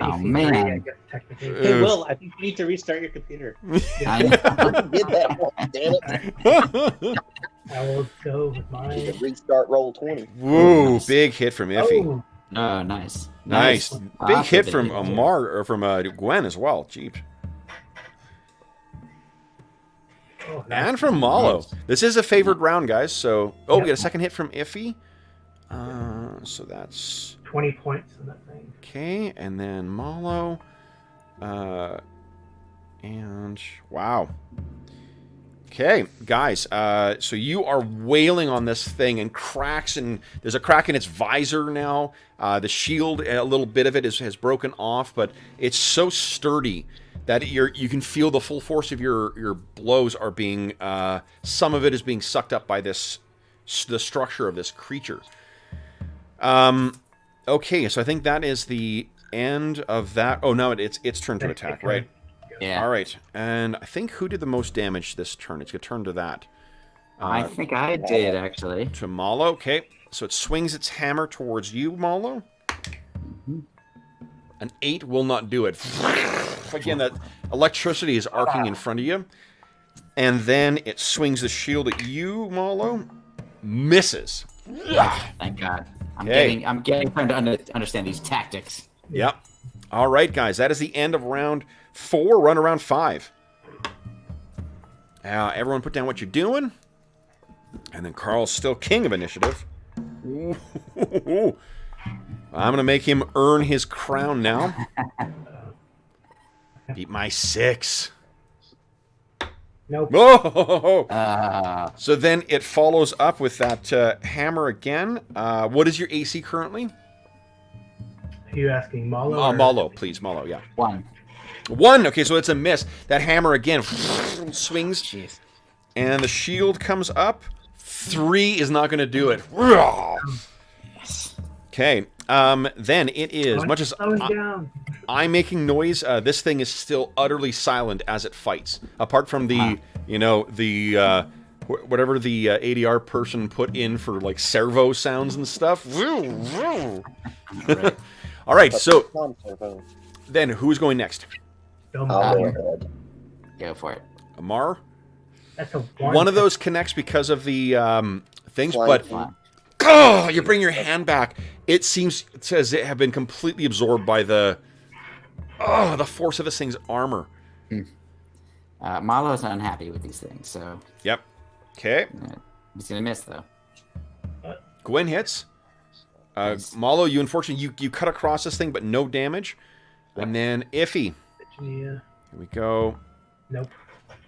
Oh, AC3, man. I guess, technically. Hey, Will, I think you need to restart your computer. I know. Did that one, damn it. I will go with You mine. can restart roll 20. Woo, big hit from Iffy. Oh, Oh, nice. Nice. Big That's hit a from hit. Amar, or from Gwen as well. Jeep. oh, nice. And from Malo. Nice. This is a favored round, guys. So, we get a second hit from Iffy. So that's 20 points on that thing. okay. And then Malo. And wow. Okay, guys. So you are wailing on this thing and cracks, and there's a crack in its visor now. The shield, a little bit of it has broken off, but it's so sturdy that you can feel the full force of your blows are being. Some of it is being sucked up by the structure of this creature. Okay, so I think that is the end of that. Oh no, it's turn to attack, right? Yeah. All right, and I think who did the most damage this turn? It's going to turn to that. I think I did, actually. To Malo. Okay, so it swings its hammer towards you, Malo. An 8 will not do it. Again, that electricity is arcing in front of you. And then it swings the shield at you, Malo. Misses. Thank God. Okay. I'm getting trying to understand these tactics. Yep. All right, guys. That is the end of round 4. Run around 5. Everyone put down what you're doing. And then Carl's still king of initiative. Ooh. I'm going to make him earn his crown now. Beat my 6. Nope. Oh! So then it follows up with that hammer again. What is your AC currently? Are you asking Malo? or- Malo, please. Malo, yeah. 1. 1. Okay, so it's a miss. That hammer again swings, Jeez. and the shield comes up. 3 is not going to do it. Okay. Then it is, much as Slowing down. I'm making noise, this thing is still utterly silent as it fights. Apart from the, whatever the ADR person put in for like servo sounds and stuff. Right. All right, so Come, Servo. then who's going next? Don't I'll go bother. ahead. Go for it. Amar? That's a One of those connects because of the things, but Flanking. you bring your hand back. It seems to have been completely absorbed by the force of this thing's armor. Malo's unhappy with these things, so Yep. Okay. he's gonna miss though. Gwen hits. Nice. Malo, you unfortunately you cut across this thing, but no damage. And then Iffy. Yeah. Here we go. Nope.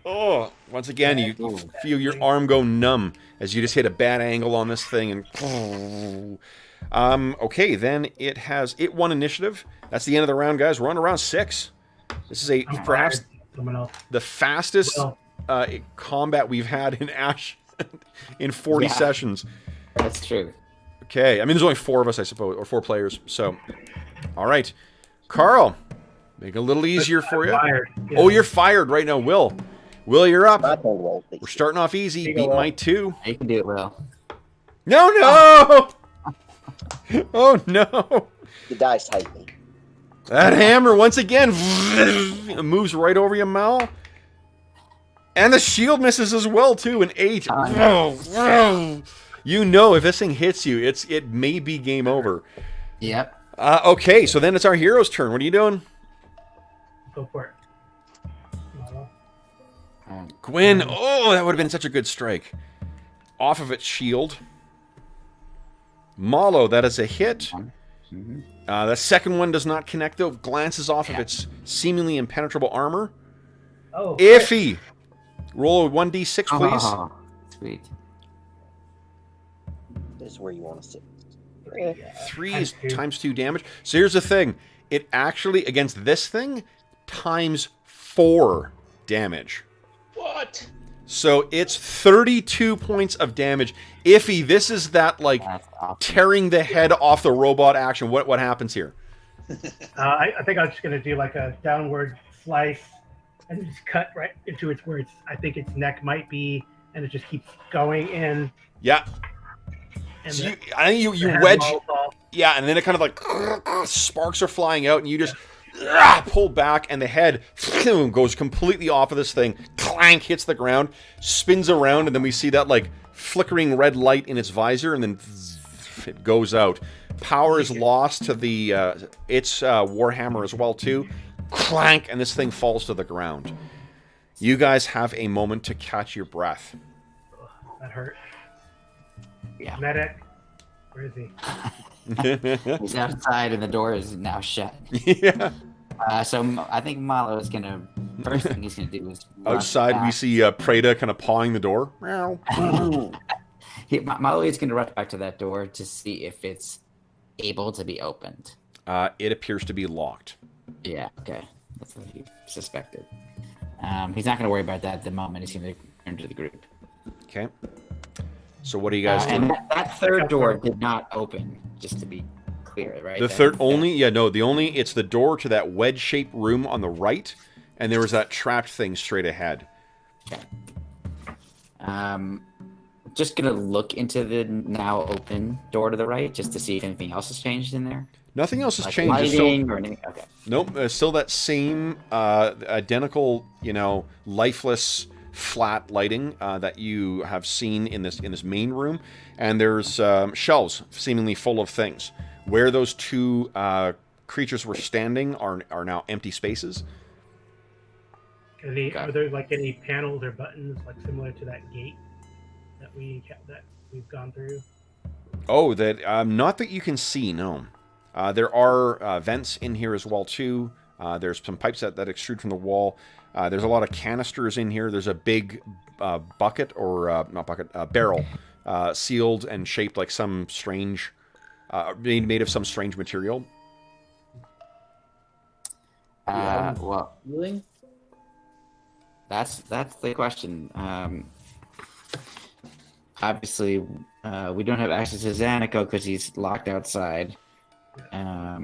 Oh, once again, you Ooh. feel your arm go numb as you just hit a bad angle on this thing, and okay, then it won initiative. That's the end of the round, guys. We're on to round 6. This is I'm perhaps tired. Someone else. the fastest Well, combat we've had in Ash in 40 Yeah. sessions. That's true. Okay, I mean, there's only 4 of us, I suppose, or 4 players. So, all right, Carl, make it a little easier for you. fired. Yeah. Oh, you're fired right now, Will. Will, you're up. I can roll these. We're starting off easy. There you go, Beat Will. my 2. You can do it well. No! Oh no! The dice hate me. That hammer once again moves right over your mouth, and the shield misses as well too. An 8. You know, if this thing hits you, it may be game over. Yep. Okay, so then it's our hero's turn. What are you doing? Go for it. Malo. Gwen, oh, that would have been such a good strike. Off of its shield. Malo, that is a hit. Mhm. The second one does not connect, though. Glances off of its seemingly impenetrable armor. Oh. Iffy! Roll a 1d6, please. Oh, sweet. This is where you want to sit. Yeah. 3 is times 2 damage. So here's the thing. It actually, against this thing, times 4 damage. What? So it's 32 points of damage. Iffy, this is that, like, That's awesome. tearing the head off the robot action. What happens here? I think I'm just gonna do like a downward slice and just cut right into its where it's. I think its neck might be, and it just keeps going in. Yeah. And So the- I think you the head wedge. falls off. Yeah, and then it kind of like sparks are flying out, and you just pull back, and the head goes completely off of this thing. Clank, hits the ground, spins around, and then we see that like flickering red light in its visor, and then it goes out. Power is lost to the its warhammer as well too. Clank, and this thing falls to the ground. You guys have a moment to catch your breath. That hurt. Yeah. Medic. Where is he? He's outside and the door is now shut. Yeah. So I think Malo is gonna first thing he's gonna do is rush Outside, we back. see Preda kind of pawing the door. Meow. Malo is gonna rush back to that door to see if it's able to be opened. It appears to be locked. Yeah. Okay. That's what he suspected. He's not gonna worry about that at the moment. He's gonna return to the group. Okay. So what do you guys do? And that third door did not open. Just to be clear, right? The third only, it's the door to that wedge-shaped room on the right, and there was that trapped thing straight ahead. Okay. Just gonna look into the now open door to the right, just to see if anything else has changed in there. Nothing else has Like changed. It's lighting or anything. Okay. Nope, still that same identical, lifeless flat lighting that you have seen in this main room, and there's shelves seemingly full of things. Where those two creatures were standing are now empty spaces. Are there like any panels or buttons like similar to that gate that we've gone through? Oh, that not that you can see. No, there are vents in here as well too. There's some pipes that extrude from the wall. There's a lot of canisters in here. There's a big bucket, or not bucket, barrel, sealed and shaped like some strange, made of some strange material. Well, Healing? that's the question. Obviously, we don't have access to Zanico because he's locked outside. Yeah,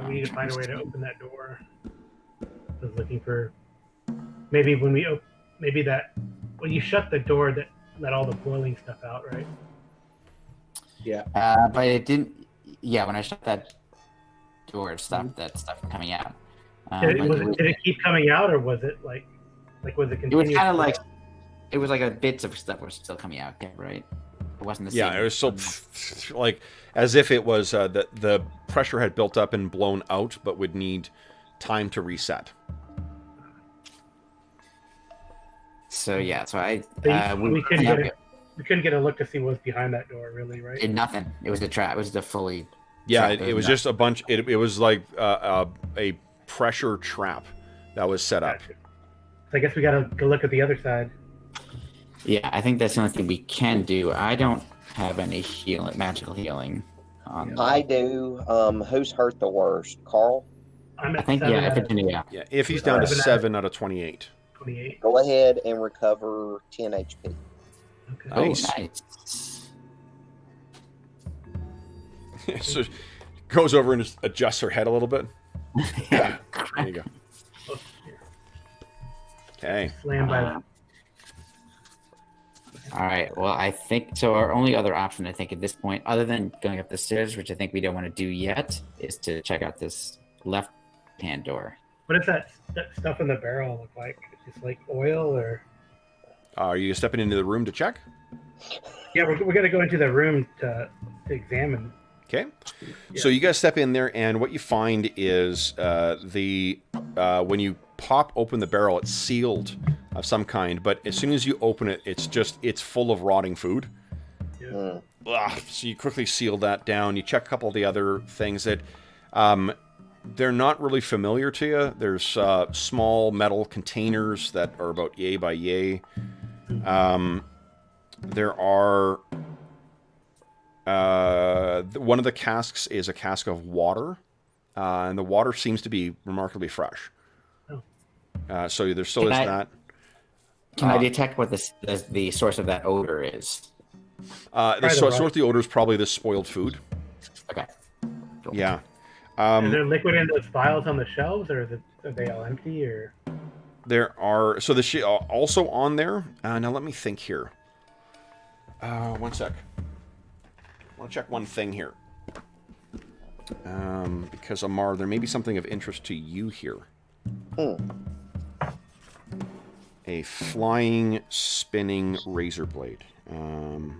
we need to find a way to open that door. I was looking for maybe when you shut the door that let all the boiling stuff out, right? Yeah. But it didn't. Yeah, when I shut that door, it stopped that stuff from coming out. Did it keep coming out, or was it like was it It continuous? was kind of like it was like a bits of stuff were still coming out, right? It wasn't the same. Yeah, it was still like as if it was the pressure had built up and blown out, but would need time to reset. So yeah, so I we couldn't get a look to see what was behind that door, really, right? nothing. It was a trap. It was the fully. Yeah, trap. it was just a bunch. It was like a pressure trap that was set up. Gotcha. So I guess we gotta go look at the other side. Yeah, I think that's the only thing we can do. I don't have any magical healing on. I do. Who's hurt the worst? Carl? I'm I at think 7 yeah, out of yeah. Yeah, if he's down to 7 out of 28. 28. Go ahead and recover 10 HP. Okay. Oh, Nice. nice. So goes over and just adjusts her head a little bit. Yeah, there you go. Oh, here. Okay. Slam by the All right. Well, I think so. Our only other option, I think, at this point, other than going up the stairs, which I think we don't want to do yet, is to check out this left-hand door. What does that stuff in the barrel look like? It's just like oil, or? Are you stepping into the room to check? Yeah, we're gonna go into the room to examine. Okay. So you guys step in there, and what you find is when you pop open the barrel, it's sealed of some kind, but as soon as you open it, it's full of rotting food. Yeah. Ugh, so you quickly seal that down. You check a couple of the other things that they're not really familiar to you. There's small metal containers that are about yay by yay. There are one of the casks is a cask of water, and the water seems to be remarkably fresh. Oh. So there still is that. Can I detect what the source of that odor is? The source of the odor is probably this spoiled food. Okay. Cool. Yeah. Is there liquid in those vials on the shelves, or are they all empty? Or There are also on there. Now let me think here. 1 sec. I want to check one thing here. Because Amar, there may be something of interest to you here. A flying, spinning razor blade. An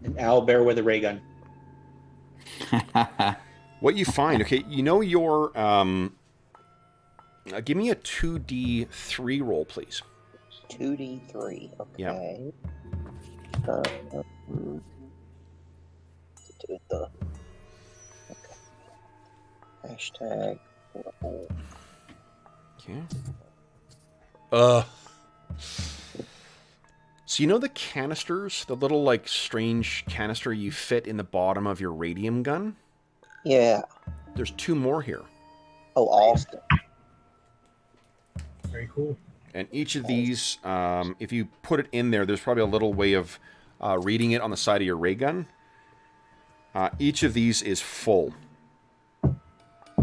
owlbear with a ray gun. What you find, okay, you know your... give me a 2d3 roll, please. 2d3. Okay. Yeah. Do the hashtag. Okay. So you know the canisters, the little like strange canister you fit in the bottom of your radium gun? Yeah. There's 2 more here. Oh, awesome. very cool. And each of these, if you put it in there, there's probably a little way of reading it on the side of your ray gun. Each of these is full.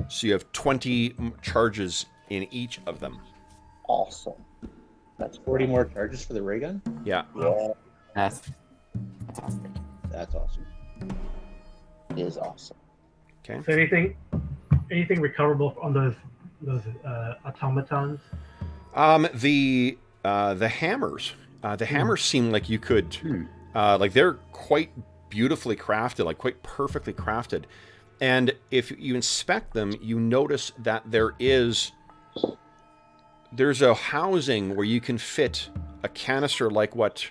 So you have 20 charges in each of them. Awesome. That's 40 more charges for the ray gun? Yeah. Yeah, That's fantastic. That's awesome. it is awesome. Okay. So anything recoverable on those automatons? The hammers. The hammers seem like you could, like they're quite beautifully crafted, like quite perfectly crafted. And if you inspect them, you notice that there's a housing where you can fit a canister like what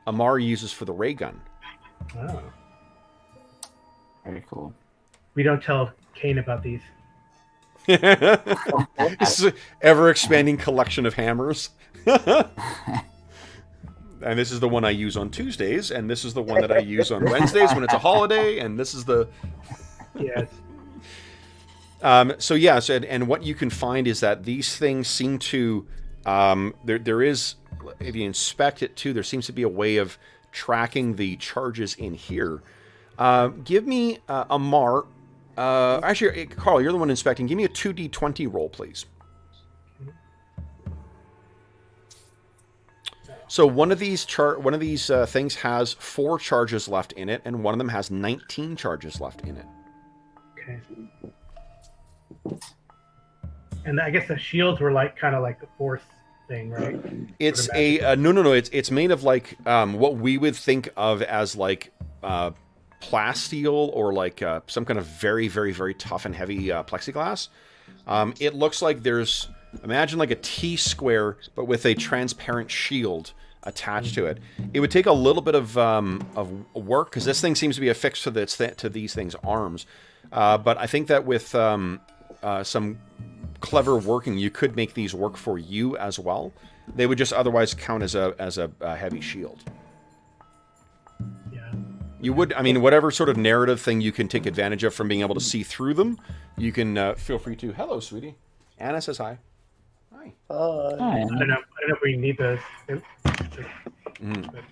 Amar uses for the ray gun. Oh, Very cool. We don't tell Kane about these. This is an ever-expanding collection of hammers. And this is the one I use on Tuesdays, and this is the one that I use on Wednesdays when it's a holiday, and this is the... Yes. So yes, and what you can find is that these things seem to... there is, if you inspect it too, there seems to be a way of tracking the charges in here. Give me a mark. Actually, Carl, you're the one inspecting. Give me a 2d20 roll, please. So one of these things has 4 charges left in it, and one of them has 19 charges left in it. Okay. And I guess the shields were like kind of like the force thing, right? It's a no. It's made of like what we would think of as like plasteel or like some kind of very, very, very tough and heavy plexiglass. It looks like there's, imagine like a T-square, but with a transparent shield attached to it. It would take a little bit of work because this thing seems to be affixed to these things' arms. But I think that with some clever working, you could make these work for you as well. They would just otherwise count as a heavy shield. Yeah. You would, I mean, whatever sort of narrative thing you can take advantage of from being able to see through them, you can feel free to. Hello, sweetie. Anna says hi. Hi. Hi. I don't know if we need those. Mm. But,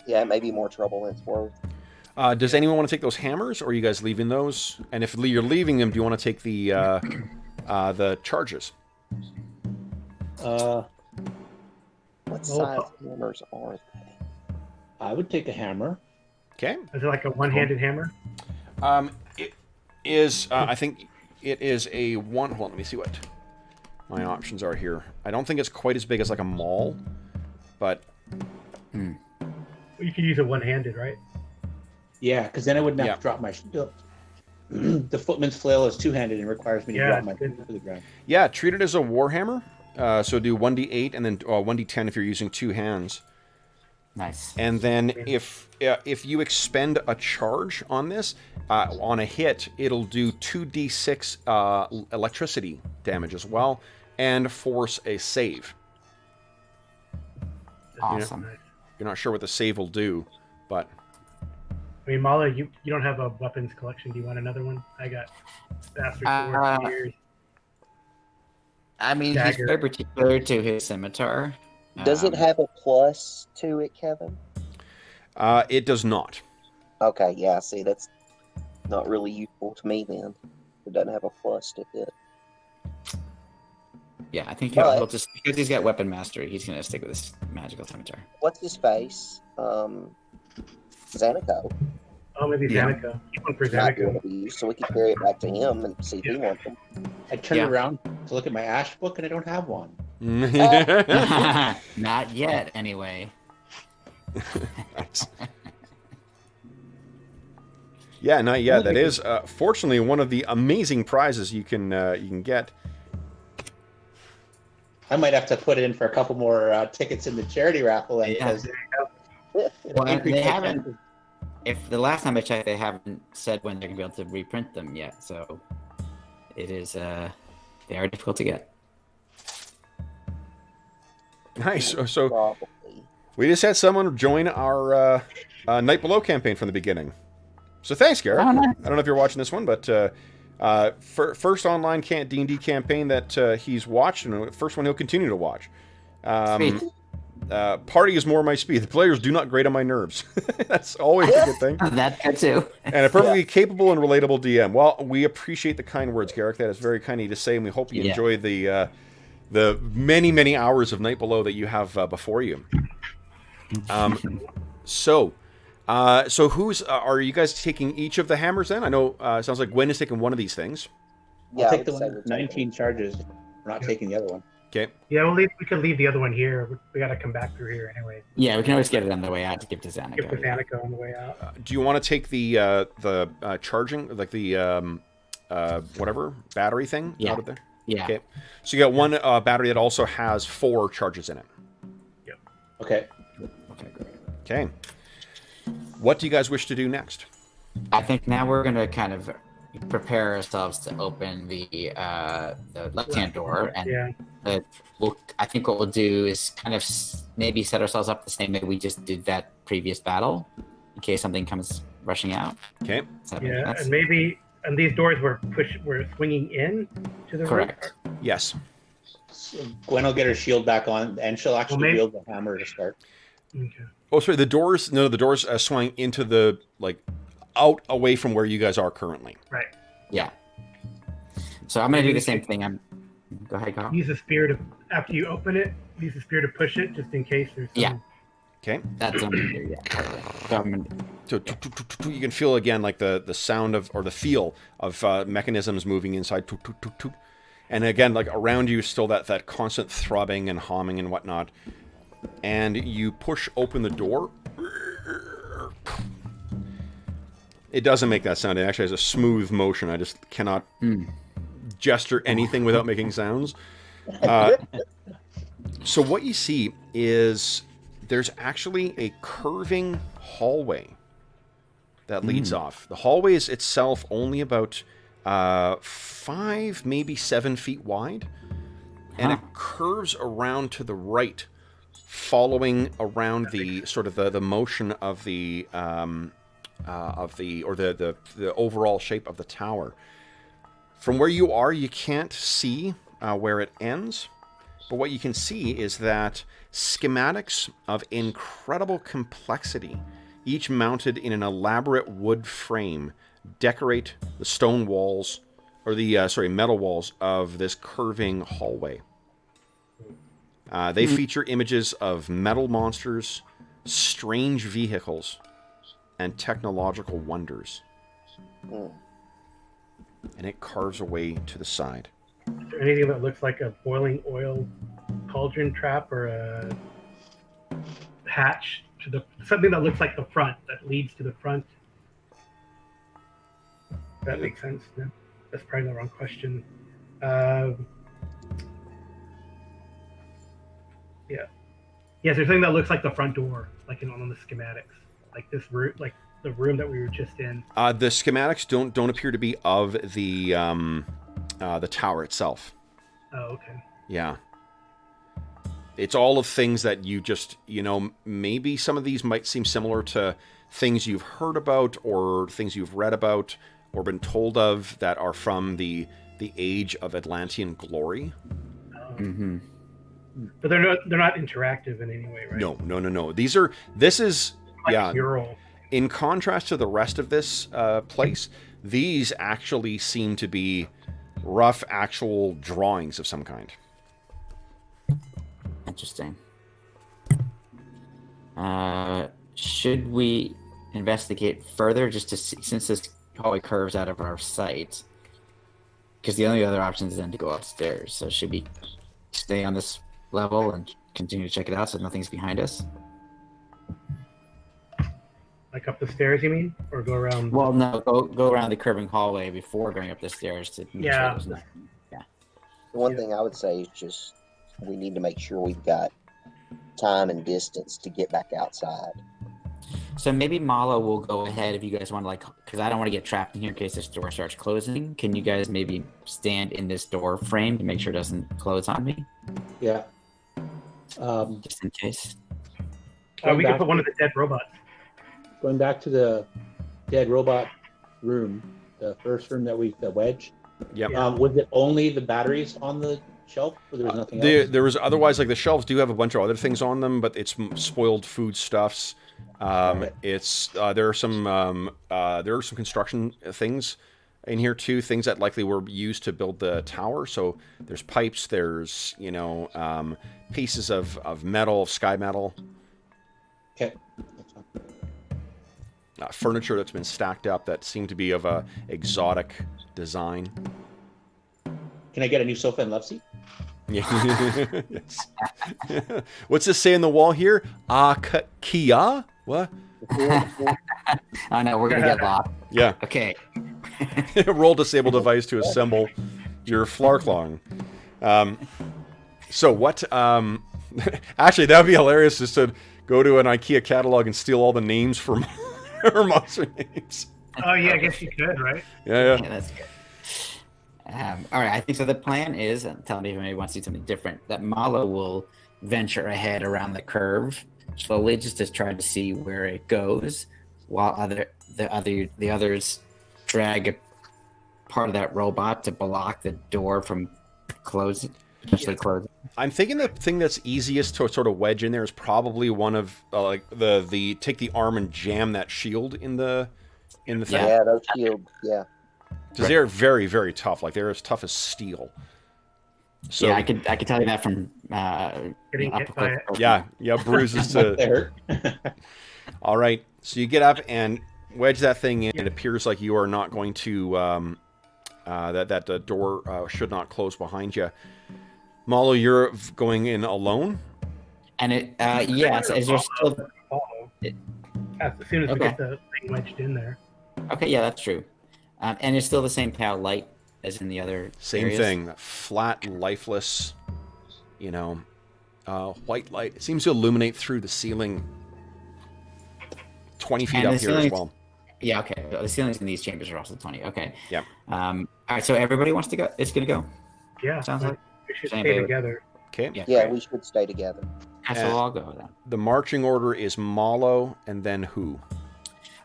Yeah, it may be more trouble than it's worth. Does anyone want to take those hammers, or are you guys leaving those? And if you're leaving them, do you want to take the charges? What size hammers are they? I would take a hammer. Okay. is it like a one-handed hammer? It is. I think it is a one. Hold on, let me see what my options are here. I don't think it's quite as big as like a maul, but Well, you could use it one-handed, right? Yeah, because then I wouldn't have Yeah. to drop my shield. The footman's flail is two-handed and requires me to Yeah, drop my it's good. shield to the ground. yeah, treat it as a warhammer. So do 1d8 and then 1d10 if you're using 2 hands. Nice. And then if you expend a charge on this, on a hit, it'll do 2d6 electricity damage as well, and force a save. Awesome. Nice. You're not sure what the save will do, but I mean, Mala, you don't have a weapons collection. Do you want another one? I got bastard sword, spears. I mean, Dagger. he's very particular to his scimitar. Does it have a plus to it, Kevin? it does not. Okay, yeah, see, that's not really useful to me then. It doesn't have a plus to it. Yeah, I think But- he'll just, because he's got weapon mastery, he's gonna stick with his magical scimitar. What's his face? Zanico. Oh, maybe Yeah. Zanico. Keep one for Not going Zanico. to be used, so we could carry it back to him and see if he wants them. I turned Yeah. around to look at my ash book and I don't have one. Not yet, anyway. Nice. Yeah, not yet. That is, fortunately, one of the amazing prizes you can get. I might have to put in for a couple more tickets in the charity raffle then, Yeah. because Well, increase they my haven't. chances. If the last time I checked, they haven't said when they're gonna be able to reprint them yet. So it is. They are difficult to get. Nice. So Probably. we just had someone join our Night Below campaign from the beginning. So thanks, Garrett. Oh, nice. I don't know if you're watching this one, but first online D&D campaign that he's watched, and first one he'll continue to watch. Sweet. Party is more my speed. The players do not grate on my nerves. That's always a good thing. That's good too. And a perfectly capable and relatable DM. Well, we appreciate the kind words, Garrick. That is very kind of you to say, and we hope you Yeah. enjoy the many, many hours of Night Below that you have before you. So who's are you guys taking each of the hammers then? I know it sounds like Gwen is taking one of these things. Yeah, I'll I take the would one say with we're 19 charges. We're not taking the other one. Okay. Yeah, we could leave the other one here. We got to come back through here anyway. Yeah, we can always get it on the way out to give to Give Zanico. the Zanico on the way out. Do you want to take the charging, like the whatever battery thing Yeah. out of there? Yeah. Okay. So you got one battery that also has 4 charges in it. Okay. Okay, great. Okay. What do you guys wish to do next? I think now we're gonna kind of prepare ourselves to open the left-hand door, and Yeah. I think what we'll do is kind of maybe set ourselves up the same way we just did that previous battle, in case something comes rushing out. Okay. Does that make Yeah, sense? and maybe these doors were swinging in to the Correct. room. Yes. So Gwen will get her shield back on, and she'll actually wield the hammer to start. Okay. Oh, sorry. The doors swung into the out away from where you guys are currently. Right. Yeah. So I'm gonna do the same thing. Go ahead, Carl. Use the spear to after you open it. Use the spear to push it, just in case there's. Yeah. Okay. That's what I'm gonna do. Yeah. Totally. So I'm gonna, So you can feel again like the sound of, or the feel of mechanisms moving inside. And again, like around you, still that constant throbbing and humming and whatnot. And you push open the door. It doesn't make that sound. It actually has a smooth motion. I just cannot gesture anything without making sounds. So what you see is there's actually a curving hallway that leads off. The hallway is itself only about 5, maybe 7 feet wide, and it curves around to the right, following around the sort of the motion of the overall shape of the tower. From where you are, you can't see where it ends, but what you can see is that schematics of incredible complexity, each mounted in an elaborate wood frame, decorate the stone walls, or the metal walls of this curving hallway. They feature images of metal monsters, strange vehicles, and technological wonders. And it carves away to the side. Is there anything that looks like a boiling oil cauldron trap or a hatch to something that looks like the front that leads to the front? Does that make sense? No? That's probably the wrong question. Yeah. Yes, there's something that looks like the front door, like on the schematics, like this room, like the room that we were just in. The schematics don't appear to be of the tower itself. Oh, okay. Yeah. It's all of things that you just, maybe some of these might seem similar to things you've heard about or things you've read about or been told of that are from the age of Atlantean glory. But they're not interactive in any way, right? No. This is like mural. In contrast to the rest of this place, these actually seem to be rough actual drawings of some kind. Interesting. Should we investigate further just to see, since this hallway curves out of our sight? Because the only other option is then to go upstairs. So should we stay on this level and continue to check it out so nothing's behind us? Like up the stairs, you mean? Or go around? Well, no, go around the curving hallway before going up the stairs to make sure there's nothing. Yeah. The one thing I would say is just we need to make sure we've got time and distance to get back outside. So maybe Mala will go ahead if you guys want to, because I don't want to get trapped in here in case this door starts closing. Can you guys maybe stand in this door frame to make sure it doesn't close on me? Yeah. Just in case. We could put one of the dead robots. Going back to the dead robot room, the first room the wedge. Yep. Was it only the batteries on the shelf, or there was nothing else? There was otherwise, like the shelves do have a bunch of other things on them, but it's spoiled foodstuffs. It's there are some construction things in here too, things that likely were used to build the tower. So there's pipes, there's pieces of metal, sky metal. Okay. Furniture that's been stacked up that seemed to be of a exotic design. Can I get a new sofa and love seat? Yeah. Yes. What's this say on the wall here? Kia? What? Oh no, we're gonna get locked. Yeah. Okay. Roll disable device to assemble your Flarklong. So what? Actually, that would be hilarious just to go to an IKEA catalog and steal all the names for monster names. Oh yeah, I guess you could, right? Yeah, Yeah, that's good. All right, I think so. The plan is, tell me if anybody wants to do something different, that Malo will venture ahead around the curve slowly, just to try to see where it goes, while the others drag a part of that robot to block the door from closing, potentially closing. I'm thinking the thing that's easiest to sort of wedge in there is probably one of like the take the arm and jam that shield in the thing. Yeah, those shields. Yeah. Because they're very, very tough. Like they're as tough as steel. So Yeah, I could tell you that from Getting hit by it. yeah, bruises to. They hurt. All right, so you get up and wedge that thing in. It appears like you are not going to that the door should not close behind you. Malo, you're going in alone. And it yes, is there still? Follow. As soon as we get the thing wedged in there. Okay, yeah, that's true. And it's still the same pale light as in the other Same areas? thing, that flat, lifeless, white light. It seems to illuminate through the ceiling 20 feet And up the here as ceiling's- well. Yeah, okay. The ceilings in these chambers are also 20. Okay. Yeah. All right, so everybody wants to go. It's going to go. Yeah, Sounds like. we should same stay baby. together. Okay. Yeah. Yeah, great. we should stay together. So we'll all go then. The marching order is Malo and then who?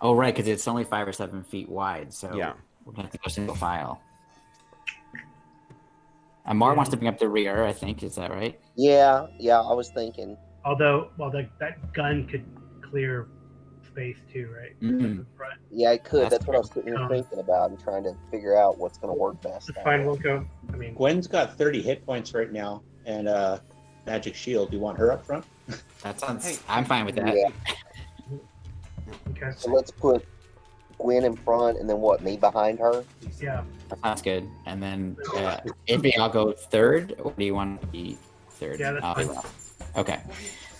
Oh, right, because it's only 5 or 7 feet wide. So Yeah. we're going to have to go single file. Amar wants to bring up the rear, I think. Is that right? Yeah, I was thinking. Although, that gun could clear space too, right? Mhm. Front. Yeah, it could. That's That's what I was sitting here thinking about and trying to figure out what's going to work best. It's fine. We'll go. I mean, Gwen's got 30 hit points right now, and magic shield. Do you want her up front? That sounds. I'm fine with that. Yeah. okay. So let's put Gwen in front and then what, me behind her? Yeah. That sounds good. And then, maybe I'll go third, or do you want to be third? Yeah, that's fine. Okay.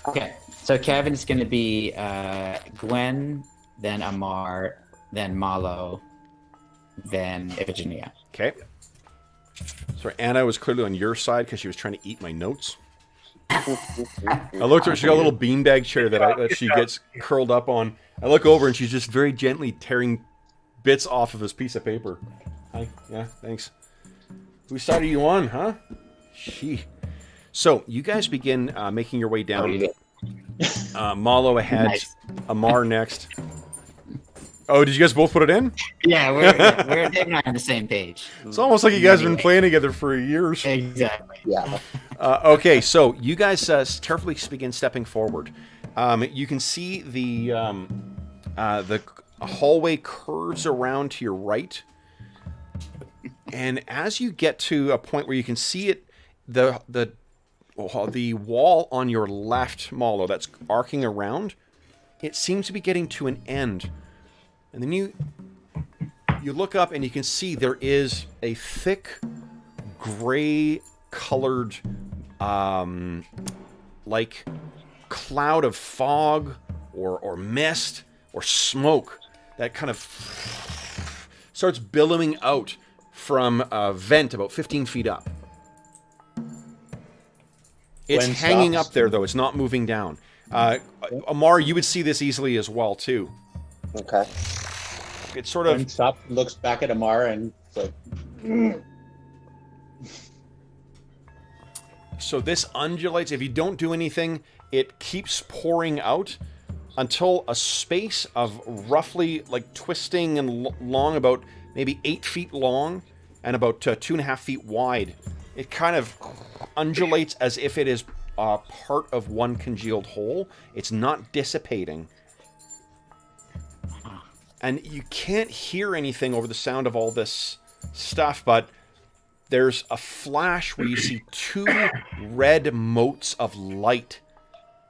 Okay. So Kevin's going to be Gwen, then Amar, then Malo, then Iphigenia. Okay. So Anna was clearly on your side because she was trying to eat my notes. I looked at her. She got a little beanbag chair that she gets curled up on. I look over and she's just very gently tearing bits off of this piece of paper. Hi. Yeah, thanks. Whose side are you on, huh? So you guys begin making your way down. Malo ahead, Nice. Amar next. Oh, did you guys both put it in? Yeah, we're Dave and I on the same page. It's almost like you guys have been playing together for years. Exactly. Yeah. Okay, so you guys carefully begin stepping forward. You can see the hallway curves around to your right, and as you get to a point where you can see it, the wall on your left, Malo, that's arcing around, it seems to be getting to an end, and then you look up and you can see there is a thick gray colored like cloud of fog or mist or smoke that kind of starts billowing out from a vent about 15 feet up. It's Gwen hanging stops. up there, though. It's not moving down. Amar, you would see this easily as well, too. Okay. It's sort of... Gwen stops, looks back at Amar, and it's like, So this undulates. If you don't do anything, it keeps pouring out until a space of roughly, like, twisting and long, about maybe 8 feet long and about 2.5 feet wide. It kind of undulates as if it is part of one congealed whole. It's not dissipating. And you can't hear anything over the sound of all this stuff, but there's a flash where you see 2 red motes of light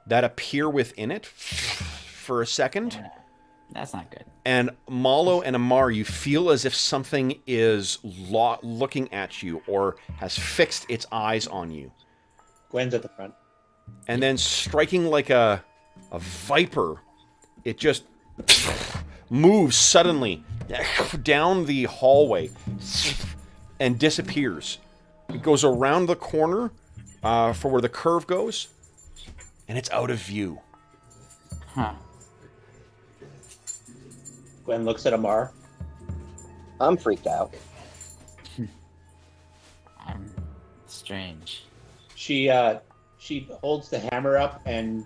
that appear within it for a second. That's not good. And Malo and Amar, you feel as if something is looking at you or has fixed its eyes on you. Gwen's at the front. And then striking like a viper, it just moves suddenly down the hallway and disappears. It goes around the corner for where the curve goes, and it's out of view. Huh. Gwen looks at Amar. I'm freaked out. I'm strange. She holds the hammer up, and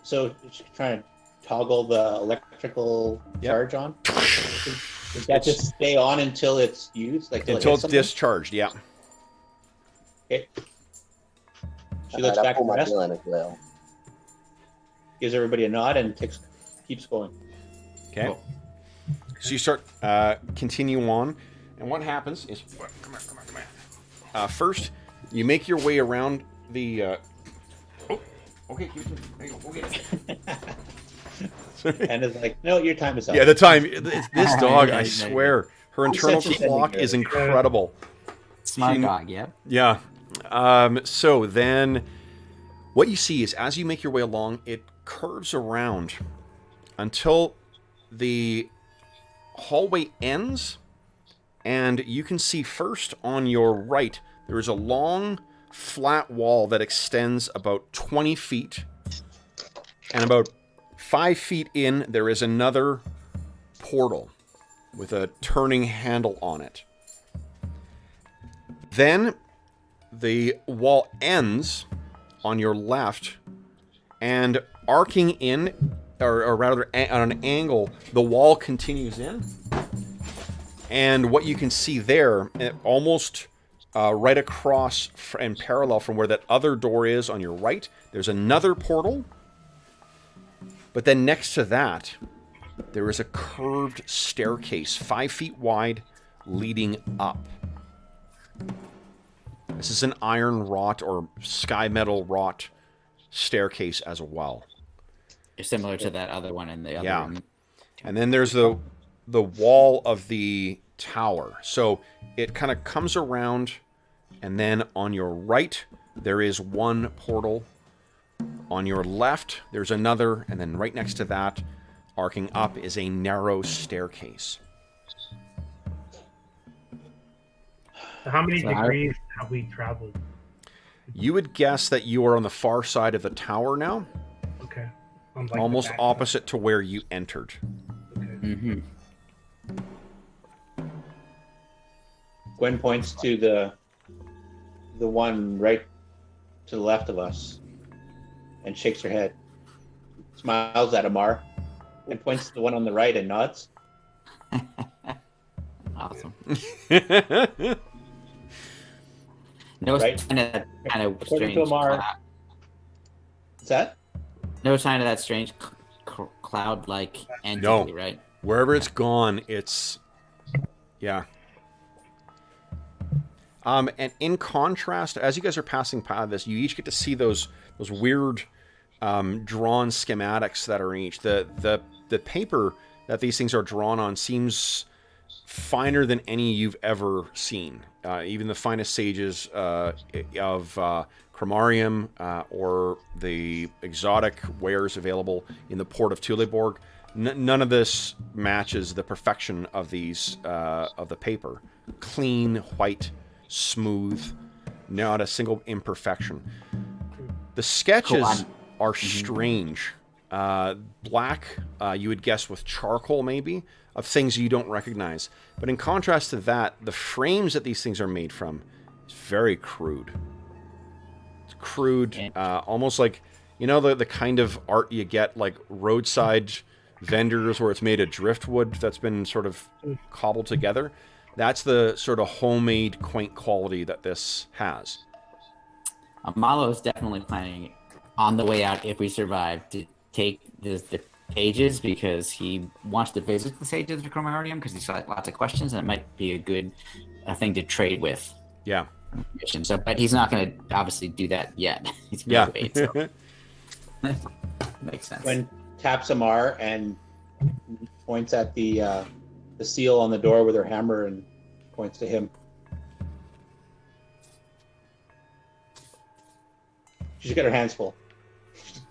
so she's trying to toggle the electrical charge on. Does that just stay on until it's used? Like Until it's discharged, yeah. Okay. She looks back I pull at the my rest, gun as well. gives everybody a nod, and keeps going. Okay. So you start, continue on, and what happens is, come on. First, you make your way around the. Okay, give it to me. There you go. Okay. And it's like, no, your time is up. Yeah, the time. This dog, I swear, her internal clock is incredible. Smart dog, yep. Yeah. So then, what you see is as you make your way along, it curves around until the hallway ends, and you can see first on your right there is a long, flat wall that extends about 20 feet, and about 5 feet in there is another portal with a turning handle on it. Then the wall ends on your left, and arcing in, or rather on an angle, the wall continues in. And what you can see there, almost right across and parallel from where that other door is on your right, there's another portal. But then next to that, there is a curved staircase, 5 feet wide, leading up. This is an iron wrought or sky metal wrought staircase as well. Similar to that other one in the other room. And then there's the wall of the tower. So it kind of comes around, and then on your right there is one portal. On your left there's another, and then right next to that, arcing up, is a narrow staircase. So how many degrees have we traveled? You would guess that you are on the far side of the tower now. Okay. Almost opposite to where you entered. Okay. Mm-hmm. Gwen points to the one right to the left of us and shakes her head, smiles at Amar, and points to the one on the right and nods. Awesome. No Right. sign of that kind of According strange to Amar, cloud. what's that? No sign of that strange cloud-like entity, No. right? Wherever it's gone, it's... Yeah. And in contrast, as you guys are passing by this, you each get to see those weird drawn schematics that are in each. The paper that these things are drawn on seems finer than any you've ever seen. Even the finest sages of Cromarium or the exotic wares available in the port of Thuleborg, none of this matches the perfection of these of the paper. Clean, white, smooth, not a single imperfection. The sketches are strange. Black, you would guess with charcoal maybe, of things you don't recognize. But in contrast to that, the frames that these things are made from is very crude. It's crude, almost like, you know, the kind of art you get like roadside vendors where it's made of driftwood that's been sort of cobbled together. That's the sort of homemade, quaint quality that this has. Malo is definitely planning on the way out, if we survive, to take the pages, because he wants to visit the sages of Cromarium because he's got lots of questions, and it might be a good thing to trade with. Yeah. So, but he's not going to obviously do that yet. He's going to wait. So. Makes sense. Gwen taps Amar and points at the seal on the door with her hammer and points to him. She's got her hands full.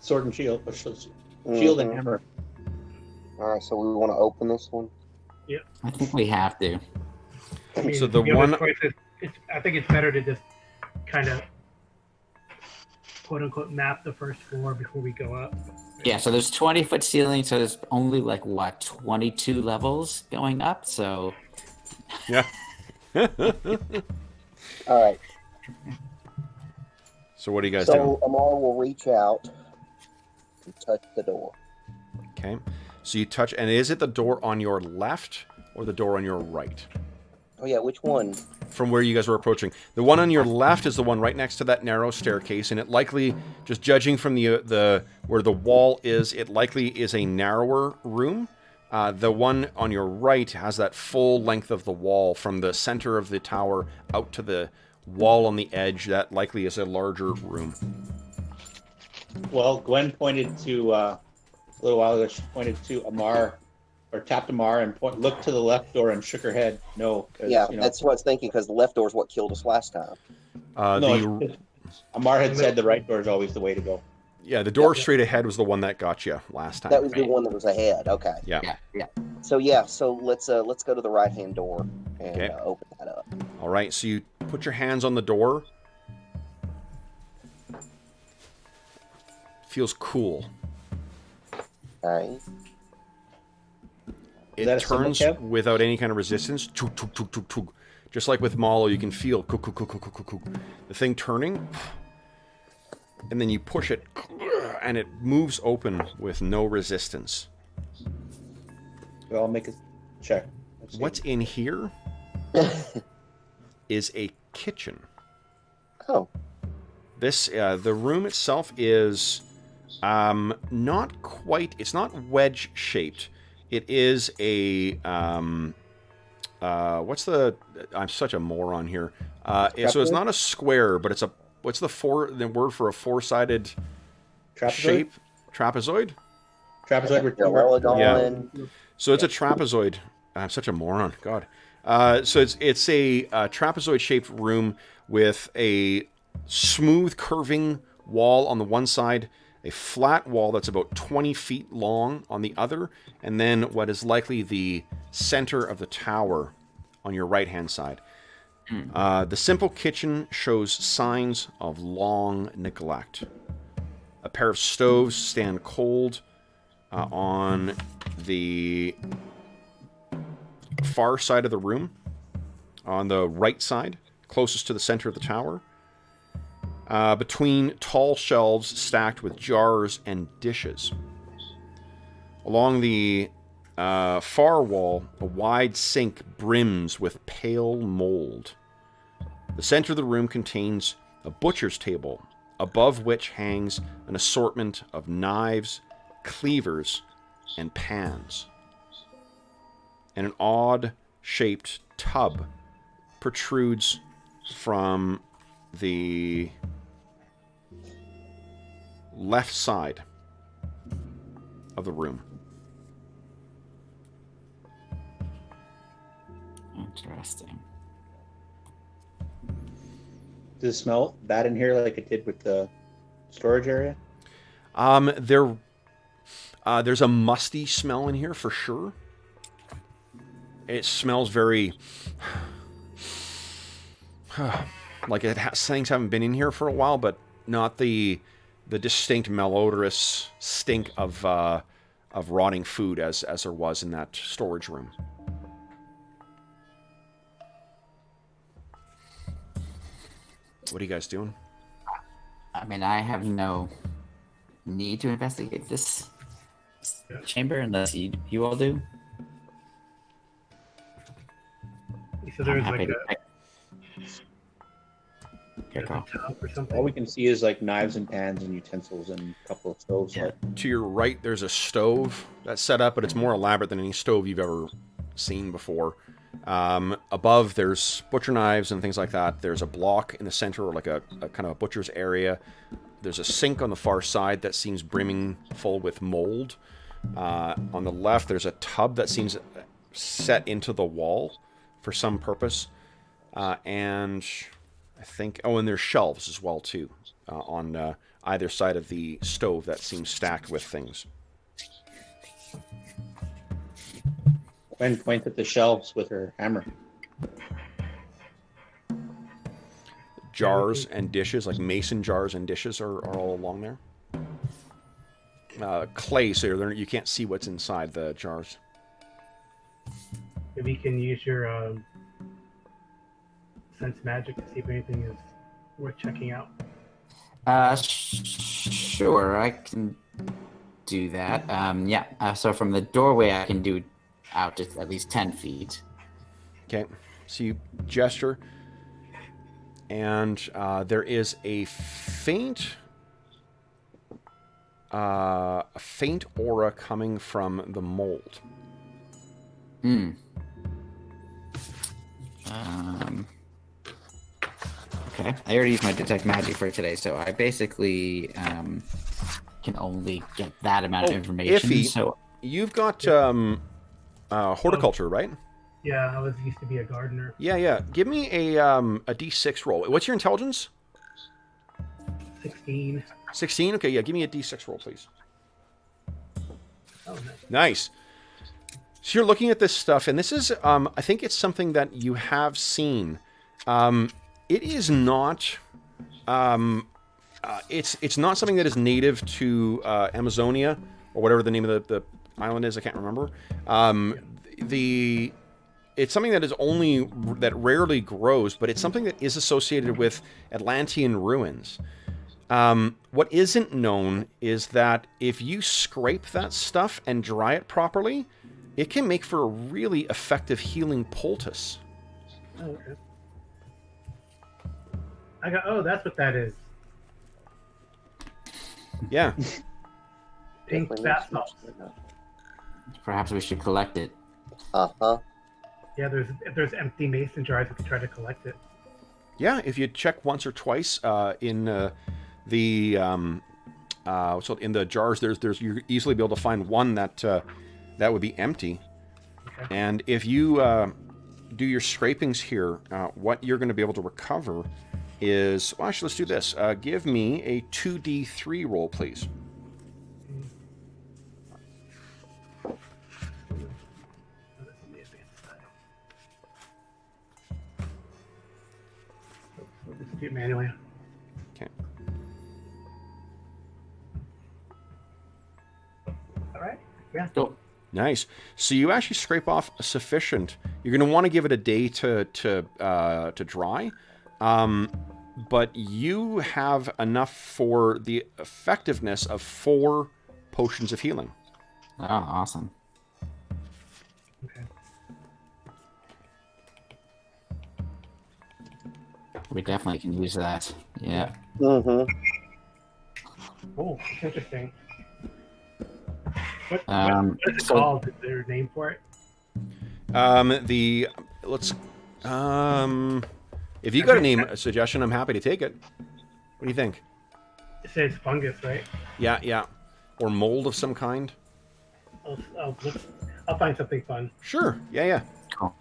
Sword and shield. Shield and hammer. All right, so we want to open this one. I think we have to. I mean, So the one... I think it's better to just kind of quote unquote map the first floor before we go up. Yeah, so there's 20-foot ceiling, so there's only like 22 levels going up. So Yeah. All right. So what do you guys So do? Amar will reach out and touch the door. Okay. So you touch, and is it the door on your left or the door on your right? Oh yeah, which one? From where you guys were approaching. The one on your left is the one right next to that narrow staircase, and it likely, just judging from the where the wall is, it likely is a narrower room. The one on your right has that full length of the wall from the center of the tower out to the wall on the edge. That likely is a larger room. Well, Gwen pointed to a little while ago. She pointed to Amar, or tapped Amar and looked to the left door and shook her head. No. 'Cause, Yeah, you know, that's what I was thinking because the left door is what killed us last time. no. Amar had said the right door is always the way to go. The door straight ahead was the one that got you last time. That was the one that was ahead. Okay. Yeah. Yeah. So let's go to the right hand door and Okay. open that up. All right, so you put your hands on the door. Feels cool. All right. It that a symbol, turns Kev? without any kind of resistance. Chug, chug, chug, chug, chug. Just like with Malo, you can feel the thing turning. And then you push it, and it moves open with no resistance. So I'll make a check. Let's see. What's in here is a kitchen. Oh. This the room itself is not quite. It's not wedge shaped. It is a what's the? I'm such a moron here. So it's not a square, but it's a. What's the word for a four-sided Trapezoid? shape? Trapezoid. Trapezoid with two Parallelogon. Yeah. So it's a trapezoid. I'm such a moron. God. So it's a trapezoid-shaped room with a smooth curving wall on the one side, a flat wall that's about 20 feet long on the other, and then what is likely the center of the tower on your right-hand side. The simple kitchen shows signs of long neglect. A pair of stoves stand cold on the far side of the room, on the right side, closest to the center of the tower. Between tall shelves stacked with jars and dishes. Along the far wall, a wide sink brims with pale mold. The center of the room contains a butcher's table, above which hangs an assortment of knives, cleavers, and pans. And an odd-shaped tub protrudes from the left side of the room. Interesting. Does it smell bad in here like it did with the storage area? There's a musty smell in here for sure. It smells very like things haven't been in here for a while, but not the distinct malodorous stink of rotting food as there was in that storage room. What are you guys doing? I mean, I have no need to investigate this chamber unless you all do. So there's I'm like happy a, Okay, cool. tub or something. All we can see is like knives and pans and utensils and a couple of stoves. Yeah. Like, To your right, there's a stove that's set up, but it's more elaborate than any stove you've ever seen before. Above, there's butcher knives and things like that. There's a block in the center, or like a kind of a butcher's area. There's a sink on the far side that seems brimming full with mold. On the left, there's a tub that seems set into the wall for some purpose. And I think... Oh, and there's shelves as well, too, on either side of the stove that seems stacked with things. Gwen points at the shelves with her hammer. Jars and dishes, like mason jars and dishes, are all along there. Clay, so you can't see what's inside the jars. Maybe you can use your sense magic to see if anything is worth checking out? Sure, I can do that. Yeah. So from the doorway, I can do out to at least 10 feet. Okay. So you gesture, and there is a faint aura coming from the mold. Okay. I already used my detect magic for today, so I basically can only get that amount of information. Iffy. So You've got horticulture, right? Yeah, I used to be a gardener. Yeah. Give me a D6 roll. What's your intelligence? 16. 16? Okay, yeah, give me a D6 roll, please. Oh, nice. Nice. So you're looking at this stuff, and this is, I think it's something that you have seen. It is not, it's not something that is native to Amazonia, or whatever the name of the island is, I can't remember. It's something that is that rarely grows, but it's something that is associated with Atlantean ruins. What isn't known is that if you scrape that stuff and dry it properly, it can make for a really effective healing poultice. Oh, okay. That's what that is. Yeah. Pink Definitely bath makes salts. perhaps we should collect it. Uh-huh. Yeah, if there's empty mason jars, we could try to collect it. Yeah, if you check once or twice in the jars, there's you easily be able to find one that would be empty. Okay. And if you do your scrapings here, what you're going to be able to recover is... Well, actually, let's do this. Give me a 2d3 roll, please. Let's do it manually. Okay. All right. Yeah. Cool. Nice. So you actually scrape off sufficient. You're going to want to give it a day to dry, but you have enough for the effectiveness of 4 potions of healing. Oh, awesome. Okay. We definitely can use that. Yeah. Mm-hmm. Oh, that's interesting. What is it so- called? Is there a name for it? If you got a suggestion, I'm happy to take it. What do you think? It says fungus, right? Yeah. Or mold of some kind? I'll find something fun. Sure. Yeah. Cool.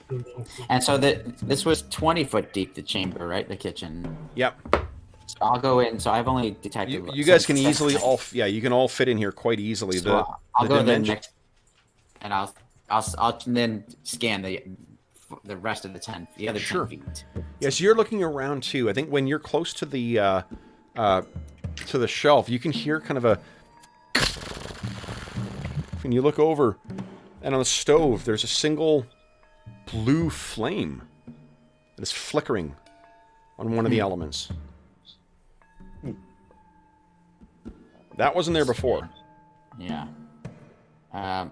And so this was 20 foot deep, the chamber, right? The kitchen. Yep. So I'll go in. So I've only detected. You guys can easily you can all fit in here quite easily. So I'll go there next, and I'll then scan the rest of the other 10 feet. Yeah, so you're looking around too. I think when you're close to the shelf, you can hear kind of a... When you look over, and on the stove, there's a single blue flame that is flickering on one of the elements. That wasn't there before. Yeah. I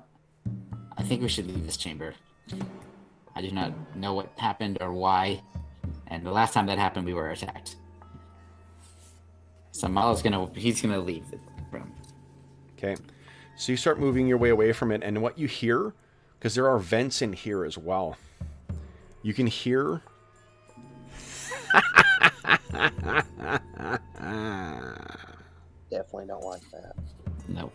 think we should leave this chamber. I do not know what happened or why, and the last time that happened, we were attacked. So Mala's he's gonna leave the room. Okay. So you start moving your way away from it, and what you hear, because there are vents in here as well, you can hear... Definitely don't like that. No.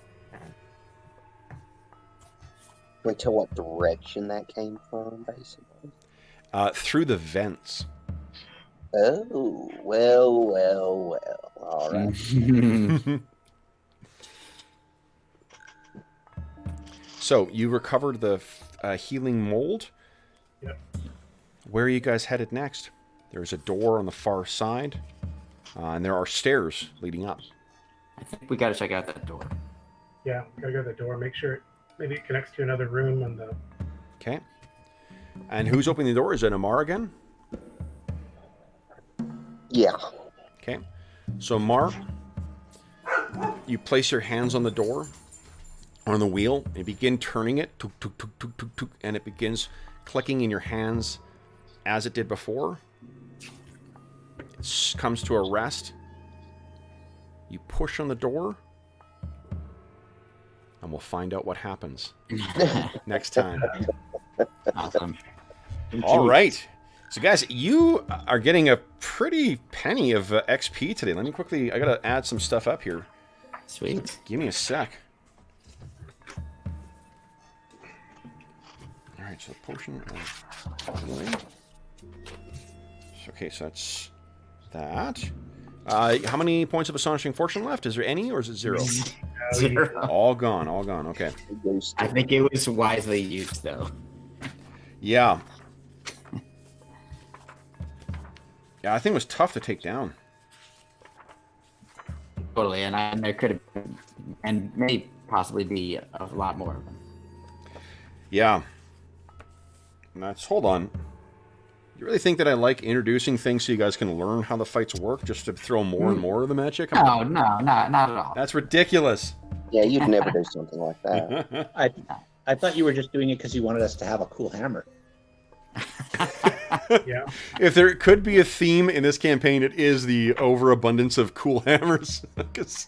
Wait till what direction that came from, basically. through the vents. Oh, well. All right. So you recovered the healing mold. Yep. Where are you guys headed next? There's a door on the far side, and there are stairs leading up. I think we gotta check out that door. Yeah, gotta go to the door. Make sure maybe it connects to another room on the... Okay. And who's opening the door? Is it Amar again? Yeah. Okay. So, Mar, you place your hands on the door, on the wheel, and begin turning it, tuk, tuk, tuk, tuk, tuk, tuk, and it begins clicking in your hands as it did before. It comes to a rest. You push on the door, and we'll find out what happens next time. Awesome. All right. So, guys, you are getting a pretty penny of XP today. Let me quickly... I got to add some stuff up here. Sweet. Give me a sec. All right, so the potion... Okay, so that's that. How many points of Astonishing Fortune left? Is there any, or is it 0? 0. All gone, all gone. Okay. I think it was wisely used, though. Yeah. Yeah, I think it was tough to take down. Totally, and there could have been, and may possibly be a lot more of them. Yeah. And that's... Hold on. You really think that I like introducing things so you guys can learn how the fights work, just to throw more and more of them at you? Come on. No, not at all. That's ridiculous. Yeah, you'd never do something like that. I thought you were just doing it because you wanted us to have a cool hammer. Yeah. If there could be a theme in this campaign, it is the overabundance of cool hammers. 'Cause...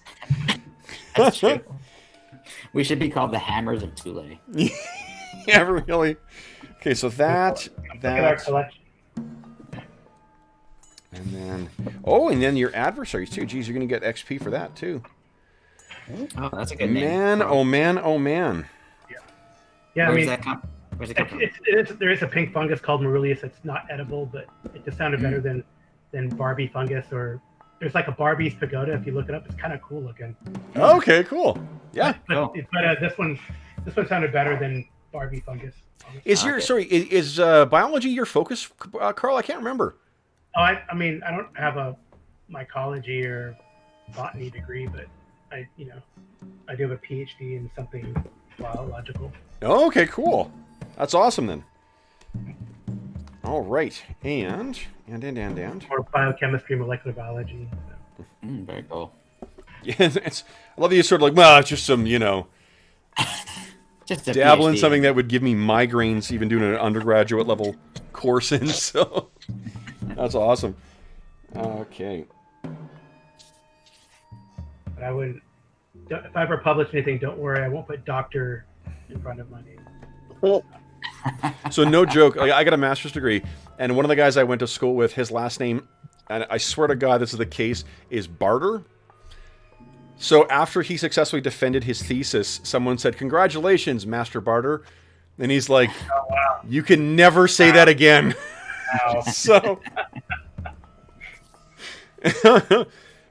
That's true. We should be called the Hammers of Thule. Yeah, really. Okay, so that, Look at our collection. and then... Oh, and then your adversaries, too. Geez, you're going to get XP for that, too. Oh, that's a good name. Man, oh man, oh man. Yeah, I mean, Where's it come from? there is a pink fungus called Marulius. It's not edible, but it just sounded better than Barbie fungus. Or there's like a Barbie's pagoda. If you look it up, it's kind of cool looking. Okay, cool. Yeah. But this one sounded better than Barbie fungus. Is your... Sorry, is biology your focus, Carl? I can't remember. Oh, I mean, I don't have a mycology or botany degree, but I do have a PhD in something biological. Oh, okay, cool. That's awesome then. All right, and. Or biochemistry, molecular biology. So. Very cool. Yeah, I love that you sort of like, well, it's just some, Just a dabble in PhD. something that would give me migraines, even doing an undergraduate level course in. So that's awesome. Okay. But I wouldn't. If I ever publish anything, don't worry, I won't put doctor in front of my name. So no joke, like, I got a master's degree, and one of the guys I went to school with, his last name, and I swear to God this is the case, is Barter. So after he successfully defended his thesis, someone said, "Congratulations, Master Barter." And he's like, Oh, wow. "You can never say that again." Wow. So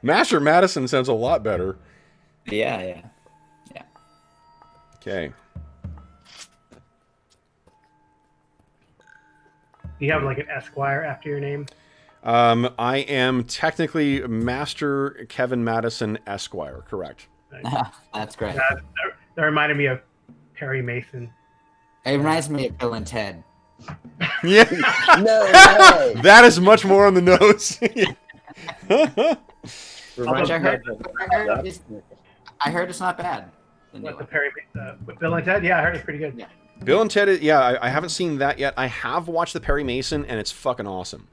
Master Madison sounds a lot better. Yeah. Okay. Do you have like an Esquire after your name? I am technically Master Kevin Madison Esquire, correct? That's great. That reminded me of Perry Mason. It reminds me of Bill and Ted. Yeah. No way. That is much more on the nose. Reminds I me heard- of I heard it's not bad. The new What the one. Perry with Bill and Ted? Yeah, I heard it's pretty good. Yeah. Bill and Ted, I haven't seen that yet. I have watched the Perry Mason, and it's fucking awesome.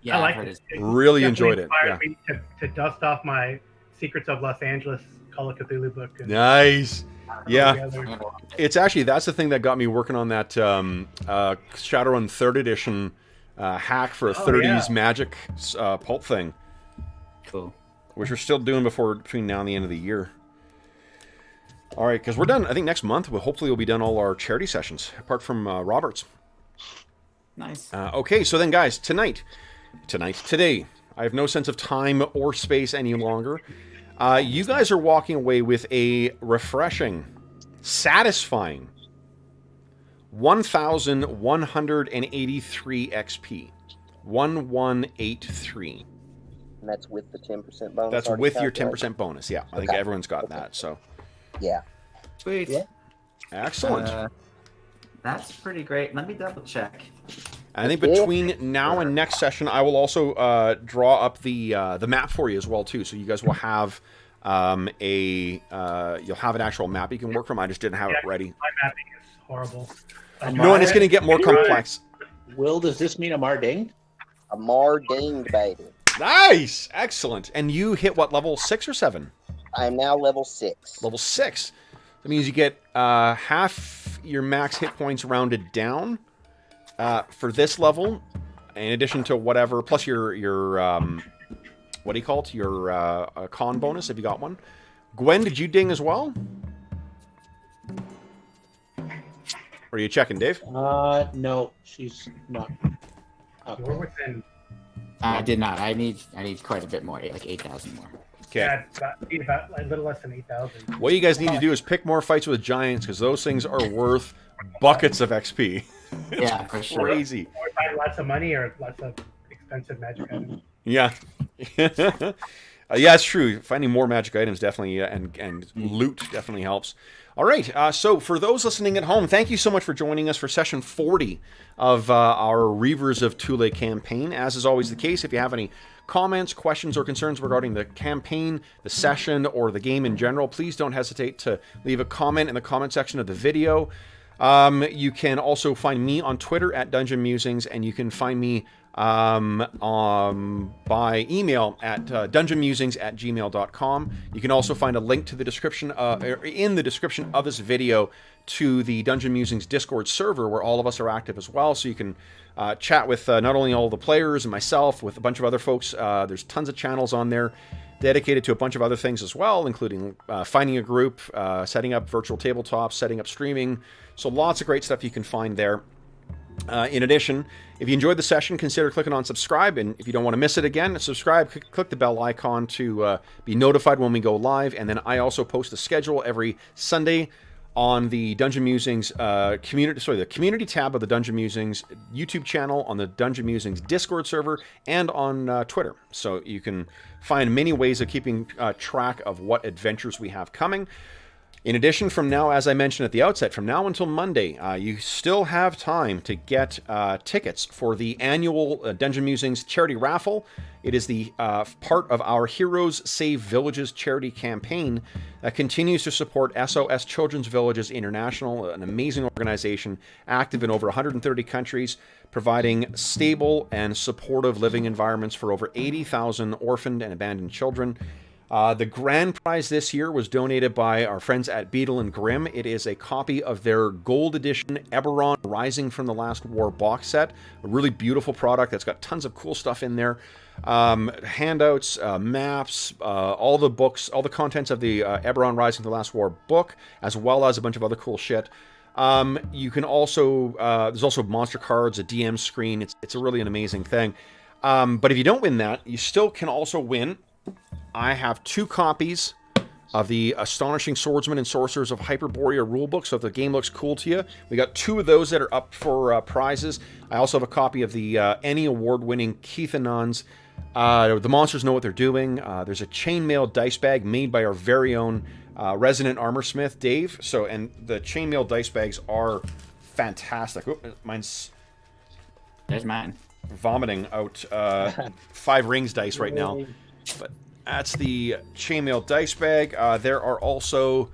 Yeah, I I've like heard it. it's Really Definitely enjoyed it. Yeah. inspired me to dust off my Secrets of Los Angeles Call of Cthulhu book. And Nice. Yeah. together. It's actually, that's the thing that got me working on that Shadowrun 3rd edition hack for a 30s yeah. magic pulp thing, cool. which we're still doing between now and the end of the year. All right, because we're done. I think next month, hopefully we'll be done all our charity sessions, apart from Robert's. Nice. Okay, so then, guys, today, I have no sense of time or space any longer. You guys are walking away with a refreshing, satisfying 1,183 XP. 1183. And that's with the 10% bonus. That's already with your calculated? 10% bonus. Yeah, I think Okay. everyone's got that. So Yeah. Sweet. Yeah. excellent. That's pretty great. Let me double check. I think Yeah. between now and next session, I will also draw up the map for you as well too. So you guys will have you'll have an actual map you can work from. I just didn't have it ready. My mapping is horrible. No, and it's going to get more complex. Will, does this mean Amar dinged? A Mar dinged, baby. Nice, excellent. And you hit what level, 6 or 7? I am now level 6. Level 6. That means you get half your max hit points rounded down for this level, in addition to whatever, plus your what do you call it? Your con bonus if you got one. Gwen, did you ding as well? Or are you checking, Dave? No, she's not. Okay. You're within. I did not. I need quite a bit more, like 8,000 more. Okay. Yeah, about a little less than 8,000. What you guys need to do is pick more fights with giants, because those things are worth buckets of XP. It's Yeah, for sure. crazy. Or find lots of money or lots of expensive magic items. Yeah. Yeah, it's true. Finding more magic items definitely, and loot definitely helps. All right, so for those listening at home, thank you so much for joining us for session 40 of our Reavers of Thule campaign. As is always the case, if you have any comments, questions, or concerns regarding the campaign, the session, or the game in general, please don't hesitate to leave a comment in the comment section of the video. You can also find me on Twitter at Dungeon Musings, and you can find me by email at dungeonmusings@gmail.com. You can also find a link to the description in the description of this video to the Dungeon Musings Discord server, where all of us are active as well, so you can chat with not only all the players and myself, with a bunch of other folks. There's tons of channels on there dedicated to a bunch of other things as well, including finding a group, setting up virtual tabletops, setting up streaming. So lots of great stuff you can find there. In addition, if you enjoyed the session, consider clicking on subscribe, and if you don't want to miss it again, subscribe, click the bell icon to be notified when we go live. And then I also post a schedule every Sunday on the Dungeon Musings the community tab of the Dungeon Musings YouTube channel, on the Dungeon Musings Discord server, and on Twitter. So you can find many ways of keeping track of what adventures we have coming. In addition, from now, as I mentioned at the outset, from now until Monday, you still have time to get tickets for the annual Dungeon Musings charity raffle. It is the part of our Heroes Save Villages charity campaign that continues to support SOS Children's Villages International, an amazing organization active in over 130 countries, providing stable and supportive living environments for over 80,000 orphaned and abandoned children. The grand prize this year was donated by our friends at Beetle and Grimm. It is a copy of their gold edition Eberron Rising from the Last War box set. A really beautiful product that's got tons of cool stuff in there. Handouts, maps, all the books, all the contents of the Eberron Rising from the Last War book, as well as a bunch of other cool shit. You can also, there's also monster cards, a DM screen. It's really an amazing thing. But if you don't win that, you still can also win. I have 2 copies of the Astonishing Swordsmen and Sorcerers of Hyperborea rulebook, so if the game looks cool to you, we got 2 of those that are up for prizes. I also have a copy of the Any award-winning Keithanon's The Monsters Know What They're Doing. There's a chainmail dice bag made by our very own resident armorsmith, Dave. So, and the chainmail dice bags are fantastic. Oh, mine's... There's mine. Vomiting out 5 rings dice right now. But that's the chainmail dice bag. There are also,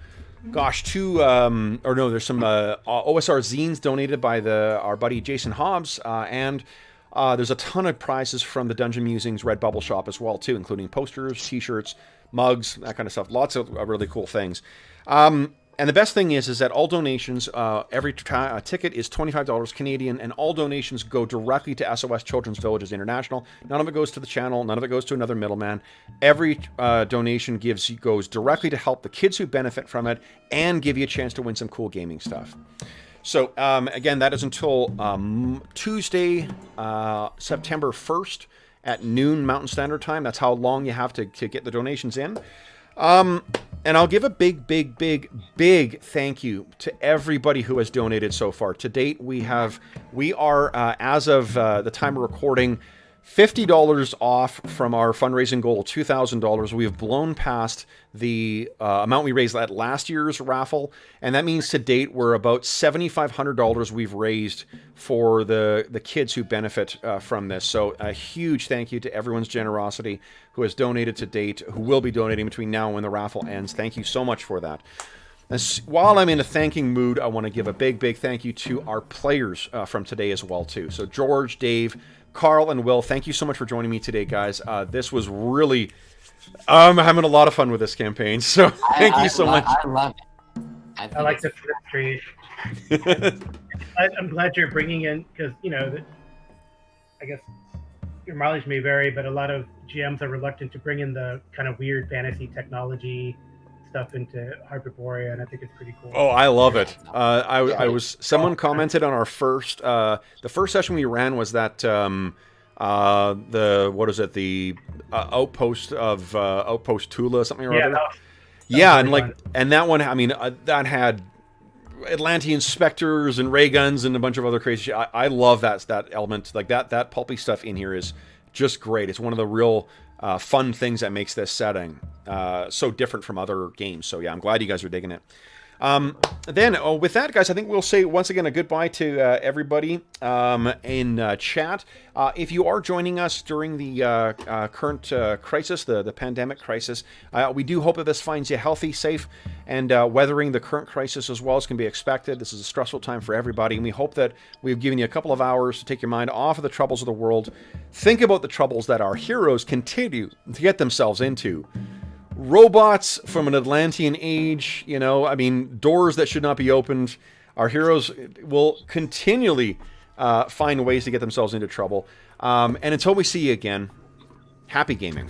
gosh, 2, there's some OSR zines donated by our buddy Jason Hobbs, and there's a ton of prizes from the Dungeon Musings Redbubble shop as well, too, including posters, t-shirts, mugs, that kind of stuff. Lots of really cool things. And the best thing is that all donations, every ticket is $25 Canadian, and all donations go directly to SOS Children's Villages International. None of it goes to the channel. None of it goes to another middleman. Every donation goes directly to help the kids who benefit from it and give you a chance to win some cool gaming stuff. So, again, that is until Tuesday, September 1st at noon Mountain Standard Time. That's how long you have to get the donations in. And I'll give a big thank you to everybody who has donated so far. To date, we are, as of the time of recording, $50 off from our fundraising goal, $2,000. We have blown past the amount we raised at last year's raffle, and that means to date we're about $7,500 we've raised for the kids who benefit from this. So a huge thank you to everyone's generosity who has donated to date, who will be donating between now and when the raffle ends. Thank you so much for that. While I'm in a thanking mood, I want to give a big thank you to our players from today as well too. So George, Dave, Carl, and Will, thank you so much for joining me today, guys. This was really... I'm having a lot of fun with this campaign, so thank you so much. I love it. I like the mystery. I'm glad you're bringing in, because, you know, I guess your mileage may vary, but a lot of GMs are reluctant to bring in the kind of weird fantasy technology stuff into Hyperborea, and I think it's pretty cool. Oh, I love it. Someone commented on our first, the first session we ran was that, the outpost of, Outpost Thule, something or other. Yeah, and like, and that one, I mean, that had Atlantean specters and ray guns and a bunch of other crazy shit. I love that element. Like that pulpy stuff in here is just great. It's one of the real fun things that makes this setting so different from other games. So yeah, I'm glad you guys are digging it. With that, guys, I think we'll say once again a goodbye to everybody in chat. If you are joining us during the current crisis, the pandemic crisis, we do hope that this finds you healthy, safe, and weathering the current crisis as well as can be expected. This is a stressful time for everybody, and we hope that we've given you a couple of hours to take your mind off of the troubles of the world. Think about the troubles that our heroes continue to get themselves into. Robots from an Atlantean age, you know, I mean, doors that should not be opened. Our heroes will continually find ways to get themselves into trouble. And until we see you again, happy gaming.